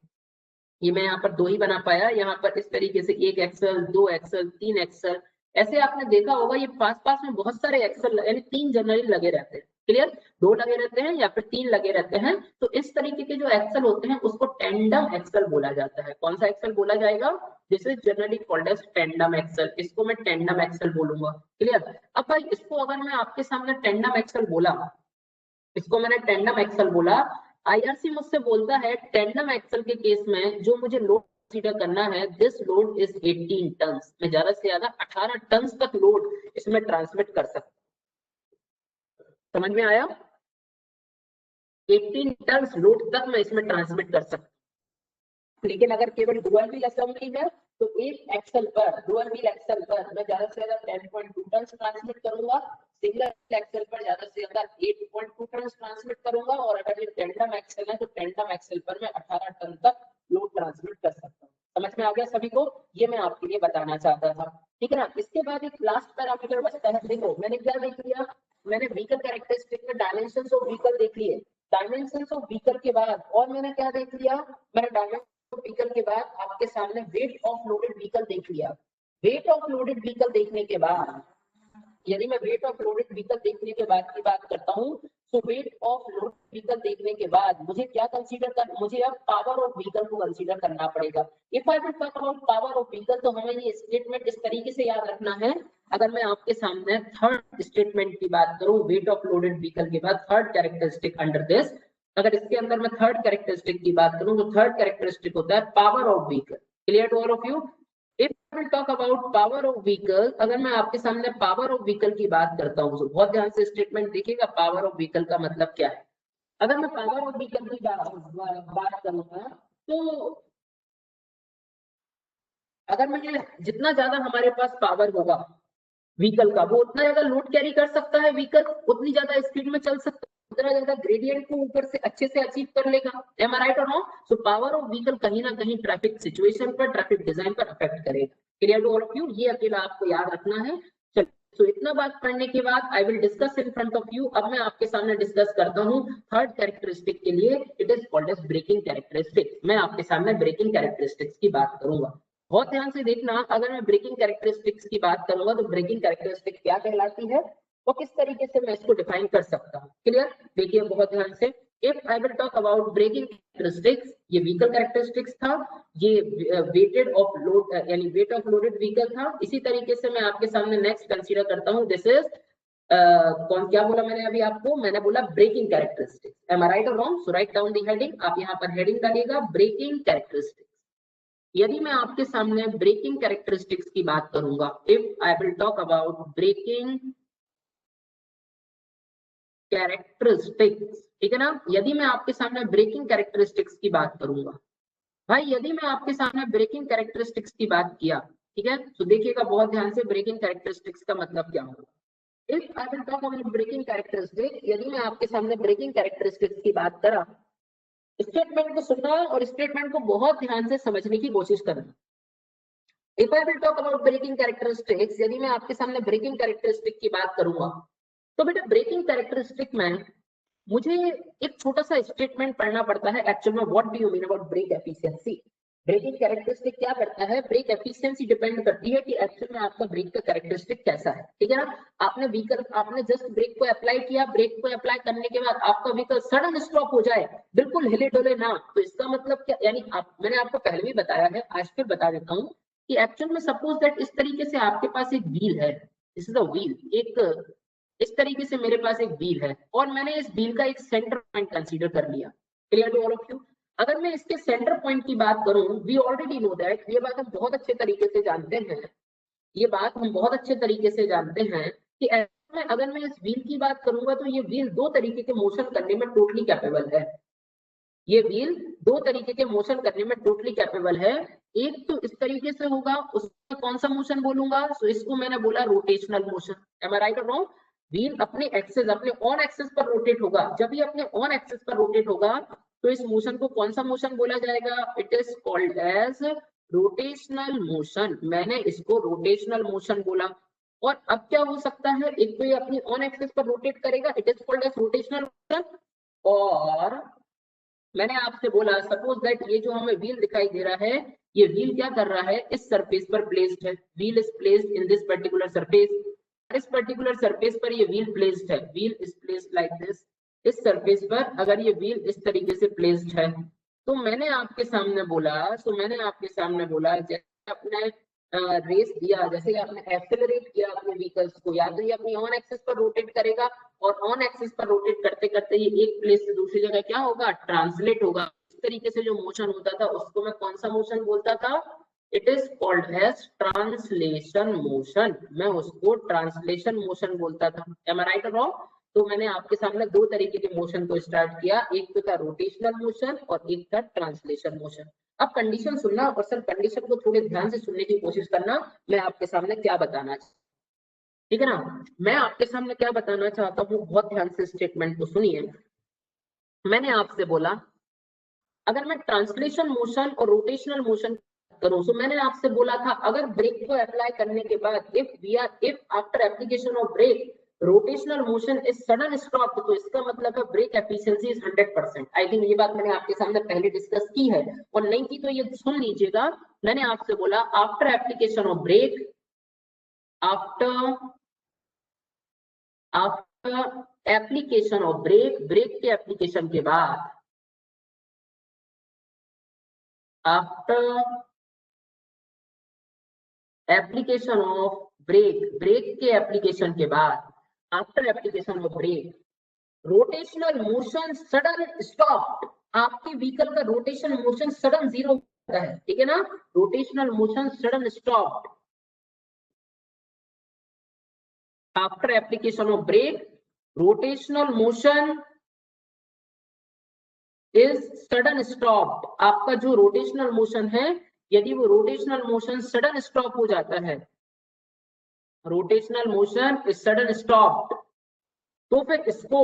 ये मैं यहाँ पर दो ही बना पाया, यहाँ पर इस तरीके से एक एक्सल, दो एक्सल, तीन एक्सल, ऐसे आपने देखा होगा ये पास पास में बहुत सारे एक्सल यानी तीन जनरली लगे रहते हैं। क्लियर? दो लगे रहते हैं या फिर तीन लगे रहते हैं। तो इस तरीके के जो एक्सल होते हैं उसको टेंडम एक्सल बोला जाता है। कौन सा एक्सल बोला जाएगा? This is generally called as tandem axle. इसको मैं टेंडम एक्सल बोलूंगा। क्लियर? अब भाई इसको अगर मैं आपके सामने टेंडम एक्सल बोला, इसको मैंने टेंडम एक्सल बोला, आईआरसी मुझसे बोलता है टेंडम एक्सल के केस में जो मुझे लोड कंसीडर करना है, दिस लोड इज 18 टन। मैं ज्यादा से ज्यादा 18 टन तक लोड इसमें ट्रांसमिट कर सकता हूं। समझ में आया? 18 टन लोड तक मैं इसमें ट्रांसमिट कर सकता हूं। लेकिन अगर केवल डुअल व्हील असेंबली है तो एक एक्सल पर, डुअल व्हील एक्सल पर मैं ज्यादा से ज्यादा 10.2 टन ट्रांसमिट करूंगा। सिंगल एक्सल पर ज्यादा से ज्यादा 8.2 टन ट्रांसमिट करूंगा। और अगर ये टेंडम एक्सल है तो टेंडम एक्सल पर मैं 18 टन तक लोड ट्रांसमिट कर सकता हूँ। समझ में आ गया सभी को? ये मैं आपके लिए बताना चाहता था, ठीक है ना। इसके बाद एक लास्ट पैरामीटर बचता है। देखो मैंने क्या देख लिया, मैंने व्हीकल कैरेक्टरिस्टिक में डायमेंशंस ऑफ व्हीकल देख लिए। डायमेंशंस ऑफ व्हीकल के बाद और मैंने क्या देख लिया, मैंने डायमेंशन व्हीकल के बाद आपके सामने वेट ऑफ लोडेड व्हीकल देख लिया। वेट ऑफ लोडेड व्हीकल देखने के बाद, यदि मैं वेट ऑफ लोडेड व्हीकल देखने के बाद की बात करता हूँ, तो वेट ऑफ लोडेड व्हीकल देखने के बाद मुझे क्या कंसीडर कर, मुझे अब पावर ऑफ व्हीकल को कंसीडर करना पड़ेगा। If I will talk about power of vehicle, तो हमें ये स्टेटमेंट इस तरीके से याद रखना है। अगर मैं आपके सामने थर्ड स्टेटमेंट की बात करूं, वेट ऑफ लोडेड व्हीकल के बाद थर्ड कैरेक्टरिस्टिक अंडर दिस, अगर इसके अंदर मैं थर्ड कैरेक्टरिस्टिक की बात करूं तो थर्ड कैरेक्टरिस्टिक होता है power of vehicle. Clear to all of you? If I will talk about power of vehicle, अगर मैं आपके सामने पावर ऑफ व्हीकल की बात करता हूँ तो बहुत ध्यान से स्टेटमेंट देखिएगा, पावर ऑफ व्हीकल का मतलब क्या है। अगर मैं पावर ऑफ व्हीकल की बात करूंगा तो अगर मैं जितना ज्यादा हमारे पास पावर होगा व्हीकल का, वो उतना ज्यादा लोड कैरी कर सकता है व्हीकल, उतनी ज्यादा स्पीड में चल सकता है, उतना ज्यादा ग्रेडियंट को ऊपर से अच्छे से अचीव कर लेगा। Am I right or not? So power of vehicle कहीं ना कहीं ट्रैफिक सिचुएशन पर, ट्रैफिक डिजाइन पर अफेक्ट करेगा। Clear to all of you? ये अकेला आपको याद रखना है। चलो, तो इतना बात पढ़ने के बाद आई will discuss in front of you. अब मैं आपके सामने डिस्कस करता हूँ थर्ड कैरेक्टरिस्टिक के लिए, it is called as braking characteristics. मैं आपके सामने ब्रेकिंग कैरेक्टरिस्टिक्स की बात करूंगा। बहुत ध्यान से देखना, अगर मैं ब्रेकिंग कैरेक्टरिस्टिक्स की बात करूंगा तो ब्रेकिंग कैरेक्टरिस्टिक क्या कहलाती है और किस तरीके से मैं इसको डिफाइन कर सकता हूँ। क्लियर? देखिए बहुत ध्यान से, if I will talk about braking characteristics, ये व्हीकल कैरेक्टरिस्टिक्स था, ये वेटेड ऑफ लोड यानी वेट ऑफ लोडेड व्हीकल था। इसी तरीके से मैं आपके सामने नेक्स्ट कंसीडर करता हूँ, दिस इज कौन, क्या बोला मैंने अभी आपको? मैंने बोला breaking characteristics. M I right और wrong? So write down the heading, आप यहाँ पर हेडिंग डालिएगा ब्रेकिंग कैरेक्टरिस्टिक्स। यदि मैं आपके सामने ब्रेकिंग कैरेक्टरिस्टिक्स की बात करूंगा, if I will talk about braking characteristics, ठीक है ना, यदि मैं आपके सामने ब्रेकिंग कैरेक्टरिस्टिक्स की बात करूंगा, भाई यदि मैं आपके सामने ब्रेकिंग कैरेक्टरिस्टिक्स की बात किया, ठीक है, तो देखिएगा बहुत ध्यान से ब्रेकिंग कैरेक्टरिस्टिक्स का मतलब क्या होगा। If I will talk about braking characteristics, यदि मैं आपके सामने ब्रेकिंग कैरेक्टरिस्टिक्स की बात करा, स्टेटमेंट को सुनना और स्टेटमेंट को बहुत ध्यान से समझने की कोशिश करना। If I will talk about braking characteristics, यदि मैं आपके सामने ब्रेकिंग कैरेक्टरिस्टिक की बात करूंगा, तो बेटा ब्रेकिंग कैरेक्टरिस्टिक में मुझे एक छोटा सा स्टेटमेंट पढ़ना पड़ता है एक्चुअल में what do you mean about brake efficiency. Braking characteristic क्या करता है, ब्रेक एफिशिएंसी डिपेंड करती है कि एक्चुअल में आपका ब्रेक का कैरेक्टरिस्टिक कैसा है, ठीक है ना। आपने जस्ट ब्रेक को अप्लाई किया, ब्रेक को अप्लाई करने के बाद आपका व्हीकल सडन स्टॉप हो जाए, बिल्कुल हिले डुले ना, तो इसका मतलब क्या, यानी मैंने आपको पहले भी बताया है, आज फिर बता देता हूँ कि एक्चुअल में सपोज दैट इस तरीके से आपके पास एक व्हील है, दिस इज अ व्हील, एक इस तरीके से मेरे पास एक व्हील है और मैंने इस व्हील का एक सेंटर पॉइंट कंसीडर कर लिया। Clear to all of you. अगर मैं इसके सेंटर पॉइंट की बात करूं, वी ऑलरेडी नो दैट, ये बात हम बहुत अच्छे तरीके से जानते हैं, ये बात हम बहुत अच्छे तरीके से जानते हैं कि अगर मैं इस व्हील की बात करूंगा तो ये व्हील दो तरीके के मोशन करने में टोटली कैपेबल है। ये व्हील दो तरीके के मोशन करने में टोटली कैपेबल है। एक तो इस तरीके से होगा, उसमें कौन सा मोशन बोलूंगा, तो इसको मैंने बोला rotational motion. M I right और रॉन्ग। व्हील अपने एक्सेस, अपने ऑन एक्सेस पर रोटेट होगा, जब ये अपने ऑन एक्सेस पर रोटेट होगा तो इस मोशन को कौन सा मोशन बोला जाएगा, it is called as rotational motion. मैंने इसको रोटेशनल मोशन बोला। और अब क्या हो सकता है, एक तो ये अपनी ऑन एक्सेस पर रोटेट करेगा, it is called as rotational motion. और मैंने आपसे बोला सपोज दैट ये जो हमें व्हील दिखाई दे रहा है, ये व्हील क्या कर रहा है, इस सरफेस पर प्लेस्ड है, wheel is placed in this particular surface, इस पर्टिकुलर सरफेस पर ये व्हील प्लेस्ड है, wheel is placed like this. इस सरफेस पर अगर ये व्हील इस तरीके से प्लेस्ड है, तो मैंने आपके सामने बोला जैसे अपने रेस दिया, जैसे आपने एक्सेलरेट किया अपने व्हीकल्स को, या तो ये अपनी ऑन एक्सिस पर रोटेट करेगा और ऑन एक्सिस पर रोटेट करते करते ये एक प्लेस से दूसरी जगह क्या होगा, ट्रांसलेट होगा। इस तरीके से जो मोशन होता था उसको मैं कौन सा मोशन बोलता था, it is called as translation motion. मैं उसको ट्रांसलेशन मोशन बोलता था। एम आई राइट और रॉन्ग। तो मैंने आपके सामने दो तरीके के मोशन को स्टार्ट किया, एक तो था रोटेशनल मोशन और एक था ट्रांसलेशन मोशन। अब कंडीशन सुनना और सर कंडीशन को थोड़े ध्यान से सुनने की कोशिश करना, मैं आपके सामने क्या बताना, ठीक है ना। मैं आपके सामने क्या बताना चाहता हूँ, बहुत ध्यान से स्टेटमेंट को सुनिए। मैंने आपसे बोला अगर मैं ट्रांसलेशन मोशन और रोटेशनल मोशन करूं, तो मैंने आपसे बोला था अगर ब्रेक को अप्लाई करने के बाद if after application of brake rotational motion is sudden stop, तो इसका मतलब है brake efficiency is 100%। I think ये बात मैंने आपके सामने पहले डिस्कस की है, और नहीं की तो ये सुन लीजिएगा। मैंने आपसे बोला after application of brake, after application of brake के एप्लीकेशन के बाद, आफ्टर एप्लीकेशन ऑफ ब्रेक के एप्लीकेशन के बाद, after application of brake rotational motion sudden stop, आपके व्हीकल का रोटेशन मोशन सडन जीरो होता है, ठीक है ना। Rotational motion sudden stop after application of brake, rotational motion is sudden stop. आपका जो रोटेशनल मोशन है, यदि वो रोटेशनल मोशन सडन स्टॉप हो जाता है, rotational motion is sudden stop, तो फिर इसको,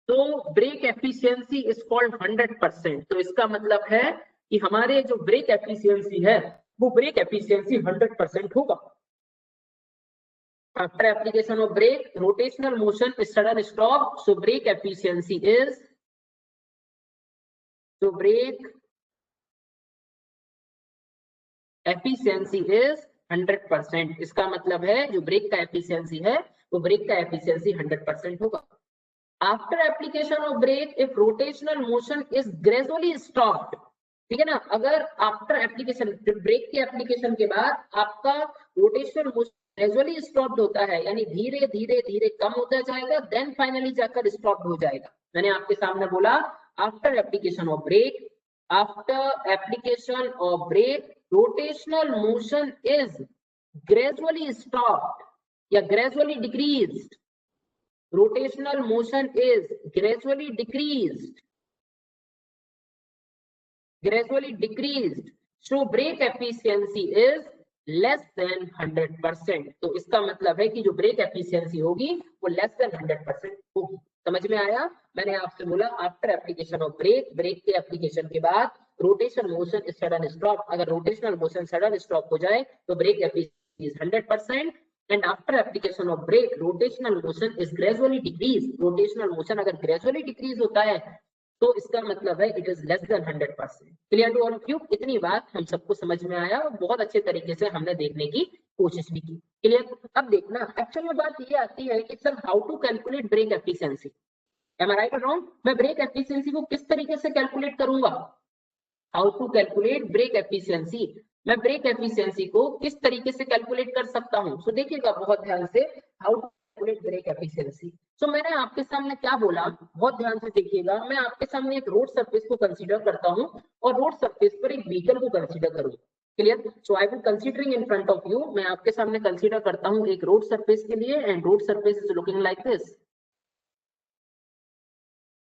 तो ब्रेक एफिशिएंसी इज कॉल्ड 100%। तो इसका मतलब है कि हमारे जो ब्रेक एफिशिएंसी है वो ब्रेक एफिशिएंसी 100% होगा। After application of brake rotational motion is sudden stop, so brake efficiency is, so brake efficiency is 100%। इसका मतलब है जो ब्रेक का एफिशिएंसी है वो ब्रेक का एफिशिएंसी 100% होगा। After application of brake if rotational motion is gradually stopped, ठीक है ना। अगर आफ्टर एप्लीकेशन, ब्रेक के एप्लीकेशन के बाद आपका रोटेशनल मोशन ग्रेजुअली स्टॉप्ड होता है, यानी धीरे धीरे धीरे कम होता जाएगा, देन फाइनली जाकर स्टॉप हो जाएगा। मैंने आपके सामने बोला after application of brake, after application of brake rotational motion is gradually stopped या gradually decreased, rotational motion is gradually decreased, so brake efficiency is less than 100%। तो इसका मतलब है कि जो ब्रेक एफिशिएंसी होगी वो लेस देन 100% होगी। समझ में आया। मैंने आपसे बोला आफ्टर एप्लीकेशन ऑफ ब्रेक के एप्लीकेशन के बाद rotation motion is sudden stop, अगर रोटेशनल मोशन सडन स्टॉप हो जाए तो brake efficiency is 100%। And after application of brake rotational motion is gradually decrease. Rotational motion अगर ग्रेजुअली डिक्रीज होता है तो इसका मतलब है it is less than 100%। Clear to all of you? इतनी बात हम सबको समझ में आया और बहुत अच्छे तरीके से हमने देखने की कोशिश भी की। क्लियर? अब देखना एक्चुअल में बात ये आती है कि sir how to calculate brake efficiency. Am I right और रॉन्ग? मैं ब्रेक एफिशिएंसी को किस तरीके से कैलकुलेट करूंगा? How to calculate brake efficiency. मैं ब्रेक एफिशिएंसी को किस तरीके से कैलकुलेट कर सकता हूं? सो देखिएगा बहुत ध्यान से, how to calculate brake efficiency. So मैंने आपके सामने क्या बोला, बहुत ध्यान से देखिएगा। मैं आपके सामने एक रोड सरफेस को कंसीडर करता हूं और रोड सरफेस पर एक व्हीकल को कंसीडर करूंगा। Clear? So I will considering in front of you, मैं आपके सामने कंसीडर करता हूं एक रोड सरफेस के लिए, and road surface is looking like this.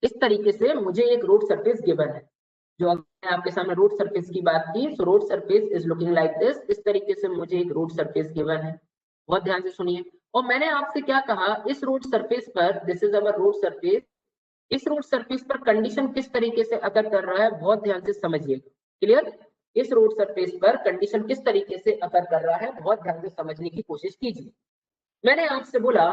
इस तरीके से मुझे एक रोड सरफेस गिवन है। जो मैं आपके सामने रोड सरफेस की बात की, so road surface is looking like this. इस तरीके से मुझे एक रोड सरफेस गिवन है। बहुत ध्यान से सुनिए। और मैंने आपसे क्या कहा, इस रोड सरफेस पर, this is our road surface, इस रोड सरफेस पर कंडीशन किस तरीके से अकर कर रहा है, बहुत ध्यान से समझिएगा। क्लियर? इस रोड सरफेस पर कंडीशन किस तरीके से अकर कर रहा है, बहुत ध्यान से समझने की कोशिश कीजिए। मैंने आपसे बोला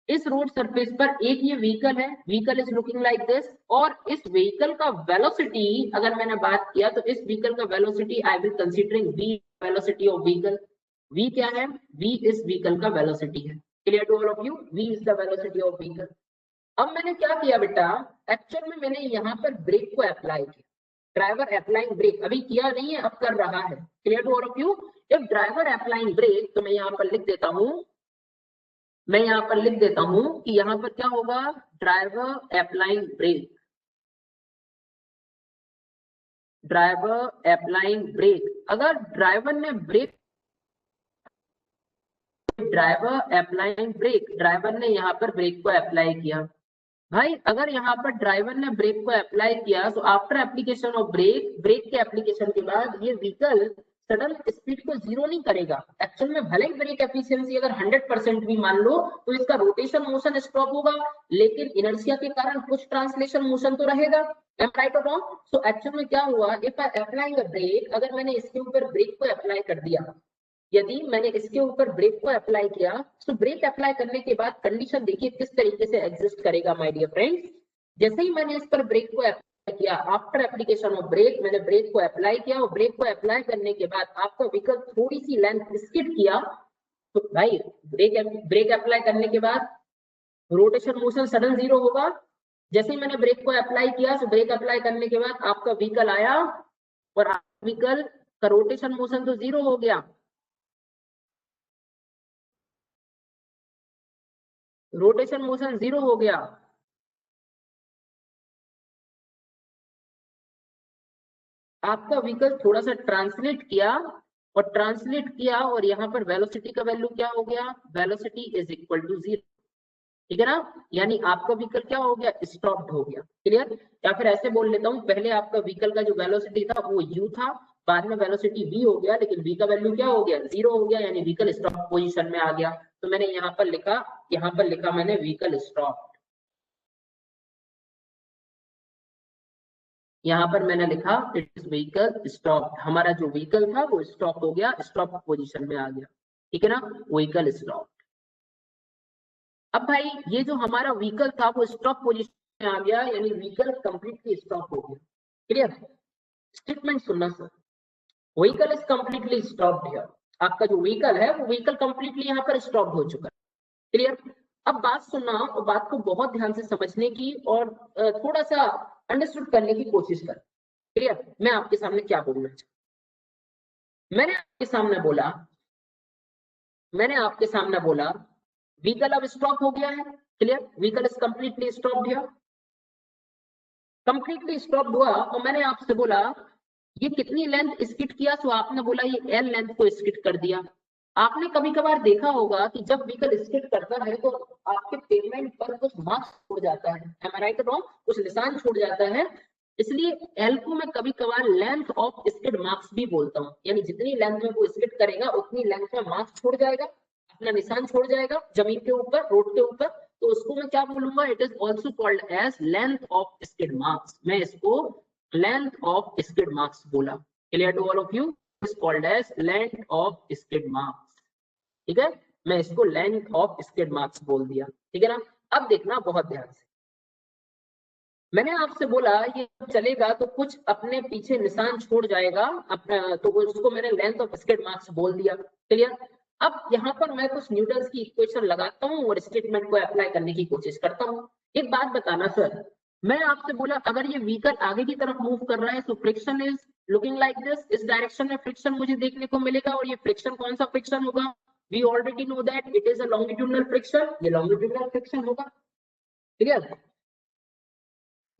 इस रोड सरफेस पर एक ये व्हीकल है, vehicle is looking like this, और इस व्हीकल का वेलोसिटी अगर मैंने बात किया तो इस व्हीकल का velocity I will considering v, velocity of vehicle. v क्या है? v इस व्हीकल का वेलोसिटी है। Clear to all of you? v is the velocity of vehicle. अब मैंने क्या किया बेटा, एक्चुअल में मैंने यहाँ पर ब्रेक को अप्लाई किया। ड्राइवर अप्लाइंग ब्रेक अभी किया नहीं है, अब कर रहा है। Clear to all of you? If driver applying brake, तो मैं यहाँ पर लिख देता हूं, मैं यहाँ पर लिख देता हूं कि यहाँ पर क्या होगा, driver applying brake, driver applying brake. अगर ड्राइवर ने brake, driver applying brake, driver ने यहाँ पर ब्रेक को अप्लाई किया। भाई अगर यहाँ पर ड्राइवर ने ब्रेक को अप्लाई किया, तो after application of brake, brake के एप्लीकेशन के बाद ये व्हीकल सडन स्पीड को जीरो नहीं करेगा। एक्चुअल में भले ही ब्रेक एफिशिएंसी अगर 100% भी मान लो, तो इसका रोटेशन मोशन स्टॉप होगा, लेकिन इनर्शिया के कारण कुछ ट्रांसलेशन मोशन तो रहेगा। एम राइट और रॉन्ग? सो एक्चुअल में क्या हुआ, if I applying a brake, अगर मैंने इसके ऊपर ब्रेक को अप्लाई कर दिया, यदि मैंने इसके ऊपर ब्रेक को अप्लाई किया, तो ब्रेक अप्लाई करने के बाद कंडीशन देखिए किस तरीके से एग्जिस्ट करेगा माय डियर फ्रेंड्स। जैसे ही मैंने इस पर ब्रेक को अप्लाई किया, आफ्टर एप्लीकेशन ऑफ ब्रेक, मैंने ब्रेक को अप्लाई किया और ब्रेक को अप्लाई करने के बाद आपका व्हीकल थोड़ी सी लेंथ स्किड किया, तो भाई ब्रेक अप्लाई करने के बाद रोटेशन मोशन सडन जीरो होगा। जैसे ही मैंने ब्रेक को अप्लाई किया, तो ब्रेक अप्लाई करने के बाद आपका व्हीकल आया और व्हीकल का रोटेशन मोशन तो जीरो हो गया, रोटेशन मोशन जीरो हो गया। आपका व्हीकल थोड़ा सा ट्रांसलेट किया, और ट्रांसलेट किया और यहाँ पर वेलोसिटी का वैल्यू क्या हो गया, velocity is equal to zero. ठीक है ना? यानी आपका व्हीकल क्या हो गया, स्टॉप्ड हो गया। क्लियर? या फिर ऐसे बोल लेता हूँ, पहले आपका व्हीकल का जो वेलोसिटी था वो u था, बाद में वेलोसिटी v हो गया, लेकिन v का वैल्यू क्या हो गया, जीरो हो गया, यानी व्हीकल स्टॉप पोजीशन में आ गया। तो मैंने यहाँ पर लिखा मैंने व्हीकल स्टॉप। यहाँ पर मैंने लिखा इट इज व्हीकल स्टॉप। हमारा जो व्हीकल था वो स्टॉप हो गया, स्टॉप पोजीशन में आ गया। ठीक है ना? Vehicle stop. अब भाई ये जो हमारा व्हीकल था वो स्टॉप पोजीशन में आ गया, यानी व्हीकल कंप्लीटली स्टॉप हो गया। क्लियर? स्टेटमेंट सुनना sir, vehicle is completely stopped here. आपका जो व्हीकल है वो व्हीकल कंप्लीटली यहाँ पर स्टॉप हो चुका है। क्लियर? अब बात सुनना और बात को बहुत ध्यान से समझने की और थोड़ा सा अंडरस्टूड करने की कोशिश कर। क्लियर? मैं आपके सामने क्या बोलना चाहूँ, मैंने आपके सामने बोला व्हीकल अब स्टॉप हो गया है। Clear? Vehicle is completely stopped here, completely stopped हुआ, और मैंने आपसे बोला ये कितनी लेंथ स्किड किया, तो आपने बोला ये एल लेंथ को स्किड कर दिया। आपने कभी कभार देखा होगा कि जब व्हीकल स्किड करता है तो आपके पेमेंट पर कुछ मार्क्स छोड़ जाता है, am I right or wrong? कुछ निशान छूट जाता है, इसलिए एल को मैं कभी कभार लेंथ ऑफ स्किड मार्क्स भी बोलता हूँ। यानी जितनी लेंथ में वो स्किड करेगा उतनी लेंथ में मार्क्स छोड़ जाएगा, अपना निशान छोड़ जाएगा जमीन के ऊपर, रोड के ऊपर, तो उसको मैं क्या बोलूंगा, it is also called as length of skid marks. मैं इसको लेंथ ऑफ स्किड मार्क्स बोला। Clear to all of you? Is called as length of skid marks. ठीक है? मैं इसको लेंथ ऑफ स्किड मार्क्स बोल दिया, ठीक है ना। अब देखना बहुत ध्यान से, मैंने आपसे बोला ये चलेगा तो कुछ अपने पीछे निशान छोड़ जाएगा अपना, तो उसको मैंने लेंथ ऑफ स्किड मार्क्स बोल दिया, क्लियर। अब यहाँ पर मैं कुछ न्यूटन्स की इक्वेशन लगाता हूँ और स्टेटमेंट को अप्लाई करने की कोशिश करता हूँ। एक बात बताना सर, मैं आपसे बोला अगर ये व्हीकल आगे की तरफ मूव कर रहा है तो friction is looking like this, इस डायरेक्शन में फ्रिक्शन मुझे देखने को मिलेगा, और ये फ्रिक्शन कौन सा फ्रिक्शन होगा, we already know that it is a longitudinal friction, ये लॉन्गिट्यूडनल फ्रिक्शन होगा, क्लियर।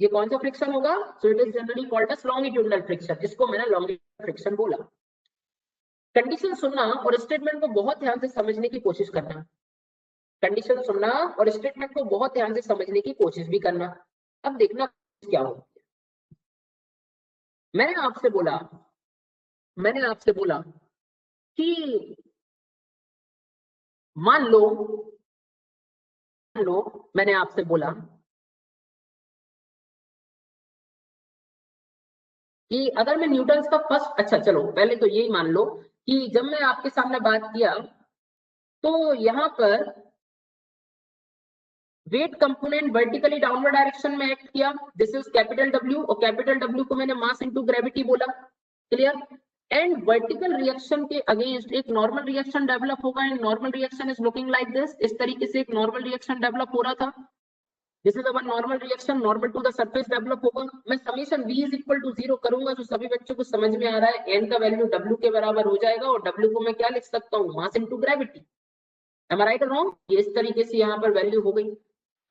ये कौन सा फ्रिक्शन होगा, so it is generally called as longitudinal friction, इसको मैंने लॉन्गिट्यूडनल फ्रिक्शन बोला। कंडीशन सुनना और स्टेटमेंट को बहुत ध्यान से समझने की कोशिश करना, कंडीशन सुनना और स्टेटमेंट को बहुत ध्यान से समझने की कोशिश भी करना। अब देखना क्या हो, मैंने आपसे बोला कि मान लो मैंने आपसे बोला कि अगर मैं न्यूटन का फर्स्ट, अच्छा चलो पहले तो यही मान लो कि जब मैं आपके सामने बात किया तो यहाँ पर weight component vertically downward direction में एक्ट किया, दिस इज कैपिटल डब्ल्यू, और कैपिटल डब्ल्यू को मैंने मास इनटू ग्रेविटी बोला, क्लियर। एंड वर्टिकल रिएक्शन के अगेंस्ट एक नॉर्मल रिएक्शन डेवलप होगा, and normal reaction is looking like this, इस तरीके से एक नॉर्मल रिएक्शन डेवलप हो रहा था, this is our normal reaction, normal to the surface develop होगा। मैं summation v is equal to 0 करूंगा तो सभी बच्चों को समझ में आ रहा है n का वैल्यू w के बराबर हो जाएगा, और w को मैं क्या लिख सकता हूँ, मास into gravity, M I right और रॉन्ग, ये इस तरीके से यहाँ पर वैल्यू हो गई।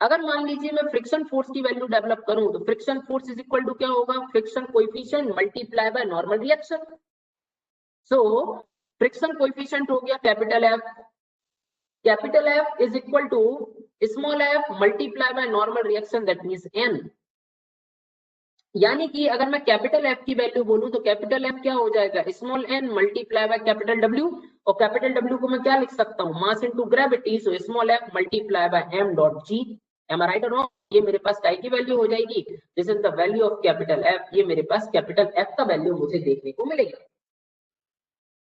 अगर मान लीजिए मैं फ्रिक्शन फोर्स की वैल्यू डेवलप करूं तो friction force is equal to क्या होगा, friction coefficient multiply by normal reaction, so friction coefficient हो गया capital F is equal to small f multiply by normal reaction, that means n। यानी कि अगर मैं कैपिटल F की वैल्यू बोलूं तो कैपिटल F क्या हो जाएगा, small n multiply by capital W, और कैपिटल W को मैं क्या लिख सकता हूं, mass into gravity, so small f multiply by m dot g, am I right और रॉन्ग, ये मेरे पास काय की वैल्यू हो जाएगी, this is the value of capital F, ये मेरे पास कैपिटल F का वैल्यू मुझे देखने को मिलेगा।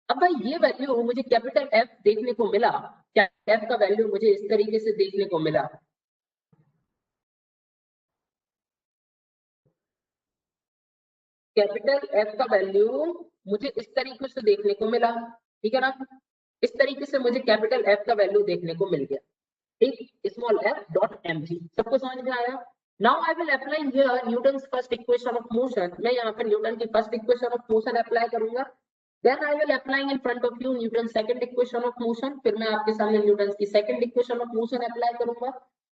अब भाई ये वैल्यू मुझे कैपिटल F देखने को मिला, क्या F का वैल्यू मुझे इस तरीके से देखने को मिला, कैपिटल F का वैल्यू मुझे इस तरीके से देखने को मिला, ठीक है ना, इस तरीके से मुझे कैपिटल F का वैल्यू देखने को मिल गया, ठीक, स्मॉल f डॉट mg, सबको समझ में आया। Now I will apply here Newton's first equation of motion, मैं यहाँ पर न्यूटन की first equation of motion apply करूंगा, then I will apply in front of you Newton second equation of motion, फिर मैं आपके सामने न्यूटन की second equation of motion apply करूंगा,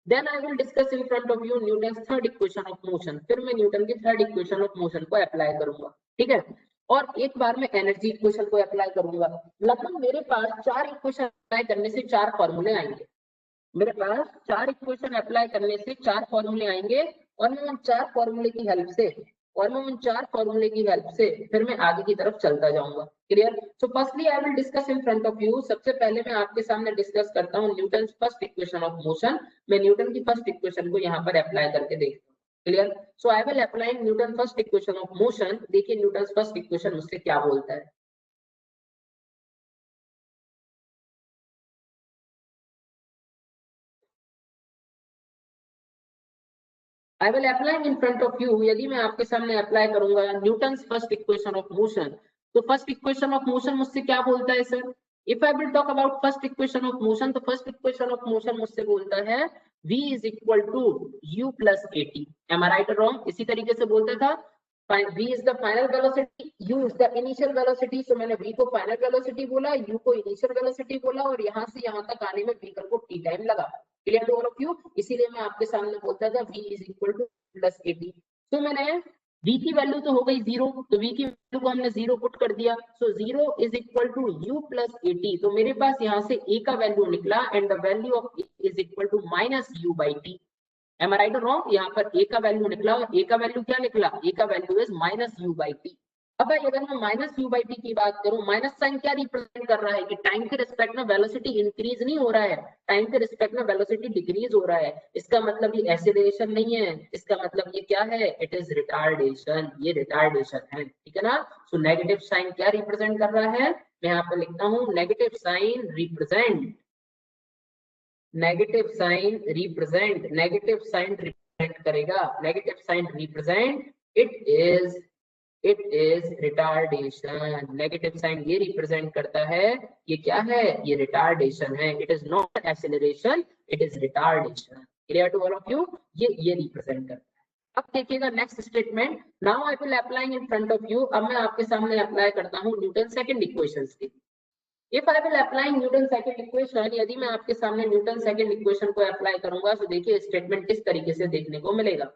then I will discuss in front of you Newton third equation of motion, फिर मैं Newton की third equation of motion को अप्लाई करूंगा, ठीक है। और एक बार में एनर्जी इक्वेशन को अप्लाई करूंगा, लगभग मेरे पास 4 इक्वेशन अप्लाई करने से 4 फॉर्मूले आएंगे, मेरे पास 4 इक्वेशन अप्लाई करने से 4 फॉर्मूले आएंगे, और मैं उन 4 फॉर्मूले की हेल्प से फिर मैं आगे की तरफ चलता जाऊंगा, clear. So firstly I will discuss in front of you, सबसे पहले मैं आपके सामने डिस्कस करता हूँ Newton first equation of motion, मैं न्यूटन की फर्स्ट इक्वेशन को यहाँ पर अप्लाई करके देखता हूँ, clear. So I will apply Newton first equation of motion, देखिए न्यूटन फर्स्ट इक्वेशन मुझसे क्या बोलता है। I will apply in front of you, यदि मैं आपके सामने अप्लाई करूंगा Newton first equation of motion, तो फर्स्ट इक्वेशन ऑफ मोशन मुझसे क्या बोलता है sir, if I will talk about first equation of motion, तो फर्स्ट इक्वेशन ऑफ मोशन मुझसे बोलता है v is equal to u plus at, am I right और रॉन्ग, इसी तरीके से बोलता था, v is the final velocity, u is the initial velocity, so मैंने v को final velocity बोला, u को initial velocity बोला, और यहाँ से यहाँ तक आने में व्हीकल को t टाइम लगा, clear to all of you, इसीलिए मैं आपके सामने बोलता था v is equal to plus at। तो मैंने v की वैल्यू तो हो गई 0, तो v की वैल्यू को हमने 0 पुट कर दिया, so 0 is equal to u plus at, तो मेरे पास यहाँ से a का वैल्यू निकला, and the value of a is equal to minus u by t, am I right और रॉन्ग, यहाँ पर a का वैल्यू निकला, और a का वैल्यू क्या निकला, a का value is minus u by t। अब भाई अगर मैं माइनस u बाई टी की बात करूं, माइनस साइन क्या रिप्रेजेंट कर रहा है कि टाइम के रिस्पेक्ट में वेलोसिटी इंक्रीज नहीं हो रहा है, टाइम के रिस्पेक्ट में वेलोसिटी डिक्रीज हो रहा है, इसका मतलब ये एक्सीलरेशन नहीं है, इसका मतलब ये क्या है, इट इज रिटार्डेशन, ये रिटार्डेशन है, ठीक है ना। सो नेगेटिव साइन क्या रिप्रेजेंट कर रहा है, मैं यहाँ पे लिखता हूँ negative sign represent negative sign represent, negative sign represent करेगा, negative sign represent it is retardation. Negative sign ये रिप्रेजेंट करता है, ये क्या है, ये रिटार्डेशन है। It is not acceleration, it is retardation. Clear to all of you? ये रिप्रेजेंट करता है। अब देखिएगा next statement, now I will applying in front of you. अब मैं आपके सामने अप्लाई करता हूँ न्यूटन सेकंड इक्वेशंस की। If I will applying Newton second equation, यदि मैं आपके सामने न्यूटन सेकंड इक्वेशन को अप्लाई करूंगा तो देखिए स्टेटमेंट किस तरीके से देखने को मिलेगा।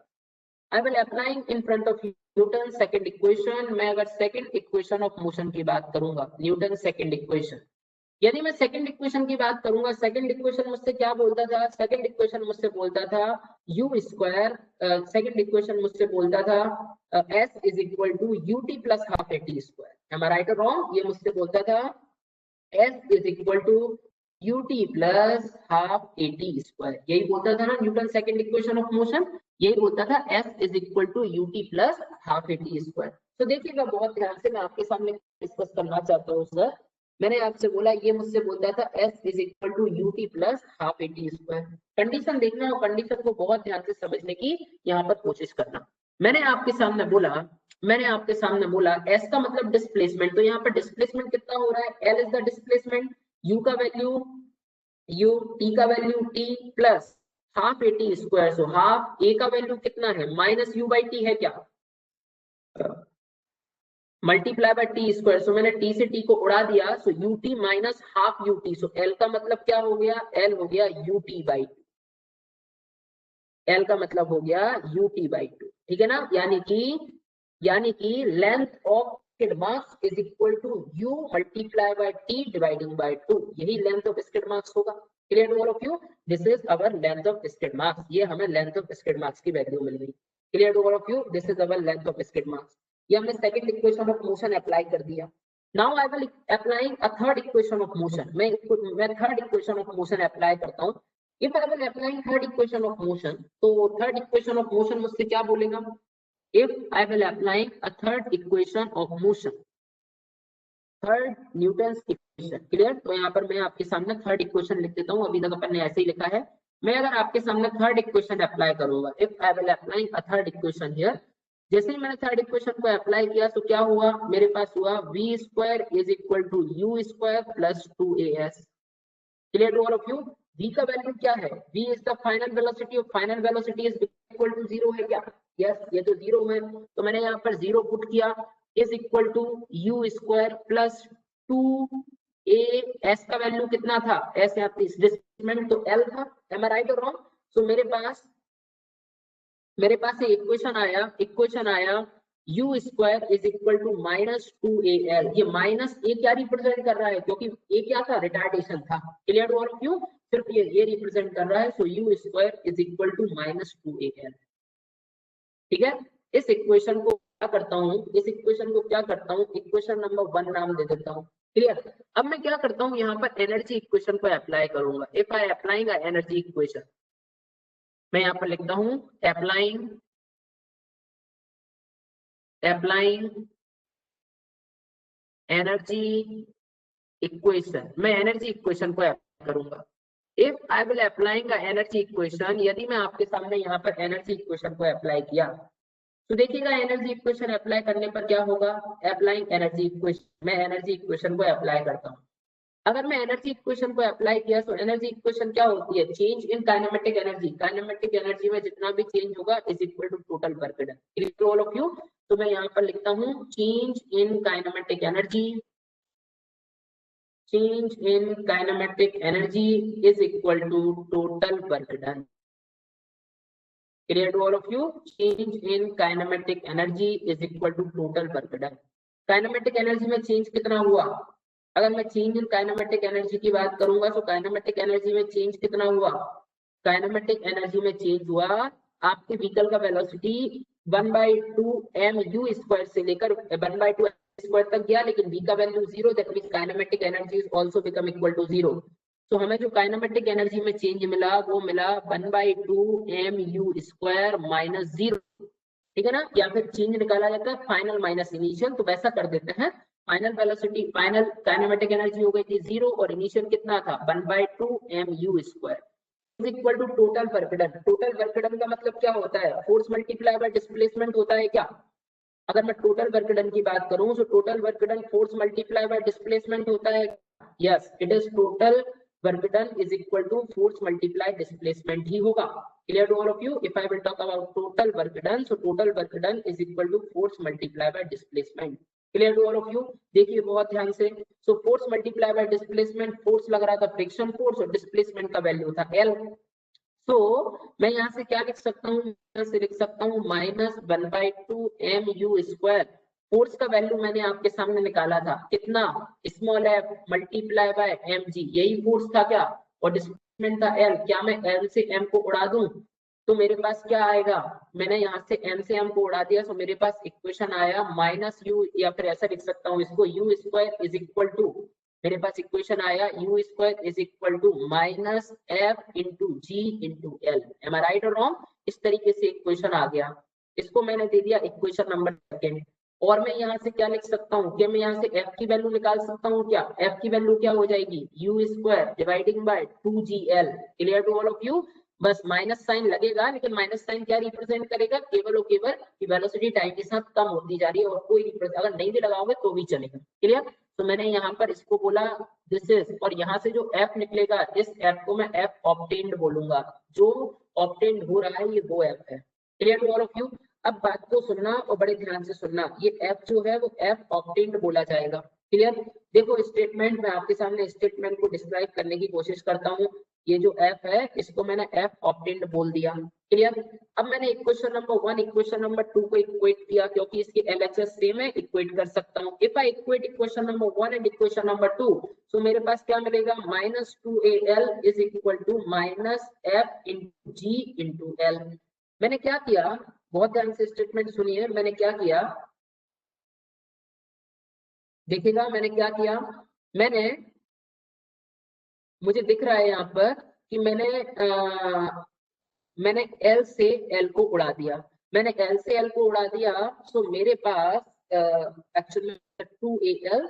आई will applying in front of Newton second equation. मैं अगर सेकंड इक्वेशन ऑफ मोशन की बात करूंगा, न्यूटन सेकंड इक्वेशन, यदि मैं सेकंड इक्वेशन की बात करूंगा, सेकंड इक्वेशन मुझसे क्या बोलता था, सेकंड इक्वेशन मुझसे बोलता था यू स्क्वायर, सेकंड इक्वेशन मुझसे बोलता था s is equal to u t plus half A T square. Am I right और रॉन्ग? ये मुझसे बोलता था s is equal to u t plus half A T square. यही बोलता था ना Newton second equation of motion, यही बोलता था s is equal to u t plus half A T square. तो देखिएगा बहुत ध्यान से, मैं आपके सामने डिस्कस करना चाहता हूँ सर। मैंने आपसे बोला, ये मुझसे बोलता था s is equal to u t plus half A T square. Condition देखना और कंडीशन को बहुत ध्यान से समझने की यहाँ पर कोशिश करना। मैंने आपके सामने बोला एस का मतलब डिस्प्लेसमेंट, तो यहाँ पर डिस्प्लेसमेंट कितना हो रहा है, L is the displacement, U का वैल्यू यू, टी का value T plus half A T square. So half A का वैल्यू कितना है, माइनस यू बाई टी है क्या, मल्टीप्लाई बाय टी स्क्वायर। सो मैंने टी से टी को उड़ा दिया, so U T minus half U T. So L का मतलब क्या हो गया, एल हो गया U T by two, L का मतलब हो गया यू टी बाई टू, ठीक है ना। यानी कि length of skid marks is equal to u multiply by t dividing by two, यही लेंथ ऑफ स्किड मार्क्स होगा। Clear to all of you? This is our length of skid marks, ये हमें length of skid marks की value मिल गई। Clear to all of you? This is our length of skid marks. ये हमने second equation of motion apply कर दिया। Now I will applying a third equation of motion. मैं third equation of motion apply करता हूँ। If I will applying third equation of motion, तो third equation of motion मुझसे क्या बोलेगा, if I will applying a third equation of motion, third Newton's equation, clear? तो यहाँ पर मैं आपके सामने थर्ड इक्वेशन लिख देता हूँ, अभी तक अपन ने ऐसे ही लिखा है। मैं अगर आपके सामने थर्ड इक्वेशन अप्लाई करूंगा, if I will applying a third equation here, जैसे ही मैंने थर्ड इक्वेशन को अप्लाई किया तो क्या हुआ, मेरे पास हुआ v square is equal to u square plus 2as। Clear to all of you? v का वैल्यू क्या है, v is the final velocity, of final velocity is equal to 0 है क्या, यस ये तो 0 है, तो मैंने यहाँ पर 0 पुट किया, is equal to u square plus 2a, s का वैल्यू कितना था, s यहाँ पे डिस्प्लेसमेंट तो l था। एम आई राइट और रॉन्ग? सो मेरे पास इक्वेशन आया u square is equal to minus 2al। ये माइनस a क्या रिप्रेजेंट कर रहा है, क्योंकि a क्या था, रिटार्डेशन था। Clear to all of you? सिर्फ ये रिप्रेजेंट कर रहा है, so u square is equal to minus 2al। ठीक है, इस इक्वेशन को क्या करता हूँ, इक्वेशन नंबर 1 नाम दे देता हूँ। क्लियर? अब मैं क्या करता हूँ, यहाँ पर एनर्जी इक्वेशन को अप्लाई करूंगा। If I applying energy equation, मैं यहाँ पर लिखता हूँ अप्लाइंग एनर्जी इक्वेशन, मैं एनर्जी इक्वेशन को अप्लाई करूंगा। If I will applying energy equation, यदि मैं आपके सामने यहाँ पर एनर्जी इक्वेशन को अप्लाई किया तो देखिएगा एनर्जी इक्वेशन अप्लाई करने पर क्या होगा, अप्लाइंग एनर्जी इक्वेशन, मैं एनर्जी इक्वेशन को अप्लाई करता हूँ। अगर मैं एनर्जी इक्वेशन को अप्लाई किया तो एनर्जी इक्वेशन क्या होती है, change in kinematic energy, kinematic energy में जितना भी चेंज होगा is equal to total work done. Clear all of you? तो मैं यहाँ पर लिखता हूँ change in kinematic energy, change in kinetic energy is equal to total work done. Clear to all of you? Change in kinetic energy is equal to total work done. Kinetic energy में change कितना हुआ, अगर मैं change in kinetic energy की बात करूंगा तो kinetic energy में change कितना हुआ, kinetic energy में change हुआ आपके व्हीकल का वेलोसिटी 1/2 mu स्क्वायर से लेकर 1/2 स्क्वायर तक गया, लेकिन v का value 0, that means kinematic energy is also become equal to 0। तो हमें जो काइनेमेटिक एनर्जी में चेंज मिला वो मिला 1/2 mu स्क्वायर माइनस 0। ठीक है ना, या फिर चेंज निकाला जाता है फाइनल माइनस इनिशियल, तो वैसा कर देते हैं। Final velocity, final kinematic energy हो गई थी 0 और इनिशियल कितना था 1/2 mu square. Equal to total work done. Total work done का मतलब क्या होता है? फोर्स मल्टीप्लाई बाय डिस्प्लेसमेंट होता है क्या? अगर मैं टोटल वर्क डन की बात करूं तो total work done force multiply by displacement होता है। Yes, it is total work done is equal to force multiply displacement ही होगा। Clear to all of you? If I will talk about total work done, so total work done is equal to force multiply by displacement. Clear to all of you? देखिए बहुत ध्यान से, so force multiply by displacement, force लग रहा था friction force और displacement का value था एल। तो मैं यहाँ से क्या लिख सकता हूँ? यहाँ से लिख सकता हूँ -1/2 mu²। फोर्स का वैल्यू मैंने आपके सामने निकाला था, कितना? Small F multiply by mg, यही फोर्स था क्या? और डिस्प्लेसमेंट था एल। क्या मैं एल से एम को उड़ा दूं तो मेरे पास क्या आएगा? मैंने यहाँ से एम से एम को उड़ा दिया, तो मेरे पास इक्वेशन आया -u, या फिर ऐसा लिख सकता हूँ इसको, u² इज इक्वल टू, मेरे पास इक्वेशन आया u² is equal to -f into g into l. Am I right और रॉन्ग? इस तरीके से इक्वेशन आ गया, इसको मैंने दे दिया इक्वेशन नंबर सेकेंड। और मैं यहाँ से क्या लिख सकता हूँ? क्या मैं यहाँ से f की वैल्यू निकाल सकता हूँ क्या? f की वैल्यू क्या हो जाएगी? u² dividing by 2gl। Clear to all of you? बस माइनस साइन लगेगा, लेकिन माइनस साइन क्या रिप्रेजेंट करेगा? केवल और केवल कि वेलोसिटी टाइम के साथ कम होती जा रही है, और कोई अगर नहीं भी लगाओगे तो भी चलेगा। क्लियर? तो मैंने यहाँ पर इसको बोला दिस इज, और यहाँ से जो f निकलेगा, इस f को मैं f ऑब्टेन्ड बोलूंगा। जो ऑब्टेन्ड हो रहा है ये वो f है। Clear to all of you? अब बात को सुनना और बड़े ध्यान से सुनना, ये f जो है वो f ऑब्टेन्ड बोला जाएगा। क्लियर? देखो स्टेटमेंट, मैं आपके सामने स्टेटमेंट को डिस्क्राइब करने की कोशिश करता हूँ। ये जो f है इसको मैंने f ऑब्टेन्ड बोल दिया। क्लियर? अब मैंने इक्वेशन नंबर 1 इक्वेशन नंबर 2 को इक्वेट किया, क्योंकि इसकी LHS सेम है, इक्वेट कर सकता हूँ। If I equate equation number 1 and equation number 2, तो मेरे पास क्या मिलेगा? -2al is equal to -f into g into l. मैंने क्या किया? बहुत ध्यान से स्टेटमेंट सुनिए, मैंने क्या किया देखिएगा, मैंने क्या किया। मैंने, मुझे दिख रहा है यहाँ पर कि मैंने L से L को उड़ा दिया। मैंने L से L को उड़ा दिया, सो मेरे पास actually 2al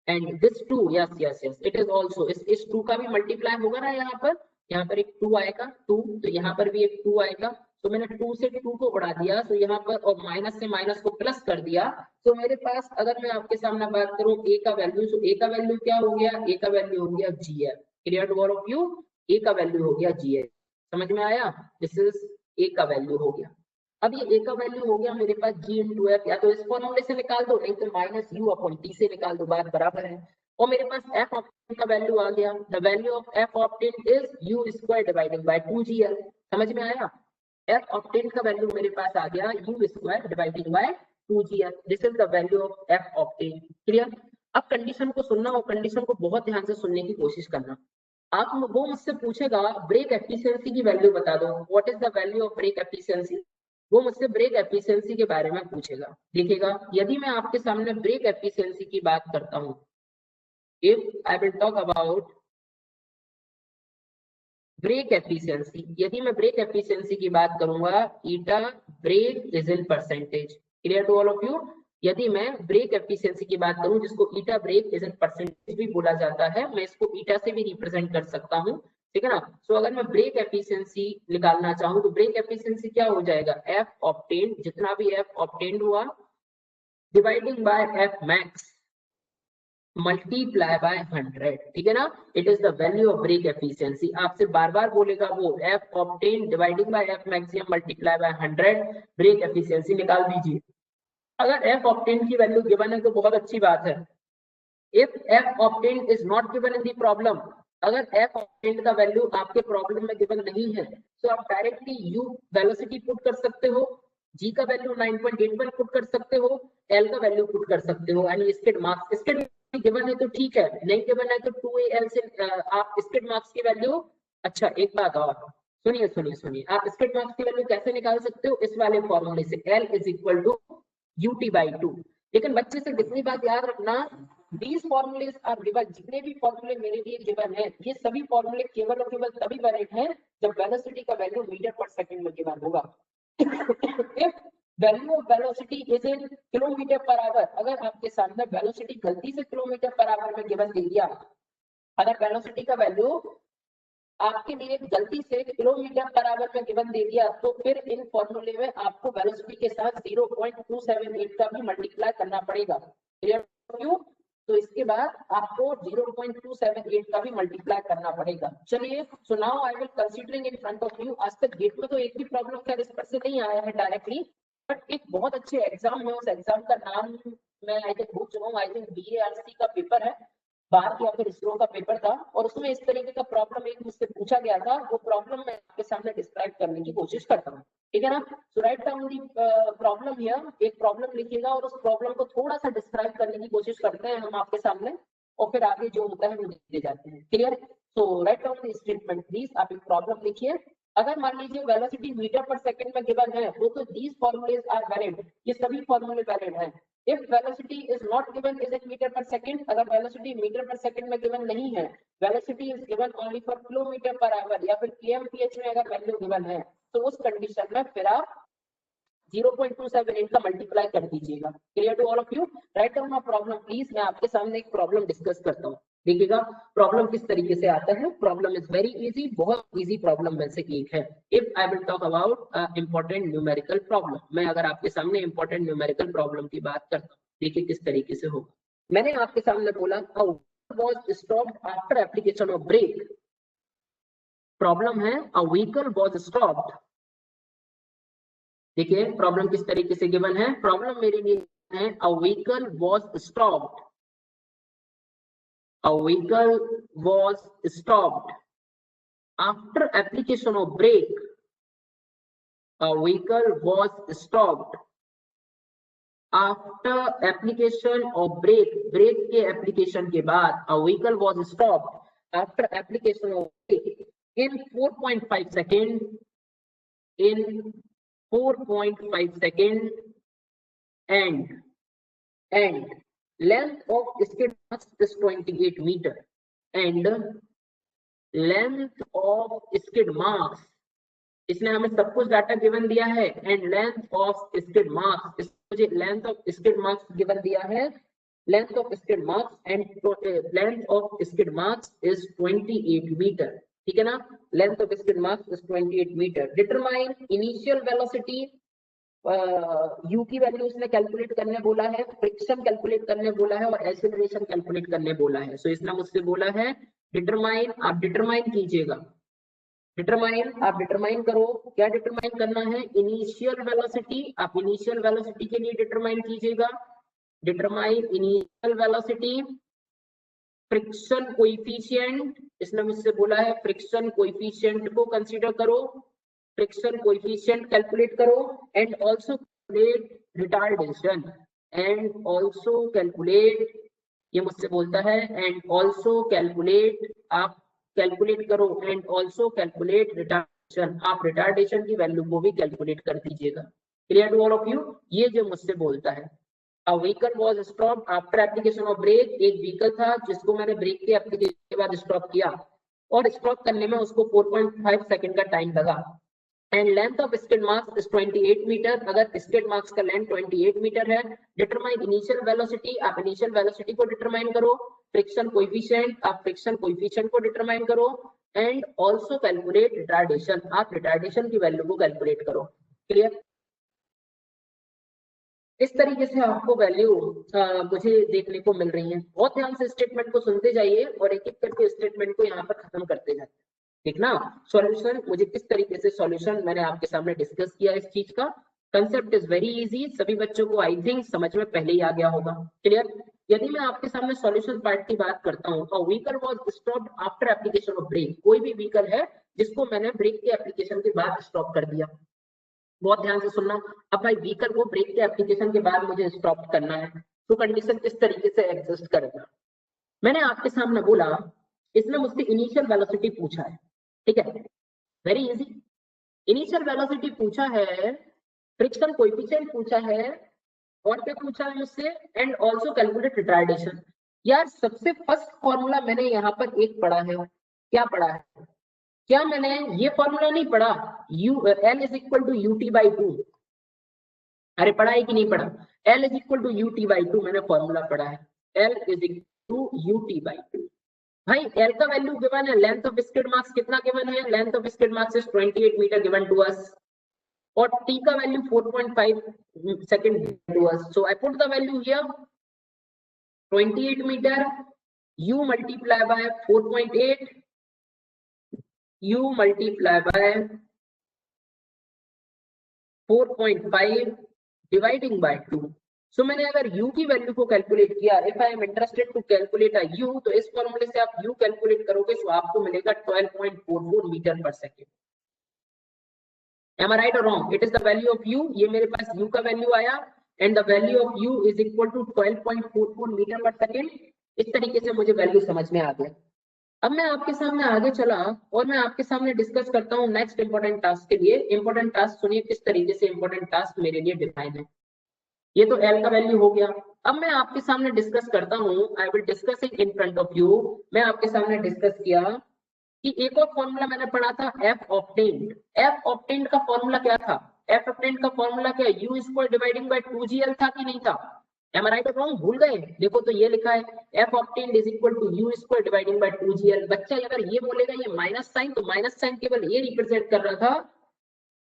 and this 2, yes yes yes, it is also, इस 2 का भी मल्टीप्लाई होगा ना यहाँ पर एक 2 आएगा 2, तो यहाँ पर भी एक 2 आएगा। तो मैंने 2 से 2 को उड़ा दिया, तो यहाँ पर, और माइनस से माइनस को प्लस कर दिया। तो मेरे पास, अगर मैं आपके सामने बात करूं a का वैल्यू, तो a का वैल्यू क्या हो गया? a का वैल्यू हो गया gf। Clear to all of you? a का वैल्यू हो गया gf। समझ में आया? दिस इज a का वैल्यू हो गया। अब ये a का वैल्यू हो गया मेरे पास g इंटू एफ, या तो इस फॉर्मूले से निकाल दो, नहीं तो -u/t से निकाल दो, बात बराबर है। और मेरे पास f ऑप्टेन का वैल्यू आ गया। The value of f obtain is u² divided by 2gl। समझ में आया? f ऑप्टेन का वैल्यू मेरे पास आ गया u² divided by 2gl। This is the value of f obtain. Clear? अब कंडीशन को सुनना, और कंडीशन को बहुत ध्यान से सुनने की कोशिश करना। आप वो मुझसे पूछेगा ब्रेक एफिशिएंसी की वैल्यू बता दो, what is the value of brake efficiency. वो मुझसे ब्रेक एफिशिएंसी के बारे में पूछेगा। देखिएगा, यदि मैं आपके सामने ब्रेक एफिशिएंसी की बात करता हूँ, if I will talk about brake efficiency, यदि मैं ब्रेक एफिशिएंसी की बात करूंगा, eta brake is in percentage. Clear to all of you? यदि मैं ब्रेक एफिशिएंसी की बात करूं, जिसको eta brake is in percentage भी बोला जाता है, मैं इसको ईटा से भी रिप्रेजेंट कर सकता हूं। ठीक है ना? सो अगर मैं ब्रेक एफिशिएंसी निकालना चाहूँ, तो ब्रेक एफिशिएंसी क्या हो जाएगा? एफ ऑब्टेन्ड, जितना भी एफ ऑब्टेन्ड हुआ, dividing by f max multiply by 100। ठीक है ना? It is the value of brake efficiency. आपसे बार बार बोलेगा वो, f obtain dividing by f maximum multiply by 100, brake efficiency निकाल दीजिए। अगर एफ ऑब्टेन की वैल्यू गिवन है तो बहुत अच्छी बात है। If f obtain is not given in the problem, अगर एफ ऑब्टेन का वैल्यू आपके प्रॉब्लम में गिवन नहीं है, तो आप डायरेक्टली यू वेलोसिटी पुट कर सकते हो, जी का वैल्यू 9.81 पुट कर सकते हो, एल का वैल्यू पुट कर सकते हो, यानी स्किड मार्क्स। स्किड गिवन है तो ठीक है, नहीं गिवन है तो 2al से आप स्किड मार्क्स की वैल्यू, अच्छा एक बात और सुनिए सुनिए सुनिए, आप स्किड मार्क्स की वैल्यू कैसे निकाल सकते हो? इस वाले फॉर्मूले से, L is equal to ut/2। लेकिन बच्चे से कितनी बात याद रखना, these formulas are given, जितने भी फॉर्मूले मेरे लिए गिवन है, ये सभी फॉर्मूले केवल और केवल तभी वैलिड हैं जब वेलोसिटी का वैल्यू मीटर पर सेकंड में गिवन होगा। If value of velocity is in kilometre per hour, अगर आपके सामने वेलोसिटी गलती से किलोमीटर पर आवर में गिवन दे दिया, अगर वेलोसिटी का वैल्यू आपके लिए गलती से किलोमीटर पर आवर में गिवन दे दिया, तो फिर इन फॉर्मूले में आपको वेलोसिटी के साथ 0.278 का भी मल्टीप्लाई करना पड़ेगा। क्लियर? क्यों? तो इसके बाद आपको 0.278 का भी मल्टीप्लाई करना पड़ेगा। चलिए, so now I will considering in front of you. आज तक गेट में तो एक भी प्रॉब्लम खैर इस पर से नहीं आया है डायरेक्टली, बट एक बहुत अच्छे एग्जाम है, उस एग्जाम का नाम मैं आई थिंक भूल चुका हूँ, आई थिंक BARC का पेपर है, भारत या फिर इसरो का पेपर था, और उसमें इस तरीके का प्रॉब्लम एक मुझसे पूछा गया था। वो प्रॉब्लम मैं आपके सामने डिस्क्राइब करने की कोशिश करता हूँ, ठीक है ना? So write down the problem here, एक प्रॉब्लम लिखिएगा और उस प्रॉब्लम को थोड़ा सा डिस्क्राइब करने की कोशिश करते हैं हम आपके सामने, और फिर आगे जो होता है वो देखते जाते हैं। Clear? So write down the statement please. आप एक प्रॉब्लम लिखिए। अगर मान लीजिए वेलोसिटी मीटर पर सेकंड में गिवन है, तो दीज फॉर्मूलेज आर वैलिड, ये सभी फॉर्मूले वैलिड हैं। If velocity is not given is in meter per second, अगर velocity मीटर पर सेकंड में given नहीं है, velocity is given only for kilometre per hour या फिर kmph में अगर वैल्यू given है, तो उस कंडीशन में फिर आप 0.278 का मल्टीप्लाई कर दीजिएगा। Clear to all of you? Write down a problem please. मैं आपके सामने एक प्रॉब्लम डिस्कस करता हूँ। देखिएगा प्रॉब्लम किस तरीके से आता है। प्रॉब्लम इज वेरी इजी, बहुत इजी प्रॉब्लम में से एक है। If I will talk about important numerical problem, मैं अगर आपके सामने इंपॉर्टेंट न्यूमेरिकल प्रॉब्लम की बात करता हूँ, देखिए किस तरीके से होगा। मैंने आपके सामने बोला was stopped after application of brake। Problem है a vehicle was stopped। देखिए प्रॉब्लम किस तरीके से गिवन है। प्रॉब्लम मेरे लिए है a vehicle was stopped। A vehicle was stopped after application of brake। A vehicle was stopped after application of brake। Brake के एप्लीकेशन के बाद a vehicle was stopped after application of brake in 4.5 second। in 4.5 second and length of skid marks is 28 meter and length of skid marks, इसने हमें सब कुछ data given दिया है, and length of skid marks, मुझे length of skid marks given दिया है। Length of skid marks and length of skid marks is 28 metre. ठीक है ना? Length of skid marks is 28 metre. Determine initial velocity, U की value उसने calculate करने बोला है, फ्रिक्शन कैलकुलेट करने बोला है और एक्सेलरेशन कैलकुलेट करने बोला है। सो इसने मुझसे बोला है डिटरमाइन, आप डिटरमाइन कीजिएगा। डिटरमाइन, आप डिटरमाइन करो। क्या डिटरमाइन करना है? Initial velocity. आप इनिशियल वेलोसिटी के लिए डिटरमाइन कीजिएगा। Determine initial velocity. Friction coefficient, इसने मुझसे बोला है फ्रिक्शन कोएफिशिएंट को कंसीडर करो, फ्रिक्शन कोएफिशिएंट कैलकुलेट करो, and also calculate retardation, and also calculate, ये मुझसे बोलता है एंड आल्सो कैलकुलेट, आप कैलकुलेट करो, एंड आल्सो कैलकुलेट रिटार्डेशन, आप रिटार्डेशन की वैल्यू को भी कैलकुलेट कर दीजिएगा। Clear to all of you? ये जो मुझसे बोलता है A vehicle was stopped after application of brake, एक व्हीकल था जिसको मैंने ब्रेक के एप्लीकेशन के बाद स्टॉप किया, और स्टॉप करने में उसको 4.5 सेकंड का टाइम लगा। And length of skid marks is 28 metre, अगर स्किड मार्क्स का लेंथ 28 मीटर है। डिटरमाइन इनिशियल वेलोसिटी, आप इनिशियल वेलोसिटी को डिटरमाइन करो। फ्रिक्शन कोएफिशिएंट, आप फ्रिक्शन कोएफिशिएंट को डिटरमाइन करो, एंड आल्सो कैलकुलेट रिटार्डेशन, आप रिटार्डेशन की वैल्यू को कैलकुलेट करो। क्लियर? इस तरीके से आपको वैल्यू मुझे देखने को मिल रही है। बहुत ध्यान से स्टेटमेंट को सुनते जाइए और एक एक करके स्टेटमेंट को यहाँ पर खत्म करते जाइए। ठीक ना? सॉल्यूशन, मुझे किस तरीके से सॉल्यूशन मैंने आपके सामने डिस्कस किया इस चीज का। कंसेप्ट इज वेरी इजी, सभी बच्चों को आई थिंक समझ में पहले ही आ गया होगा। क्लियर? यदि मैं आपके सामने सॉल्यूशन पार्ट की बात करता हूँ, तो vehicle was stopped after application of brake, कोई भी व्हीकल है जिसको मैंने ब्रेक के एप्लीकेशन के बाद स्टॉप कर दिया। बहुत ध्यान से सुनना। अब भाई व्हीकल को ब्रेक के एप्लीकेशन के बाद मुझे स्टॉप करना है, तो कंडीशन किस तरीके से एग्जिस्ट करेगा? मैंने आपके सामने बोला, इसने मुझसे इनिशियल वेलोसिटी पूछा है। ठीक है? Very easy. इनिशियल वेलोसिटी पूछा है, फ्रिक्शन कोएफिशिएंट पूछा है, और क्या पूछा है मुझसे? And also calculate retardation. यार सबसे फर्स्ट फॉर्मूला मैंने यहाँ पर एक पढ़ा है। क्या पढ़ा है? क्या मैंने ये फॉर्मूला नहीं पढ़ा? L is equal to UT by 2। अरे पढ़ा है कि नहीं पढ़ा? L is equal to UT by 2 मैंने फॉर्मूला पढ़ा है। L is equal to UT by 2। भाई एल का वैल्यू गिवन है, लेंथ ऑफ स्किड मार्क्स कितना गिवन है, length of skid marks is 28 metre given to us, और टी का value 4.5 second to us, so I put the value here 28 metre, u multiply by 4.8, u multiply by 4.5 dividing by 2. So मैंने अगर u की value को calculate किया, if I am interested to calculate a u, तो इस फॉर्मूले से आप u कैलकुलेट करोगे तो आपको मिलेगा 12.44 metre per second. Am I right or wrong? It is the value of u. ये मेरे पास u का वैल्यू आया and the value of u is equal to 12.44 metre per second. इस तरीके से मुझे वैल्यू समझ में आ गया. अब मैं आपके सामने आगे चला और मैं आपके सामने डिस्कस करता हूँ नेक्स्ट इंपॉर्टेंट टास्क के लिए. इंपॉर्टेंट टास्क सुनिए किस तरीके से इंपॉर्टेंट टास्क मेरे लिए डिफाइन है. ये तो L का वैल्यू हो गया. अब मैं आपके सामने डिस्कस करता हूँ, आई will discuss it in front of you. मैं आपके सामने डिस्कस किया कि एक और फॉर्मूला मैंने पढ़ा था एफ ऑब्टेन्ड. एफ ऑब्टेन्ड का फॉर्मूला क्या था? एफ ऑब्टेन्ड का फॉर्मूला क्या, you square dividing by 2gl था कि नहीं था? Am I right or wrong? भूल गए? देखो तो ये लिखा है f obtained is equal to u square dividing by 2gl. बच्चा अगर ये बोलेगा ये माइनस साइन, तो माइनस साइन केवल ये रिप्रेजेंट कर रहा था,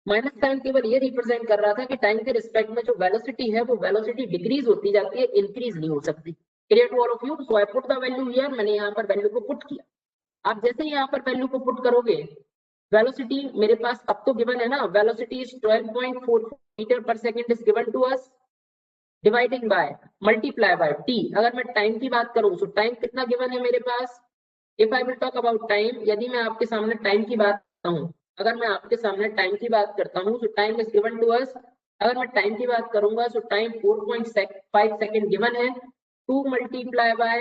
माइनस साइन केवल ये रिप्रेजेंट कर रहा था कि टाइम के रिस्पेक्ट में जो वेलोसिटी है वो वेलोसिटी डिक्रीज होती जाती है, इंक्रीज नहीं हो सकती. Clear to all of you? So I put the value here. मैंने यहाँ पर वैल्यू को पुट किया. आप जैसे ही यहाँ पर वैल्यू को पुट करोगे, वेलोसिटी मेरे पास अब तो गिवन है ना, velocity is 12.44 metre per second is given to us, dividing by multiply by t. अगर मैं टाइम की बात करूं तो टाइम कितना गिवन है मेरे पास? If I will talk about time, यदि मैं आपके सामने टाइम की बात करता हूं, अगर मैं आपके सामने टाइम की बात करता हूं तो time is given to us. अगर मैं टाइम की बात करूंगा तो टाइम 4.5 सेकंड गिवन है. 2 multiply by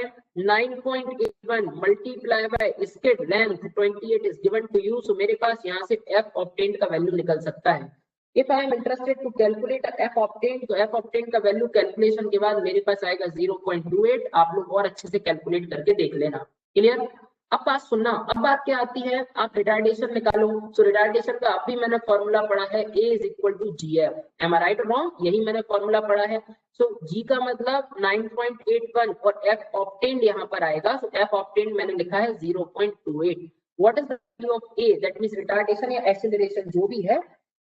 9.81 multiply by skid length 28 is given to you. So मेरे पास यहाँ से f ऑब्टेन्ड का वैल्यू निकल सकता है. If I am interested to calculate f obtained, तो f obtained का वैल्यू कैलकुलेशन के बाद मेरे पास आएगा 0.28. आप लोग और अच्छे से कैलकुलेट करके देख लेना. क्लियर? अब बात सुनना. अब बात क्या आती है, आप रिटार्डेशन निकालो. सो रिटार्डेशन का अभी मैंने फॉर्मूला पढ़ा है, a is equal to gf. Am I right or wrong? यही मैंने फॉर्मूला पढ़ा है. सो g का मतलब 9.81 और f obtained यहाँ पर आएगा. सो f obtained मैंने लिखा है 0.28. What is the value of a? That means retardation या एक्सेलरेशन जो भी है,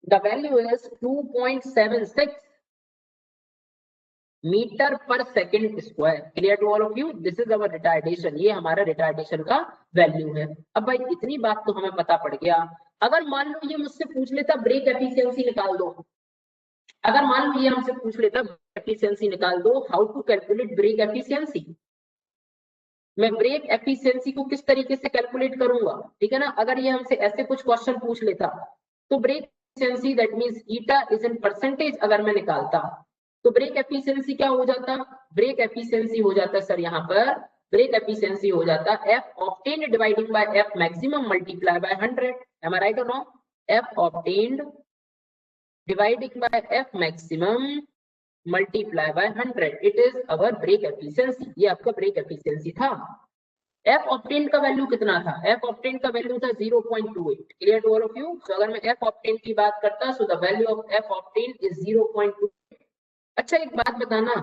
the value is 2.76 metre per second square. Clear to all of you? This is our retardation. ये हमारा रिटार्डेशन का वैल्यू है. अब भाई इतनी बात तो हमें पता पड़ गया. अगर मान लो ये मुझसे पूछ लेता ब्रेक एफिशिएंसी निकाल दो, अगर मान लो ये हमसे पूछ लेता एफिशिएंसी निकाल दो, how to calculate brake efficiency, मैं ब्रेक एफिशिएंसी को किस तरीके से कैलकुलेट करूंगा, ठीक है ना. अगर ये हमसे ऐसे कुछ क्वेश्चन पूछ लेता तो brake efficiency that means eta is in percentage अगर मैं निकालता तो ब्रेक एफिशिएंसी क्या हो जाता? ब्रेक एफिशिएंसी हो जाता सर यहाँ पर, ब्रेक एफिशिएंसी हो जाता f obtained dividing by f maximum multiply by 100. Am I right और wrong? f obtained dividing by f maximum multiply by 100. It is our brake efficiency. ये आपका ब्रेक एफिशिएंसी था. f obtained का value कितना था? f obtained का value था 0.28. Clear to all of you? So अगर मैं f obtained की बात करता so the value of f obtained is 0.28. अच्छा एक बात बताना,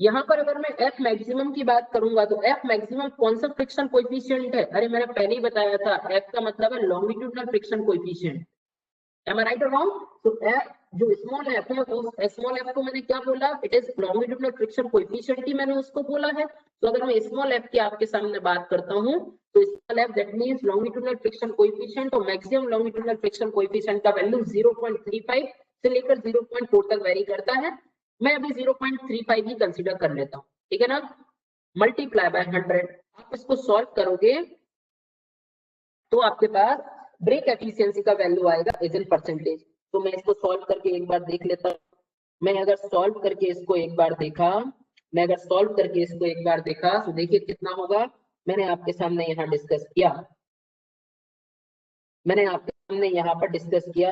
यहाँ पर अगर मैं f मैक्सिमम की बात करूंगा तो f मैक्सिमम कौन सा फ्रिक्शन कोएफिशिएंट है? अरे मैंने पहले ही बताया था, f का मतलब है longitudinal friction coefficient. Am I right और रॉन्ग? तो f जो स्मॉल f है, तो स्मॉल f को मैंने क्या बोला? It is longitudinal friction coefficient ही मैंने उसको बोला है. तो अगर मैं स्मॉल f की आपके सामने बात करता हूँ तो small f that means longitudinal friction coefficient, और मैक्सिमम लॉन्गिट्यूडनल फ्रिक्शन कोएफिशिएंट का वैल्यू 0.35 से लेकर 0.4 तक वेरी करता है. मैं अभी 0.35 ही कंसीडर कर लेता हूँ, ठीक है ना. Multiply by 100. आप इसको सॉल्व करोगे तो आपके पास ब्रेक एफिशिएंसी का वैल्यू आएगा इज इन परसेंटेज. तो मैं इसको सॉल्व करके एक बार देख लेता हूँ. मैं अगर सॉल्व करके इसको एक बार देखा, तो देखिए कितना होगा. मैंने आपके सामने यहाँ डिस्कस किया,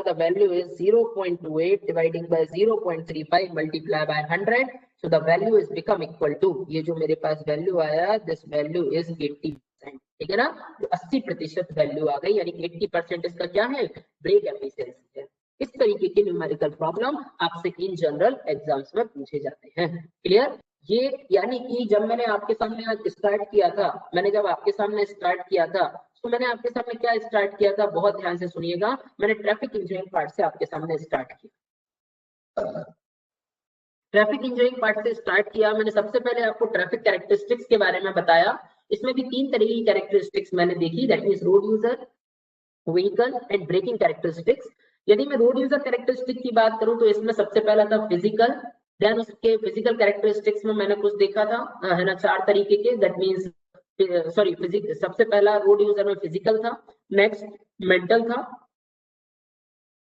the value is 0.28 dividing by 0.35 multiply by 100. So the value is become equal to, ये जो मेरे पास वैल्यू आया, दिस वैल्यू इज 80%. ठीक है ना. तो 80% वैल्यू आ गई, यानी 80% इसका क्या है? ब्रेक एफिशिएंसी है. इस तरीके के न्यूमेरिकल प्रॉब्लम आपसे इन जनरल एग्जाम्स में पूछे जाते हैं. क्लियर? ये यानी कि जब मैंने आपके सामने आज स्टार्ट किया था, जब आपके सामने स्टार्ट किया था, तो मैंने आपके सामने क्या स्टार्ट किया था, बहुत ध्यान से सुनिएगा, मैंने ट्रैफिक इंजीनियरिंग पार्ट से आपके सामने स्टार्ट किया। ट्रैफिक इंजीनियरिंग पार्ट से स्टार्ट किया मैंने। सबसे पहले आपको ट्रैफिक कैरेक्टरिस्टिक्स के बारे में बताया। इसमें भी 3 तरह की कैरेक्टरिस्टिक्स मैंने देखी, that means road user, vehicle and braking characteristics. यदि मैं रोड यूजर कैरेक्टरिस्टिक की बात करूं तो इसमें सबसे पहला था फिजिकल, देन उसके फिजिकल कैरेक्टरिस्टिक्स में मैंने कुछ देखा था, है ना, 4 तरीके के, दैट मींस सॉरी फिजिक्स, सबसे पहला रोड यूजर में फिजिकल था, नेक्स्ट मेंटल था,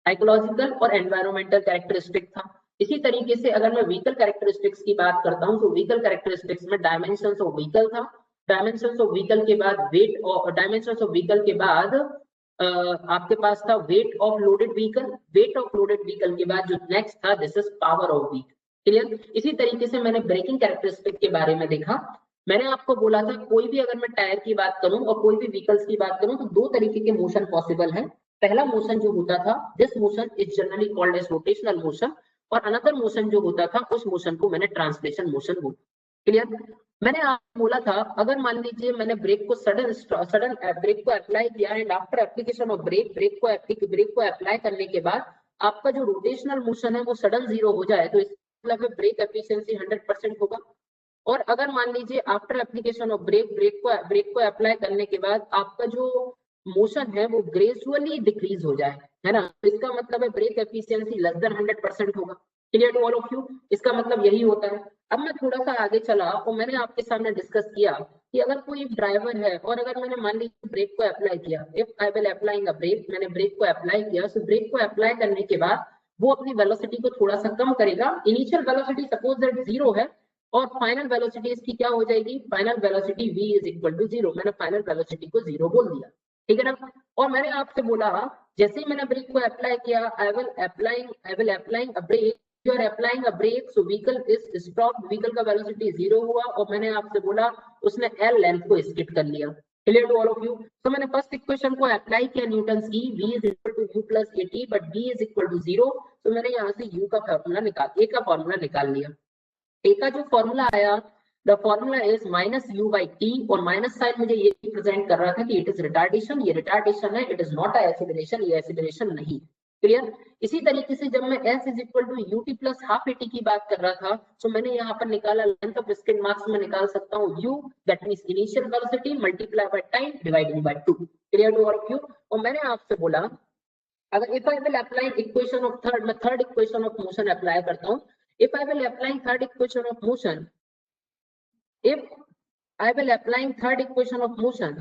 साइकोलॉजिकल और एनवायरमेंटल कैरेक्टरिस्टिक था। इसी तरीके से अगर मैं व्हीकल कैरेक्टरिस्टिक्स की बात करता हूं तो व्हीकल कैरेक्टरिस्टिक्स में डायमेंशंस ऑफ व्हीकल था, डायमेंशंस ऑफ व्हीकल के बाद वेट, और डायमेंशंस ऑफ व्हीकल के बाद आपके पास था wait of loaded vehicle, wait of loaded vehicle के बाद जो नेक्स्ट था this is power of vehicle. Clear? इसी तरीके से मैंने ब्रेकिंग कैरेक्टरिस्टिक के बारे में देखा। मैंने आपको बोला था कोई भी, अगर मैं टायर की बात करूं और कोई भी व्हीकल्स की बात करूं तो 2 तरीके के मोशन पॉसिबल है। पहला मोशन जो होता था, this motion is generally called as rotational motion, और अनदर मोशन जो होता था उस मोशन को मैंने ट्रांसलेशन मोशन बोला। क्लियर? मैंने आपको बोला था अगर मान लीजिए मैंने ब्रेक को सडन ब्रेक को अप्लाई किया and after application of brake को अप्लाई करने के बाद आपका जो रोटेशनल मोशन है वो सडन 0 हो जाए तो इसका मतलब ब्रेक एफिशिएंसी 100% होगा। और अगर मान लीजिए आफ्टर एप्लीकेशन ऑफ ब्रेक को अप्लाई करने के बाद आपका जो मोशन है वो ग्रेजुअली डिक्रीज हो जाए, है ना, तो इसका मतलब है ब्रेक एफिशिएंसी लेस देन 100% होगा। Clear to all of you? इसका मतलब यही होता है। अब मैं थोड़ा सा आगे चला और मैंने आपके सामने डिस्कस किया कि अगर कोई ड्राइवर है और अगर मैंने मान लीजिए ब्रेक को अप्लाई किया, if I will applying a brake, मैंने ब्रेक को अप्लाई किया, सो ब्रेक को अप्लाई करने के बाद वो अपनी वेलोसिटी को थोड़ा सा कम करेगा। इनिशियल वेलोसिटी सपोज दैट 0 है और फाइनल वेलोसिटी इसकी क्या हो जाएगी, final velocity v is equal to 0। मैंने फाइनल वेलोसिटी को 0 बोल दिया, ठीक है ना। और मैंने आपसे बोला जैसे ही मैंने ब्रेक को अप्लाई किया, I will applying a brake, you are applying a brake, so vehicle is stop, vehicle का वेलोसिटी 0 हुआ और मैंने आपसे बोला उसने l लेंथ को स्किप कर लिया। Clear to all of you? तो मैंने फर्स्ट इक्वेशन को अप्लाई किया न्यूटन की, v is equal to u plus at, but v is equal to 0, तो मैंने यहाँ से u का फॉर्मूला निकाल, a का फॉर्मूला निकाल लिया। ए का जो फॉर्मूला आया, the formula is minus u by t, और माइनस साइन मुझे ये रिप्रेजेंट कर रहा था कि इट इज रिटार्डेशन, ये रिटार्डेशन है, it is not a acceleration, ये एक्सीलरेशन नहीं। क्लियर? इसी तरीके से जब मैं s is equal to u t plus half A t की बात कर रहा था, तो मैंने यहाँ पर निकाला लेंथ ऑफ स्किड मार्क्स में निकाल सकता हूँ u, that means initial velocity multiply by time divided by 2। Clear to all of you? और मैंने आपसे बोला अगर if I will apply equation of third, मैं third equation of motion apply करता हूँ, if I will applying third equation of motion, if I will applying third equation of motion,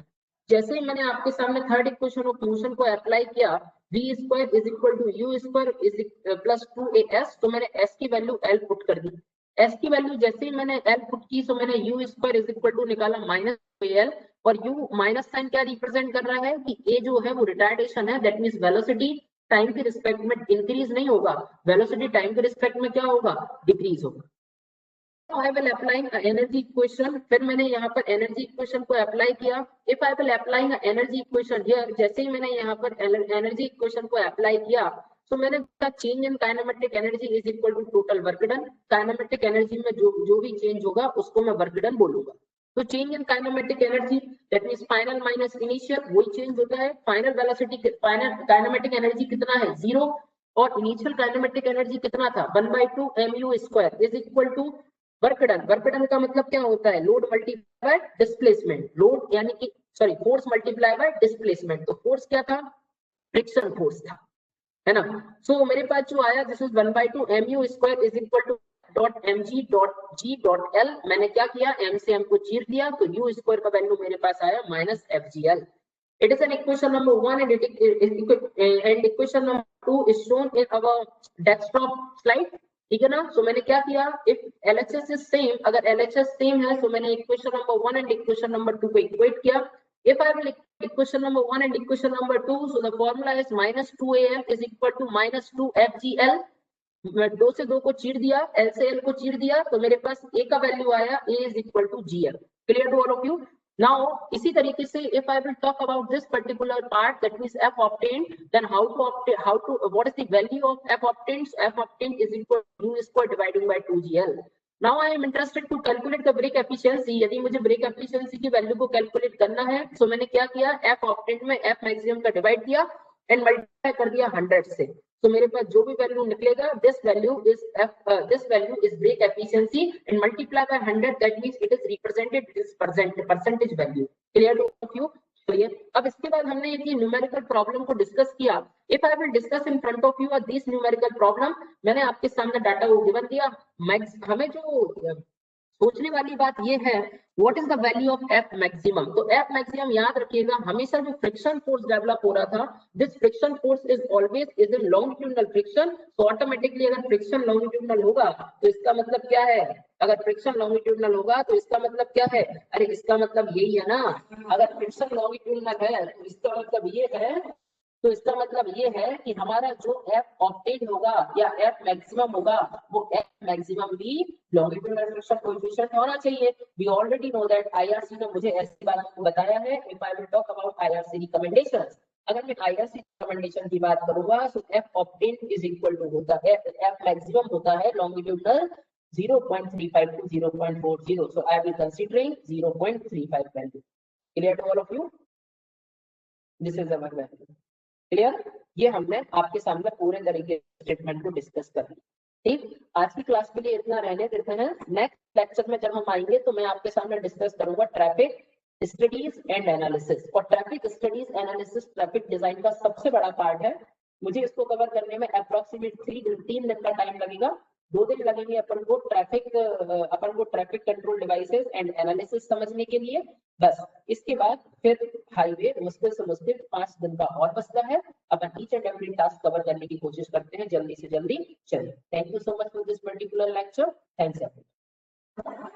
जैसे ही मैंने आपके सामने थर्ड इक्वेशन ऑफ मोशन को apply किया, v square is equal to u square is plus 2as, तो मैंने s की value l put कर दी। s की वैल्यू जैसे ही मैंने l पुट की, तो मैंने u square is equal to निकाला माइनस l, और u माइनस साइन क्या रिप्रेजेंट कर रहा है कि a जो है वो रिटार्डेशन है, दैट मींस वेलोसिटी टाइम के रिस्पेक्ट में इंक्रीज नहीं होगा, वेलोसिटी टाइम के रिस्पेक्ट में क्या होगा, डिक्रीज होगा। I will applying energy equation, फिर मैंने यहाँ पर एनर्जी इक्वेशन को अप्लाई किया। If I will applying energy equation here, जैसे ही मैंने यहाँ पर एनर्जी इक्वेशन को अप्लाई किया, तो मैंने change in kinematic energy is equal to total work done. Kinematic energy में जो भी चेंज होगा उसको मैं वर्क डन बोलूंगा। तो change in kinematic energy that means final minus initial, वही चेंज होता है। Final velocity, final kinematic energy कितना है, 0, और इनिशियल काइनेमेटिक एनर्जी कितना था, 1/2 mu square is equal to work done. Work done का मतलब क्या होता है, load multiply by displacement, load यानी कि sorry force multiply by displacement. तो फोर्स क्या था, फ्रिक्शन फोर्स था, है ना। सो मेरे पास जो आया this is 1/2 mu square is equal to dot mg dot g dot l। मैंने क्या किया, m से m को चीर दिया, तो u स्क्वायर का वैल्यू मेरे पास आया minus fgl। It is an equation number 1 and equation number 2 is shown in our desktop slide, ठीक है ना। सो मैंने क्या किया, इफ LHS इज सेम, अगर LHS सेम है तो मैंने equation number 1 and equation number 2 को इक्वेट किया। If I will equation number 1 and equation number 2, so the formula is minus 2am is equal to minus 2fgl। 2 से 2 को चीर दिया, l से l को चीर दिया, तो मेरे पास a का वैल्यू आया a is equal to gl। Clear to all of you? Now, इसी तरीके से if I will talk about this particular part, that means f obtained, then what is the value of f obtained? So f obtained is equal to u square dividing by 2gl. Now I am interested to calculate the brake efficiency. यदि मुझे break efficiency की value को calculate करना है, तो मैंने क्या किया, एफ ऑप्टेंट में एफ मैक्सिमम का डिवाइड किया एंड मल्टीप्लाई कर दिया 100 से. तो मेरे पास जो भी वैल्यू निकलेगा, this value is brake efficiency and multiply by 100, that means it is represented this percentage value. Clear to of you? चलिए अब इसके बाद हमने ये न्यूमेरिकल प्रॉब्लम को डिस्कस किया. If I will discuss in front of you this numerical problem, मैंने आपके सामने डाटा को गिवन दिया. हमें जो सोचने वाली बात ये है, what is the value of F maximum. तो एफ मैक्सिमम याद रखिएगा, हमेशा जो फ्रिक्शन फोर्स डेवलप हो रहा था, this friction force is always is in longitudinal friction. तो ऑटोमेटिकली अगर फ्रिक्शन लॉन्गिट्यूडनल होगा तो इसका मतलब क्या है, अगर फ्रिक्शन लॉन्गिट्यूडनल होगा तो इसका मतलब क्या है, अरे इसका मतलब यही है ना, अगर फ्रिक्शन लॉन्गिट्यूडनल है तो इसका मतलब ये है, तो इसका मतलब ये है कि हमारा जो एफ ऑप्टेन होगा या एफ मैक्सिमम होगा, वो एफ मैक्सिमम भी लॉन्गिट्यूडनल फ्रिक्शन कोएफिशिएंट होना चाहिए. We already know that IRC ने मुझे ऐसी बात को बताया है. If I will talk about IRC recommendations, अगर मैं आईआरसी रिकमेंडेशन की बात करूंगा तो F obtain is equal to होता है, एफ मैक्सिमम होता है longitudinal 0.35 to 0.40. so I will considering 0.35 value. Clear to all of you? This is our value. Clear? ये हमने आपके सामने पूरे तरीके स्टेटमेंट को डिस्कस कर लिया. ठीक, आज की क्लास के लिए इतना रहने देते हैं. नेक्स्ट लेक्चर में जब हम आएंगे तो मैं आपके सामने डिस्कस करूंगा ट्रैफिक स्टडीज एंड एनालिसिस. और traffic studies analysis traffic design का सबसे बड़ा पार्ट है. मुझे इसको कवर करने में अप्रोक्सीमेट 3 दिन का टाइम लगेगा. 2 दिन लगेंगे अपन को traffic control devices and analysis समझने के लिए. बस इसके बाद फिर हाईवे मुश्किल से मुश्किल 5 दिन का और बचता है. अपन each and every task cover करने की कोशिश करते हैं जल्दी से जल्दी. चलिए, thank you so much for this particular lecture. Thanks everyone.